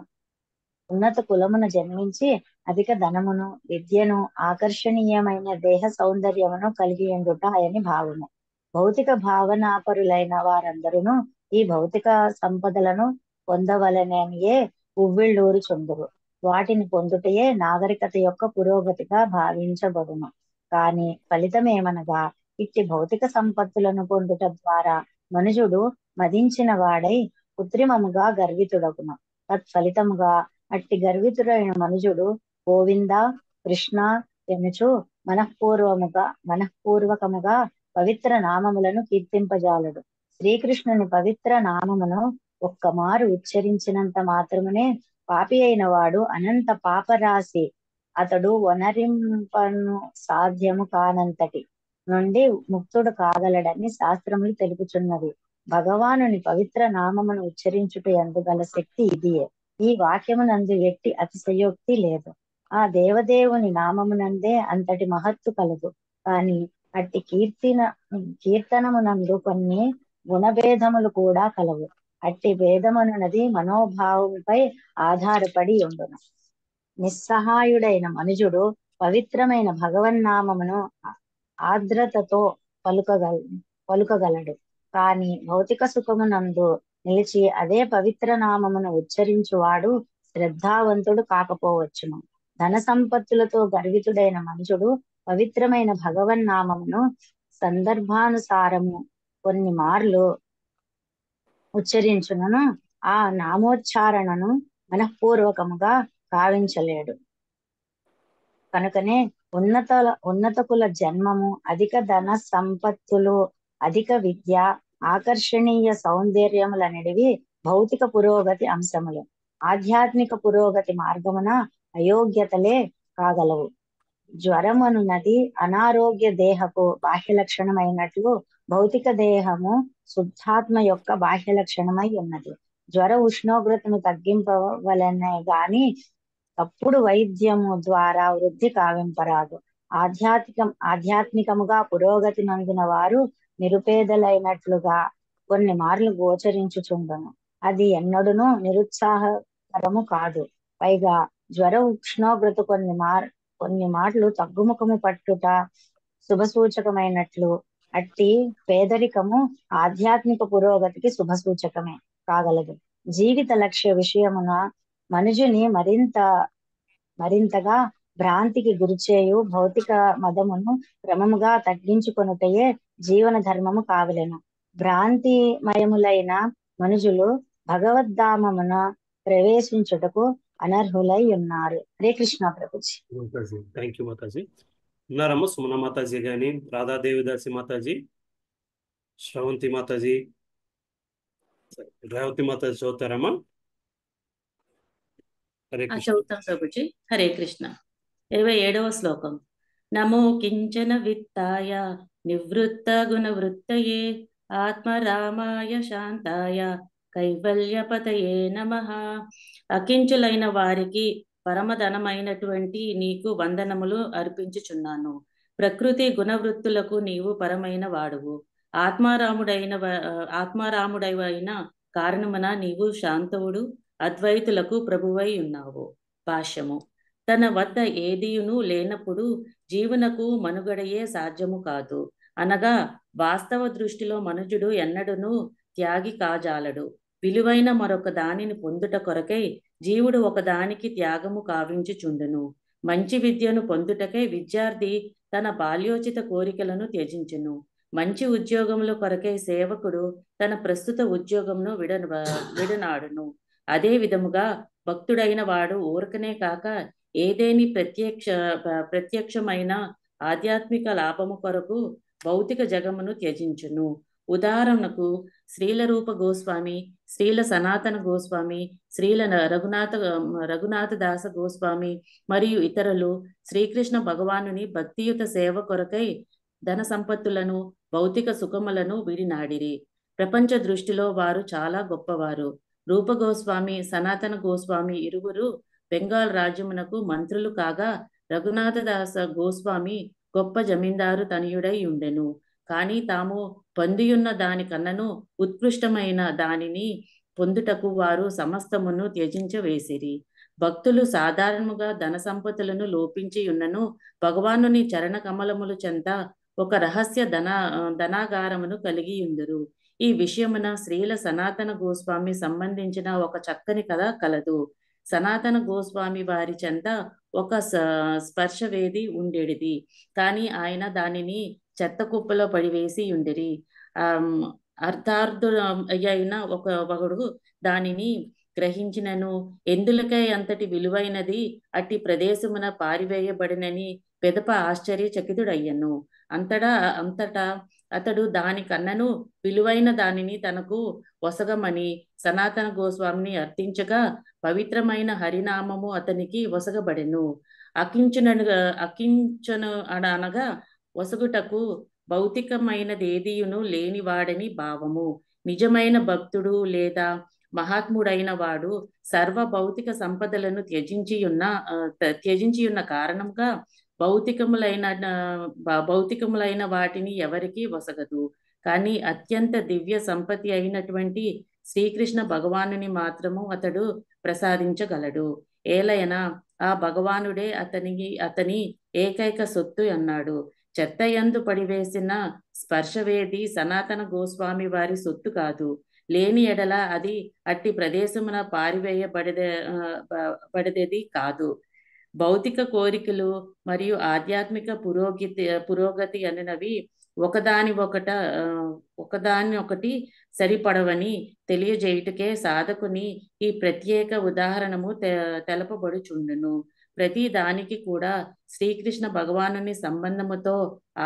ఉన్నత కులమున జన్మించి అధిక ధనమును విద్యను ఆకర్షణీయమైన దేహ సౌందర్యమును కలిగి ఉండుట అని భావము. భౌతిక భావనాపరులైన వారందరూ ఈ భౌతిక సంపదలను పొందవలననియే ఉవ్విళ్ళూరుచుందురు. వాటిని పొందుటయే నాగరికత యొక్క పురోగతిగా భావించబడును. కాని ఫలితమేమనగా ఇట్టి భౌతిక సంపత్తులను పొందుట ద్వారా మనుజుడు మదించిన వాడై కృత్రిమముగా గర్వితుడగును. తత్ఫలితముగా అట్టి గర్వితుడైన మనుజుడు గోవింద కృష్ణ ఎనుచు మనఃపూర్వకముగా పవిత్ర నామములను కీర్తింపజాలడు. శ్రీకృష్ణుని పవిత్ర నామమును ఒక్కమారు ఉచ్చరించినంత మాత్రమునే పాపి అయిన వాడు అనంత పాపరాశి అతడు వనరింపను సాధ్యము కానంతటి నుండి ముక్తుడు కాగలడని శాస్త్రములు తెలుపుచున్నది. భగవానుని పవిత్ర నామమును ఉచ్చరించుట యందు గల శక్తి ఇదియే. ఈ వాక్యమునందు ఎట్టి అతిశయోక్తి లేదు. ఆ దేవదేవుని నామమునందే అంతటి మహత్తు కలదు. కాని అట్టి కీర్తనమునందు కొన్ని గుణభేదములు కూడా కలవు. అట్టి భేదమనున్నది మనోభావంపై ఆధారపడి ఉండును. నిస్సహాయుడైన మనుజుడు పవిత్రమైన భగవన్నామమును ఆర్ద్రతతో పలుకగలడు. కాని భౌతిక సుఖమునందు నిలిచి అదే పవిత్ర నామమును ఉచ్చరించువాడు శ్రద్ధావంతుడు కాకపోవచ్చును. ధన సంపత్తులతో గర్వితుడైన మనుషుడు పవిత్రమైన భగవన్నామమును సందర్భానుసారము కొన్ని మార్లు ఉచ్చరించునను ఆ నామోచ్చారణను మనఃపూర్వకముగా కావించలేడు. కనుకనే ఉన్నత కుల జన్మము, అధిక ధన సంపత్తులు, అధిక విద్య, ఆకర్షణీయ సౌందర్యములనేటివి భౌతిక పురోగతి అంశములు. ఆధ్యాత్మిక పురోగతి మార్గమున అయోగ్యతలే కాగలవు. జ్వరమనున్నది అనారోగ్య దేహపు బాహ్య లక్షణమైనట్లు భౌతిక దేహము శుద్ధాత్మ యొక్క బాహ్య లక్షణమై ఉన్నది. జ్వర ఉష్ణోగ్రతను తగ్గింపవలనే గాని తప్పుడు వైద్యము ద్వారా వృద్ధి కావింపరాదు. ఆధ్యాత్మికముగా పురోగతి నందిన వారు నిరుపేదలైనట్లుగా కొన్ని మార్లు గోచరించుచుండును. అది ఎన్నడూనూ నిరుత్సాహకరము కాదు. పైగా జ్వర ఉష్ణోగ్రత కొన్ని మాటలు తగ్గుముఖము పట్టుట శుభసూచకమైనట్లు అట్టి పేదరికము ఆధ్యాత్మిక పురోగతికి శుభసూచకమే కాగలదు. జీవిత లక్ష్య విషయమున మనుజుని మరింతగా భ్రాంతికి గురిచేయు భౌతిక మదమును క్రమముగా తగ్గించుకొనుటయే జీవన ధర్మము కావలెను. భ్రాంతిమయములైన మనుజులు భగవద్ధామమున ప్రవేశించుటకు అనర్హులై ఉన్నారు. హరే కృష్ణ ప్రభుజీ.
Thank you Mataji. ఉన్నారమ్మా సుమన మాతాజీ గాని, రాధాదేవిదాసి మాతాజీ, శ్రవంతి మాతాజీ, రేవతి మాతాజీ చదువుతారమ్మా? హరే కృష్ణ.
చదువుతాం ప్రభుజీ. హరే కృష్ణ. 27వ శ్లోకం. నమో కించన విత్తాయ నివృత్త గుణవృత్తయే ఆత్మరామాయ శాంతాయ కైవల్యపతయే నమః. అకించులైన వారికి పరమధనమైనటువంటి నీకు వందనములు అర్పించుచున్నాను. ప్రకృతి గుణవృత్తులకు నీవు పరమైన వాడువు. ఆత్మారాముడైన కారణమున నీవు శాంతవుడు, అద్వైతులకు ప్రభువై ఉన్నావు. భాష్యము. తన వద్ద ఏదియును లేనప్పుడు జీవునకు మనుగడయే సాధ్యము కాదు. అనగా వాస్తవ దృష్టిలో మనుజుడు ఎన్నడూను త్యాగి కాజాలడు. విలువైన మరొక దానిని పొందుట కొరకై జీవుడు ఒకదానికి త్యాగము కావించుచుండును. మంచి విద్యను పొందుటకై విద్యార్థి తన బాల్యోచిత కోరికలను త్యజించును. మంచి ఉద్యోగముల కొరకై సేవకుడు తన ప్రస్తుత ఉద్యోగమును విడనాడును. అదే విధముగా భక్తుడైన వాడు ఊరకనే కాక ఏదేని ప్రత్యక్షమైన ఆధ్యాత్మిక లాభము కొరకు భౌతిక జగమును త్యజించును. ఉదాహరణకు శ్రీల రూప గోస్వామి, శ్రీల సనాతన గోస్వామి, శ్రీల రఘునాథ దాస గోస్వామి మరియు ఇతరులు శ్రీకృష్ణ భగవానుని భక్తియుత సేవ కొరకై ధన సంపత్తులను భౌతిక సుఖములను విడినాడిరి. ప్రపంచ దృష్టిలో వారు చాలా గొప్పవారు. రూప గోస్వామి, సనాతన గోస్వామి ఇరువురు బెంగాల్ రాజ్యమునకు మంత్రులు కాగా రఘునాథ దాస గోస్వామి గొప్ప జమీందారు తనయుడై ఉండెను. కానీ తాము పొందియున్న దాని కన్నను ఉత్కృష్టమైన దానిని పొందుటకు వారు సమస్తమును త్యజించవేసిరి. భక్తులు సాధారణముగా ధన సంపత్తులను లోపించి ఉన్నను భగవానుని చరణ కమలములు చెంత ఒక రహస్య ధనాగారమును కలిగి ఉందరు. ఈ విషయమున శ్రీల సనాతన గోస్వామి సంబంధించిన ఒక చక్కని కథ కలదు. సనాతన గోస్వామి వారి చెంత ఒక స్పర్శవేది ఉండేది. కానీ ఆయన దానిని చెత్త కుప్పలో పడివేసి ఉండిరి. అర్థార్థుడైన ఒకడు దానిని గ్రహించినను ఎందులకై అంతటి విలువైనది అట్టి ప్రదేశమున పారివేయబడినని పెదప ఆశ్చర్యచకితుడయ్యను. అంతటా అతడు దాని కన్నను విలువైన దానిని తనకు వసగమని సనాతన గోస్వామిని అర్థించగా పవిత్రమైన హరినామము అతనికి వసగబడెను. అకించను అనగా వసగుటకు భౌతికమైనదేదియును లేనివాడని భావము. నిజమైన భక్తుడు లేదా మహాత్ముడైన వాడు సర్వ భౌతిక సంపదలను త్యజించి ఉన్న కారణంగా భౌతికములైన వాటిని ఎవరికి వసగదు. కానీ అత్యంత దివ్య సంపత్తి అయినటువంటి శ్రీకృష్ణ భగవానుని మాత్రము అతడు ప్రసాదించగలడు. ఏలైనా ఆ భగవానుడే అతని ఏకైక సొత్తు అన్నాడు. చెత్తయందు పడివేసిన స్పర్శవేది సనాతన గోస్వామి వారి సొత్తు కాదు. లేని ఎడల అది అట్టి ప్రదేశమున పారివేయబడేది కాదు. భౌతిక కోరికలు మరియు ఆధ్యాత్మిక పురోగతి అనేవి ఒకదాని సరిపడవని తెలియజేయుటకే సాధకుని ఈ ప్రత్యేక ఉదాహరణము తెలపబడుచుండును. ప్రతి దానికి కూడా శ్రీకృష్ణ భగవానుని సంబంధముతో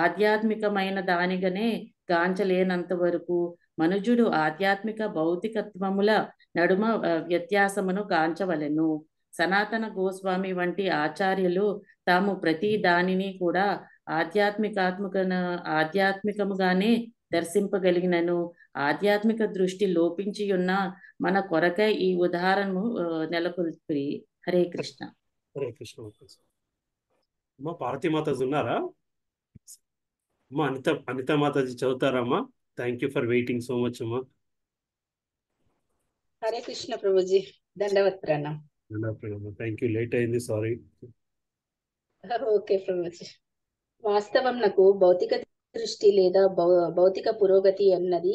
ఆధ్యాత్మికమైన దానిగానే గాంచలేనంత వరకు మనుజుడు ఆధ్యాత్మిక భౌతికత్వముల నడుమ వ్యత్యాసమును గాంచవలెను. సనాతన గోస్వామి వంటి ఆచార్యులు తాము ప్రతి దానిని కూడా ఆధ్యాత్మికముగానే దర్శింపగలిగినను ఆధ్యాత్మిక దృష్టి లోపించి ఉన్న మన కొరకై ఈ ఉదాహరణము నెలకొల్పి. హరే కృష్ణ.
హరే కృష్ణ. అమ్మా పార్వతీ మాతాజీ ఉన్నారా? అమ్మా అనిత మాతాజీ చదువుతారా అమ్మా? Thank you for waiting so much అమ్మా.
Hare Krishna Prabhuji, దండవత్ ప్రణాం.
Thank you, late అయింది, సారీ.
ఓకే ప్రభుజీ. వాస్తవం నాకు భౌతిక దృష్టి లేదా భౌతిక పురోగతి అన్నది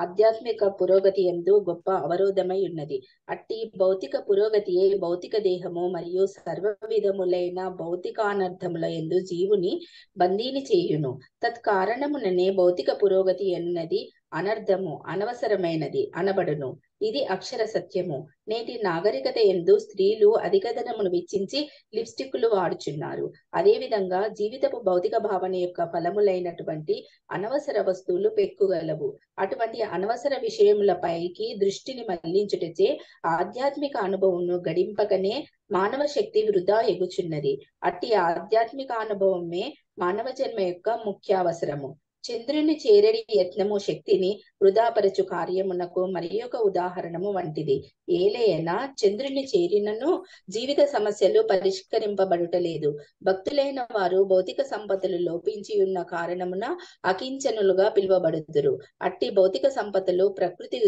ఆధ్యాత్మిక పురోగతి ఎందు గొప్ప అవరోధమై ఉన్నది. అట్టి భౌతిక పురోగతియే భౌతిక దేహము మరియు సర్వ విధములైన భౌతికానర్థముల ఎందు జీవుని బందీని చేయును. తత్కారణముననే భౌతిక పురోగతి అన్నది అనర్థము, అనవసరమైనది అనబడును. ఇది అక్షర సత్యము. నేటి నాగరికత ఎందు స్త్రీలు అధిక ధనమును వెచ్చించి లిప్స్టిక్లు వాడుచున్నారు. అదేవిధంగా జీవితపు భౌతిక భావన యొక్క ఫలములైనటువంటి అనవసర వస్తువులు పెక్కుగలవు. అటువంటి అనవసర విషయములపైకి దృష్టిని మళ్లించుటచే ఆధ్యాత్మిక అనుభవమును గడింపకనే మానవ శక్తి వృధా ఎగుచున్నది. అట్టి ఆధ్యాత్మిక అనుభవమే మానవ జన్మ యొక్క ముఖ్య అవసరము. చంద్రుని చేరడి యత్నము శక్తిని వృధాపరచు కార్యమునకు మరి ఒక ఉదాహరణము వంటిది. ఏలైనా చంద్రుని చేరినను జీవిత సమస్యలు పరిష్కరింపబడుటలేదు. భక్తులైన వారు భౌతిక సంపదలు లోపించి ఉన్న కారణమున అకించనులుగా పిలువబడుదురు. అట్టి భౌతిక సంపదలు ప్రకృతి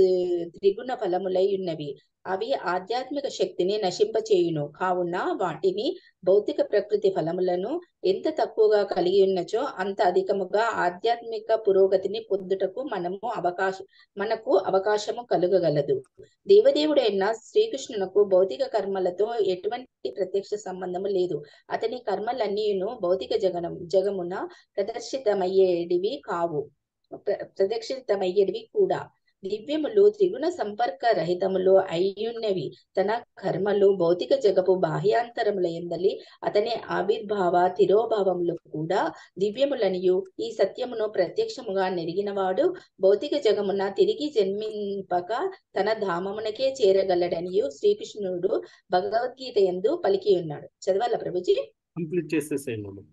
త్రిగుణ ఫలములై ఉన్నవి. అవి ఆధ్యాత్మిక శక్తిని నశింపచేయును. కావున వాటిని భౌతిక ప్రకృతి ఫలములను ఎంత తక్కువగా కలిగి ఉన్నచో అంత అధికముగా ఆధ్యాత్మిక పురోగతిని పొందుటకు మనకు అవకాశము కలుగగలదు. దేవదేవుడైన శ్రీకృష్ణునకు భౌతిక కర్మలతో ఎటువంటి ప్రత్యక్ష సంబంధము లేదు. అతని కర్మలన్నీను భౌతిక జగమున ప్రదర్శితమయ్యేటివి కూడా. దివ్యములు త్రిగుణ సంపర్క రహితములు అయ్యున్నవి. తన కర్మలు భౌతిక జగపు బాహ్యాంతరముల యందలి అతని ఆవిర్భావ తిరోభావములు కూడా దివ్యములనియు ఈ సత్యమును ప్రత్యక్షముగా నెరిగినవాడు భౌతిక జగమున తిరిగి జన్మింపక తన ధామమునకే చేరగలడనియు శ్రీకృష్ణుడు భగవద్గీత యందు పలికి ఉన్నాడు. చదవాల ప్రభుజీ?
కంప్లీట్ చేసేసేయండి.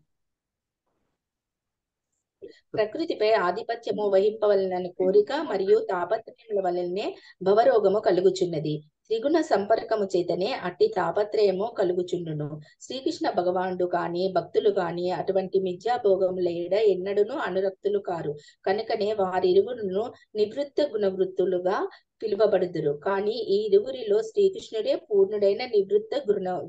ప్రకృతిపై ఆధిపత్యము వహింపవలనని కోరిక మరియు తాపత్రయముల వలనే భవరోగము కలుగుచున్నది. త్రిగుణ సంపర్కము చేతనే అట్టి తాపత్రయము కలుగుచుండును. శ్రీకృష్ణ భగవానుడు కాని భక్తులు కాని అటువంటి మిథ్యాభోగముల ఎడ ఎన్నడూను అనురక్తులు కారు. కనుకనే వారిరువురును నివృత్త గుణవృత్తులుగా పిలువబడుదురు. కానీ ఈ ఇరువురిలో శ్రీకృష్ణుడే పూర్ణుడైన నివృత్త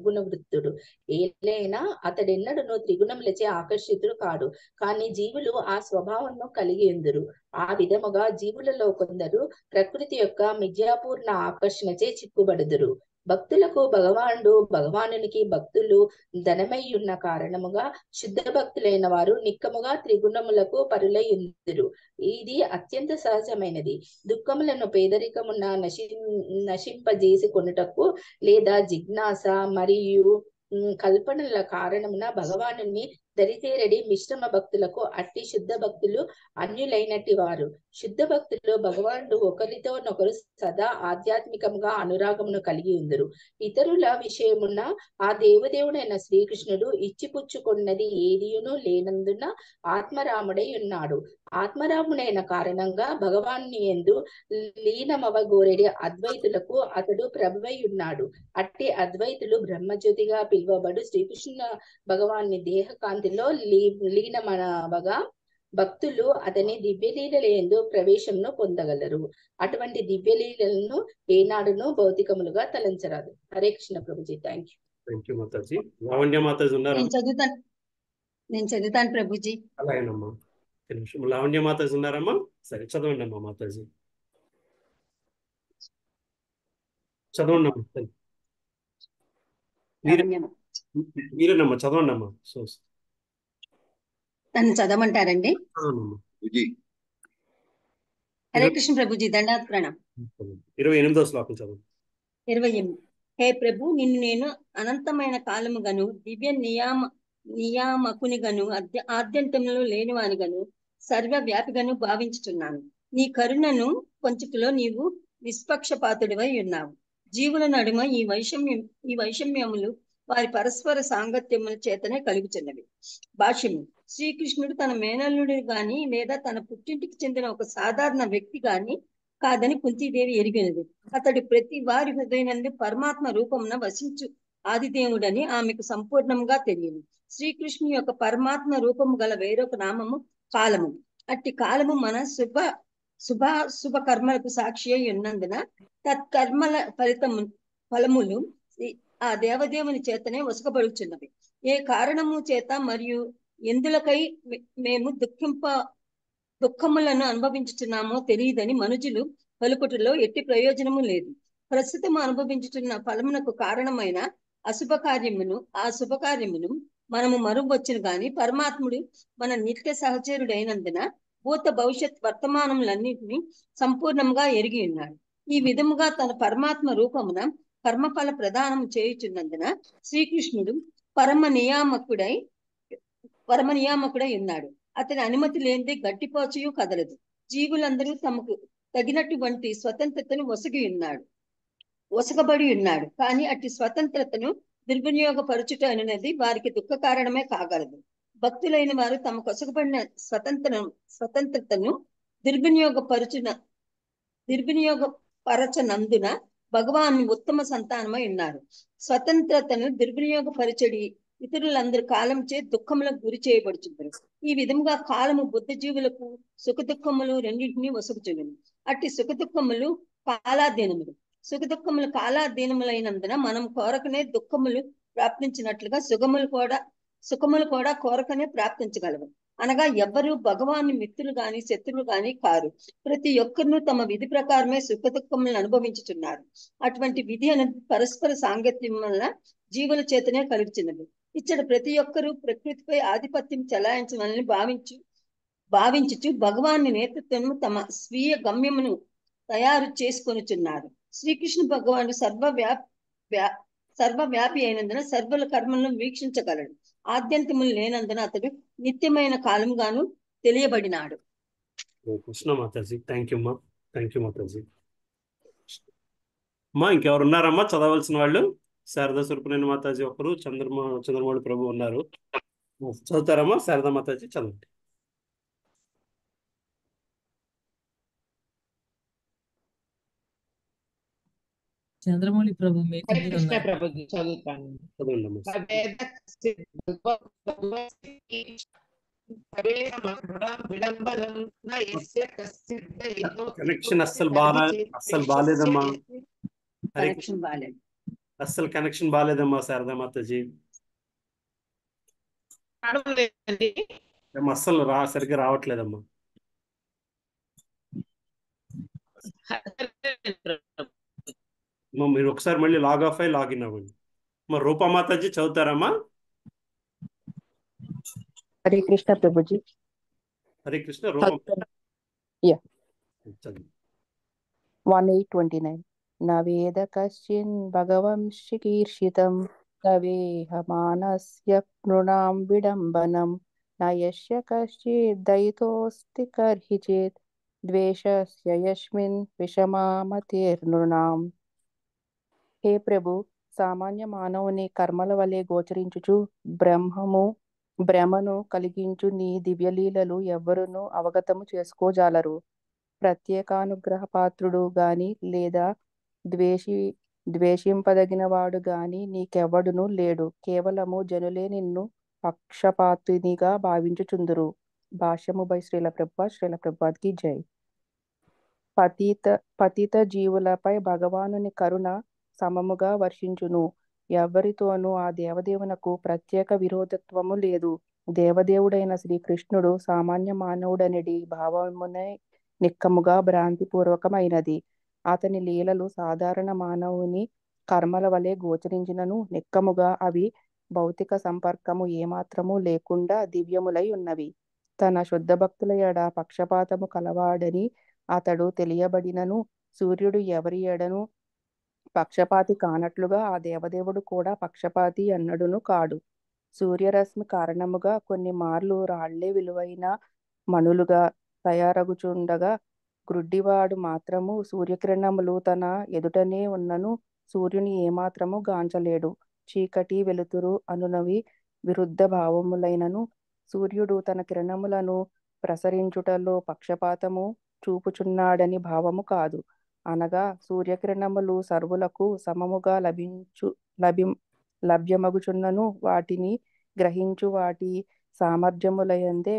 గుణవృత్తుడు. ఏలైనా అతడెన్నడను త్రిగుణములచే ఆకర్షితుడు కాడు. కానీ జీవులు ఆ స్వభావమును కలిగి ఉందురు. ఆ విధముగా జీవులలో కొందరు ప్రకృతి యొక్క మిథ్యాపూర్ణ ఆకర్షణచే చిక్కుబడుదురు. భక్తులకు భగవానునికి భక్తులు ధనమయ్యున్న కారణముగా శుద్ధ భక్తులైన వారు నిక్కముగా త్రిగుణములకు పరులై ఉందురు. ఇది అత్యంత సహజమైనది. దుఃఖములను పేదరికమున నశింపజేసి కొనుటకు లేదా జిజ్ఞాస మరియు కల్పనల కారణమున భగవానుని దరితేరడి మిశ్రమ భక్తులకు అట్టి శుద్ధ భక్తులు అన్యులైనట్టి వారు. శుద్ధ భక్తులు భగవానుడు ఒకరితోనొకరు సదా ఆధ్యాత్మికంగా అనురాగమును కలిగి ఉందరు. ఇతరుల విషయమున ఆ దేవదేవుడైన శ్రీకృష్ణుడు ఇచ్చిపుచ్చుకున్నది ఏదియును లేనందున ఆత్మరాముడై ఉన్నాడు. ఆత్మరాముడైన కారణంగా భగవాను యందు లీనమవగోరెడి అద్వైతులకు అతడు ప్రభువై ఉన్నాడు. అట్టి అద్వైతులు బ్రహ్మజ్యోతిగా పిలువబడు శ్రీకృష్ణ భగవాన్ని దేహకాంతిలో లీనమవగా భక్తులు అతని దివ్యలీలల యందు ప్రవేశంను పొందగలరు. అటువంటి దివ్యలీలలను ఏనాడును భౌతికములుగా తలంచరాదు. హరే కృష్ణ ప్రభుజీ. Thank
you mataji. లావణ్య మాతాజీ ఉన్నారా?
నేను చదువుతాను ప్రభుజీ.
అలాగేనమ్మా. లావణ్య మాతాజీ ఉన్నారమ్మా? సరే చదవండి అమ్మా మాతాజీ. చదవండి అమ్మా. మీరేనమ్మా చదవండి అమ్మా.
నన్ను చదవమంటారండి? హరే కృష్ణ ప్రభుజీ. దండాత్ ప్రణాం.
28వ శ్లోకం చదవండి.
28. హే ప్రభు, నిన్ను నేను అనంతమైన కాలము గను దివ్య నియామకుని గను ఆద్యంతంలో లేనివాని గను సర్వవ్యాపిగను భావించుతున్నాను. నీ కరుణను పొంచుటలో నీవు నిష్పక్షపాతుడివై ఉన్నావు. జీవుల నడుమ ఈ వైషమ్యములు వారి పరస్పర సాంగత్యముల చేతనే కలుగుచున్నవి. భాష్యము. శ్రీకృష్ణుడు తన మేనల్లుడు గాని లేదా తన పుట్టింటికి చెందిన ఒక సాధారణ వ్యక్తి గాని కాదని కుంతీదేవి ఎరిగినది. అతడు ప్రతి వారి హృదయనందు పరమాత్మ రూపమున వసించు ఆదిదేవుడని ఆమెకు సంపూర్ణంగా తెలియదు. శ్రీకృష్ణుని యొక్క పరమాత్మ రూపము గల వేరొక నామము కాలము. అట్టి కాలము మన శుభ కర్మలకు సాక్షి అయి ఉన్నందున తత్కర్మల ఫలములు ఆ దేవదేవుని చేతనే వసకబడుచున్నవి. ఏ కారణము చేత మరియు ఎందులకై మేము దుఃఖములను అనుభవించుతున్నామో తెలియదని మనుజులు పలుకుటలో ఎట్టి ప్రయోజనము లేదు. ప్రస్తుతం అనుభవించుతున్న ఫలమునకు కారణమైన ఆ శుభకార్యమును మనము మరువచ్చును గాని పరమాత్ముడు మన నిత్య సహచరుడైనందున భూత భవిష్యత్ వర్తమానములన్నింటినీ సంపూర్ణంగా ఎరిగి ఉన్నాడు. ఈ విధముగా తన పరమాత్మ రూపమున కర్మఫల ప్రదానం చేయుచున్నందున శ్రీకృష్ణుడు పరమ నియామకుడై ఉన్నాడు. అతని అనుమతి లేనిదే గట్టిపోచయు కదలదు. జీవులందరూ తమకు తగినటువంటి స్వతంత్రతను ఒసగబడి ఉన్నాడు. కానీ అట్టి స్వతంత్రతను దుర్వినియోగపరచుట అనేది వారికి దుఃఖ కారణమే కాగలదు. భక్తులైన వారు తమకు ఒసగబడిన స్వతంత్రతను దుర్వినియోగపరచనందున భగవాన్ ఉత్తమ సంతానమై ఉన్నారు. స్వతంత్రతను దుర్వినియోగపరచడి ఇతరులందరూ కాలంచే దుఃఖములకు గురి చేయబడుచున్నారు. ఈ విధంగా కాలము బుద్ధ జీవులకు సుఖ దుఃఖములు రెండింటినీ వసగుచున్నది. అట్టి సుఖ దుఃఖములు కాలాధీనములు.
సుఖ దుఃఖములు కాలాధీనములైనందున మనం కోరకనే దుఃఖములు ప్రాప్తించినట్లుగా సుఖములు కూడా కోరకనే ప్రాప్తించగలవు. అనగా ఎవ్వరూ భగవాను మిత్రులు గాని శత్రువులు గాని కారు. ప్రతి ఒక్కరును తమ విధి ప్రకారమే సుఖ దుఃఖములను అనుభవించుతున్నారు. అటువంటి విధి అనేది పరస్పర సాంగత్యం వల్ల జీవుల చేతనే కలుగుతున్నది. ఇచ్చట ప్రతి ఒక్కరూ ప్రకృతిపై ఆధిపత్యం చెలాయించాలని భావించుచు భగవాని నేతృత్వం తమ స్వీయ గమ్యమును తయారు చేసుకొనుచున్నారు. శ్రీకృష్ణ భగవానుడు సర్వవ్యాపి అయినందున సర్వుల కర్మలను వీక్షించగలడు. ఆద్యంతములు లేనందున అతడు నిత్యమైన కాలముగాను తెలియబడినాడు.
కృష్ణ మాతాజీ, థ్యాంక్ యూ అమ్మా. Thank you Mataji. అమ్మా ఇంకెవరు ఉన్నారమ్మా చదవలసిన వాళ్ళు? శారదా స్వరూపిణి మాతాజీ ఒకరు, చంద్రమౌళి ప్రభు ఉన్నారు. చదువుతారమ్మా? శారదా మాతాజీ చదవండి.
చంద్రమౌళి ప్రభు
హరే కృష్ణ ప్రభుజీ చదువుతాను.
కనెక్షన్ అస్సలు బాగాలేదమ్మా. అస్సలు కనెక్షన్ బాగాలేదమ్మా శారదా మాతాజీ. అస్సలు సరిగ్గా రావట్లేదమ్మా. మీరు ఒకసారి మళ్ళీ లాగ్ ఆఫ్ అయ్యి లాగిన్ అవ్వండి. మరి రూపా మాతాజీ చదువుతారమ్మా?
హరే కృష్ణ ప్రభుజీ.
హరే కృష్ణ. రూపా
1829. నవేద కశ్చిన్ భగవంశికీర్షితం తవేహమానస్య నృణాం విడంబనం నయస్య కశ్చిద్ దయితోస్తి కర్హిచిత్ ద్వేషస్య యస్మిన్ విషమామతిర్నృణాం. హే ప్రభు, సామాన్య మానవుని కర్మల వలె గోచరించుచు భ్రమను కలిగించు నీ దివ్యలీలలు ఎవ్వరునూ అవగతము చేసుకోజాలరు. ప్రత్యేకానుగ్రహ పాత్రుడు గాని లేదా ద్వేషింపదగిన వాడు గాని నీకెవ్వడునూ లేడు. కేవలము జనులే నిన్ను పక్షపాతునిగా భావించుచుందురు. భాష్యము బై శ్రీల ప్రభుపాద్కి జై. పతిత జీవులపై భగవానుని కరుణ సమముగా వర్షించును. ఎవ్వరితోనూ ఆ దేవదేవునకు ప్రత్యేక విరోధత్వము లేదు. దేవదేవుడైన శ్రీకృష్ణుడు సామాన్య మానవుడనడి భావమునే నిక్కముగా భ్రాంతిపూర్వకమైనది. అతని లీలలు సాధారణ మానవుని కర్మల వలె గోచరించినను నిక్కముగా అవి భౌతిక సంపర్కము ఏమాత్రము లేకుండా దివ్యములై ఉన్నవి. తన శుద్ధ భక్తుల ఎడ పక్షపాతము కలవాడని అతడు తెలియబడినను సూర్యుడు ఎవరి ఎడను పక్షపాతి కానట్లుగా ఆ దేవదేవుడు కూడా పక్షపాతి అన్నడును కాడు. సూర్యరశ్మి కారణముగా కొన్ని మార్లు రాళ్లే విలువైన మణులుగా తయారగుచుండగా గ్రుడ్డివాడు మాత్రము సూర్యకిరణములు తన ఎదుటనే ఉన్నను సూర్యుని ఏమాత్రము గాంచలేడు. చీకటి వెలుతురు అనునవి విరుద్ధ భావములైనను సూర్యుడు తన కిరణములను ప్రసరించుటలో పక్షపాతము చూపుచున్నాడని భావము కాదు. అనగా సూర్యకిరణములు సర్వులకు సమముగా లభ్యమగుచున్నను వాటిని గ్రహించు వాటి సామర్థ్యములయందే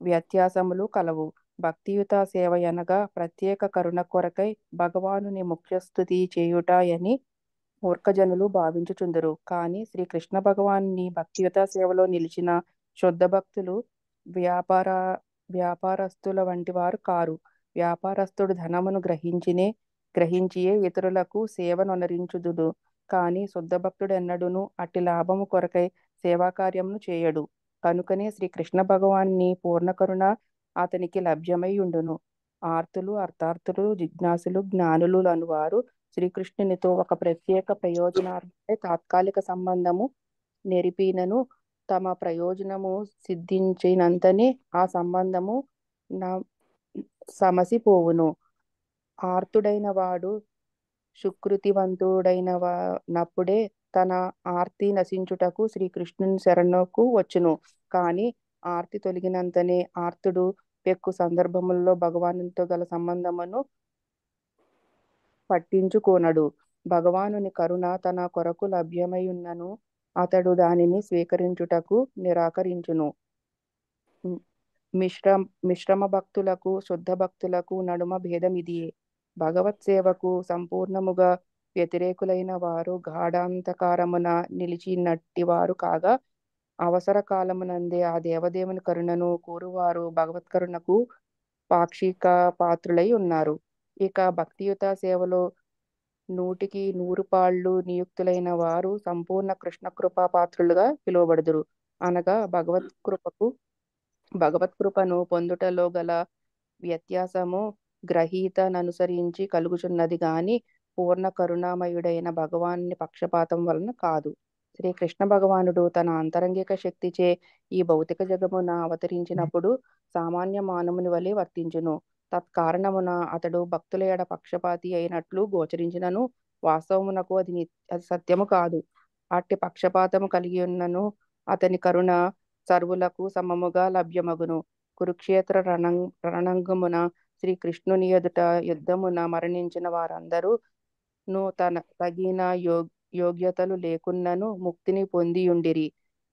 వ్యత్యాసములు కలవు. భక్తియుత సేవ అనగా ప్రత్యేక కరుణ కొరకై భగవానుని ముఖ్యస్తుతి చేయుటాయని మూర్ఖజనులు భావించుచుందురు. కానీ శ్రీకృష్ణ భగవాన్ని భక్తియుత సేవలో నిలిచిన శుద్ధ భక్తులు వ్యాపారస్తుల వంటి వారు కారు. వ్యాపారస్తుడు ధనమును గ్రహించియే ఇతరులకు సేవనొనరించుదుడు. కానీ శుద్ధ భక్తుడెన్నడును అట్టి లాభము కొరకై సేవాకార్యమును చేయడు. కనుకనే శ్రీకృష్ణ భగవాన్ని పూర్ణకరుణ అతనికి లభ్యమై ఉండును. ఆర్తులు, అర్థార్థులు, జిజ్ఞాసులు, జ్ఞానులు అనువారు శ్రీకృష్ణునితో ఒక ప్రత్యేక ప్రయోజనార్థమై తాత్కాలిక సంబంధము నెరిపినను తమ ప్రయోజనము సిద్ధించినంతనే ఆ సంబంధము సమసిపోవును. ఆర్తుడైన వాడు సుకృతివంతుడైనప్పుడే తన ఆర్తి నశించుటకు శ్రీకృష్ణుని శరణకు వచ్చును. కానీ ఆర్తి తొలగినంతనే ఆర్తుడు పెక్కు సందర్భములలో భగవానునితో గల సంబంధమును పట్టించుకోనడు. భగవానుని కరుణ తన కొరకు లభ్యమైయున్నను అతడు దానిని స్వీకరించుటకు నిరాకరించును. మిశ్రమ భక్తులకు శుద్ధ భక్తులకు నడుమ భేదమిదియే. భగవత్ సేవకు సంపూర్ణముగా వ్యతిరేకులైన వారు గాఢాంధకారమున నిలిచినట్టి వారు కాగా, అవసర కాలమునందే ఆ దేవదేవుని కరుణను కోరువారు భగవత్ కరుణకు పాక్షిక పాత్రులై ఉన్నారు. ఇక భక్తియుత సేవలో 100కి 100 పాళ్ళు నియుక్తులైన వారు సంపూర్ణ కృష్ణ కృపా పాత్రులుగా పిలువబడుదురు. అనగా భగవత్ కృపను పొందుటలో గల వ్యత్యాసము గ్రహీతననుసరించి కలుగుచున్నది గాని పూర్ణ కరుణామయుడైన భగవానుని పక్షపాతం వలన కాదు. శ్రీకృష్ణ భగవానుడు తన అంతరంగిక శక్తిచే ఈ భౌతిక జగమున అవతరించినప్పుడు సామాన్య మానవుని వలె వర్తించును. తత్కారణమున అతడు భక్తుల ఎడ పక్షపాతి అయినట్లు గోచరించినను వాస్తవమునకు అది సత్యము కాదు. అట్టి పక్షపాతము కలిగి ఉన్నను అతని కరుణ సర్వులకు సమముగా లభ్యమగును. కురుక్షేత్ర రణంగమున శ్రీకృష్ణుని ఎదుట యుద్ధమున మరణించిన వారందరూ తగిన యోగ్యతలు లేకున్నను ముక్తిని పొందియుండిరి.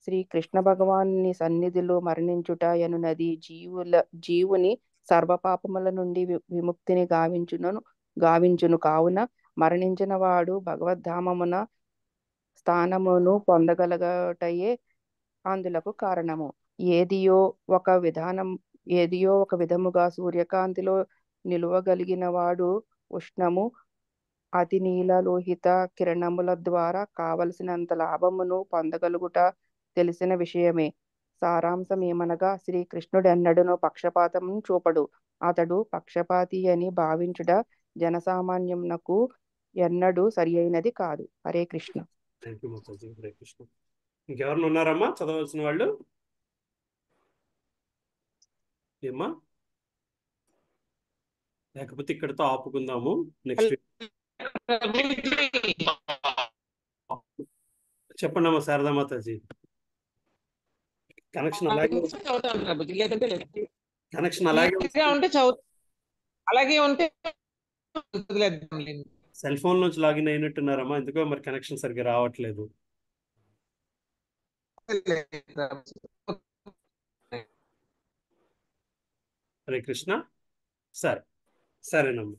శ్రీకృష్ణ భగవానుని సన్నిధిలో మరణించుట ఎనున్నది జీవుని సర్వపాపముల నుండి విముక్తిని గావించును. కావున మరణించిన వాడు భగవద్ధామమున స్థానమును పొందగలగటయే అందులకు కారణము. ఏదియో ఒక విధముగా సూర్యకాంతిలో నిలువగలిగిన వాడు ఉష్ణము అతి నీలలోహిత కిరణముల ద్వారా కావలసినంత లాభమును పొందగలుగుట తెలిసిన విషయమే. సారాంశమేమనగా శ్రీకృష్ణుడెన్నడూను పక్షపాతమును చూపడు. అతడు పక్షపాతి అని భావించుట జనసామాన్యమునకు ఎన్నడూ సరి అయినది కాదు. హరే కృష్ణ.
Thank you mataji. హరే కృష్ణ. ఇంకెవరిని ఉన్నారమ్మా చదవాల్సిన వాళ్ళు? ఏమ్మా? లేకపోతే ఇక్కడితో ఆపుకుందాము. నెక్స్ట్ చెప్పండి అమ్మా శారదా మాతాజీ. కనెక్షన్ అలాగే
ఉంటే
సెల్ ఫోన్ నుంచి లాగిన్ అయినట్టున్నారమ్మా, ఎందుకో మరి కనెక్షన్ సరిగ్గా రావట్లేదు. హరే కృష్ణ. సరేనమ్మా,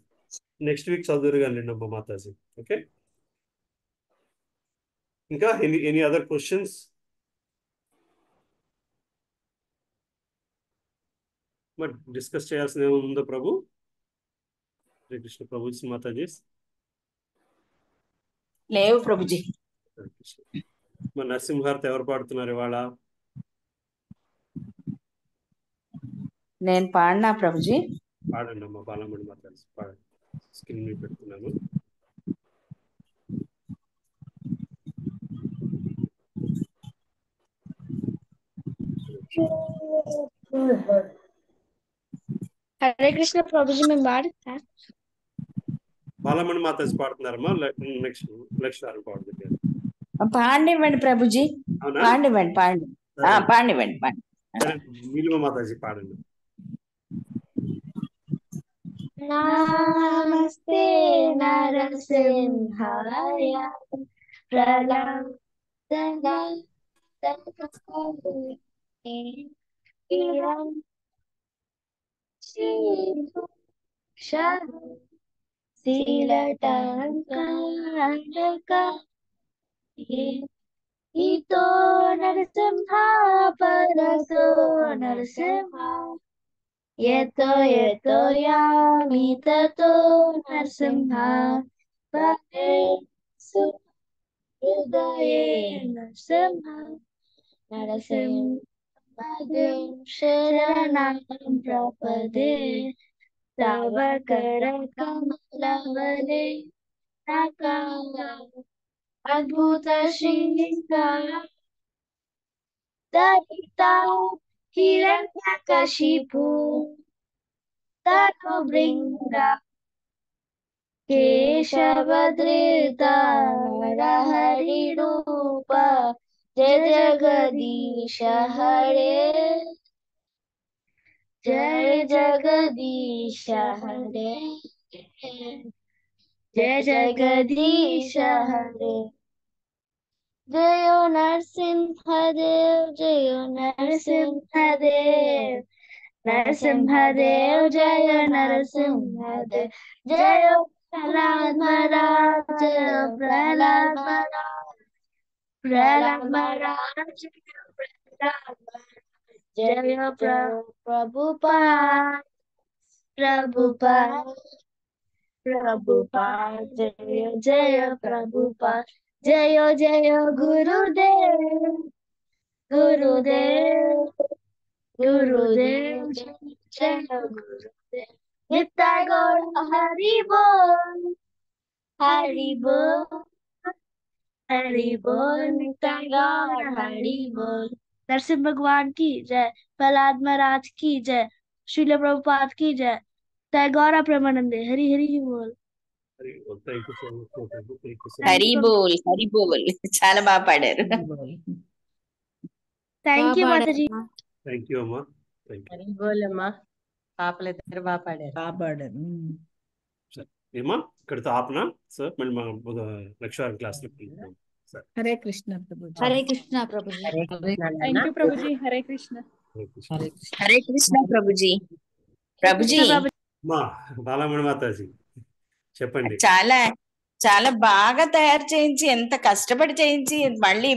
నెక్స్ట్ వీక్ చదువురు కానీ అమ్మా మాతాజీ. ఓకే, ఇంకా ఎనీ అదర్ క్వశ్చన్స్? మరి డిస్కస్ చేయాల్సిన ఏముందో ప్రభు? హరే కృష్ణ ప్రభుజీ మాతాజీ.
లేవు ప్రభుజీ.
మరి నరసింహార్తి ఎవరు పాడుతున్నారు ఇవాళ?
నేను పాడినా ప్రభుజీ.
పాడండి అమ్మా. బాలమణి మాతాజీ పాడండి. స్క్రీన్ మీద పెడుతున్నాను.
హరే కృష్ణ ప్రభుజీ, మేము పాడుతా.
బాలమణి మాతాజీ పాడుతున్నారమ్మా. నెక్స్ట్ వారం పాడుతుంది.
పాడివ్వండి ప్రభుజీ, పాడివ్వండి. పాడివ్వండి.
నీలిమ మాతాజీ పాడండి.
నమస్తే నరసింహాయ ఇతో నరసింహ పరతో నరసింహ యతో యామి తతో నరసింహ హృదయే నరసింహ నరసింహం శరణం ప్రపదే తవ కర కమలవలే అద్భుత శృంగార దయిత హిరణ్యకశిపు తను బృంద కేశవధృత హరి రూప జయ జగదీశ హరే జయ జగదీశ హరే జయ జగదీశ హరే జయ నరసింహదేవ్ జయ నరసింహదేవ్ నరసింహదేవ్ జయ నరసింహదేవ్ జయ ప్రహ్లాద్ మహారాజ్ జయ ప్రహ్లాద్ మహారాజ్ ప్రహ్లాద్ మహారాజ్ జయ ప్రభుపాద్ ప్రభుపాద్ ప్రభుపాద్ జయ జయ ప్రభుపాద్ జయ జయ గురుదేవ్ గురుదేవ్ గురుదేవ్ జయ గురుదేవ్ నిత్య గౌర హరి బోల్ హరి బోల్ हरि बोल नित्य गौर हरि बोल। नरसिंह भगवान की जय, प्रहलाद महाराज की जय, श्रील प्रभुपाद की जय, टैगोर प्रेमानंदे हरि हरि बोल।
Thank you so much.
Hari బోల్ హరి బోల్. చాలా బాగా పాడారు.
Thank you mataji.
Thank you అమ్మా. Thank you.
హరి బోల్ అమ్మా. పాపలిద్దరు బాగా పాడారు.
ఏమా ఇక్కడితో ఆపనా సార్? మళ్ళీ మా లక్ష్మీ క్లాస్ లో sir.
Hare Krishna Prabhuji.
Hare Krishna prabhuji.
Thank you Prabhuji. Hare Krishna.
Hare Krishna Prabhuji. Prabhuji
మా బాలమణి మాతాజీ చెప్పండి.
చాలా చాలా బాగా తయారు చేయించి, ఎంత కష్టపడి చేయించి మళ్ళీ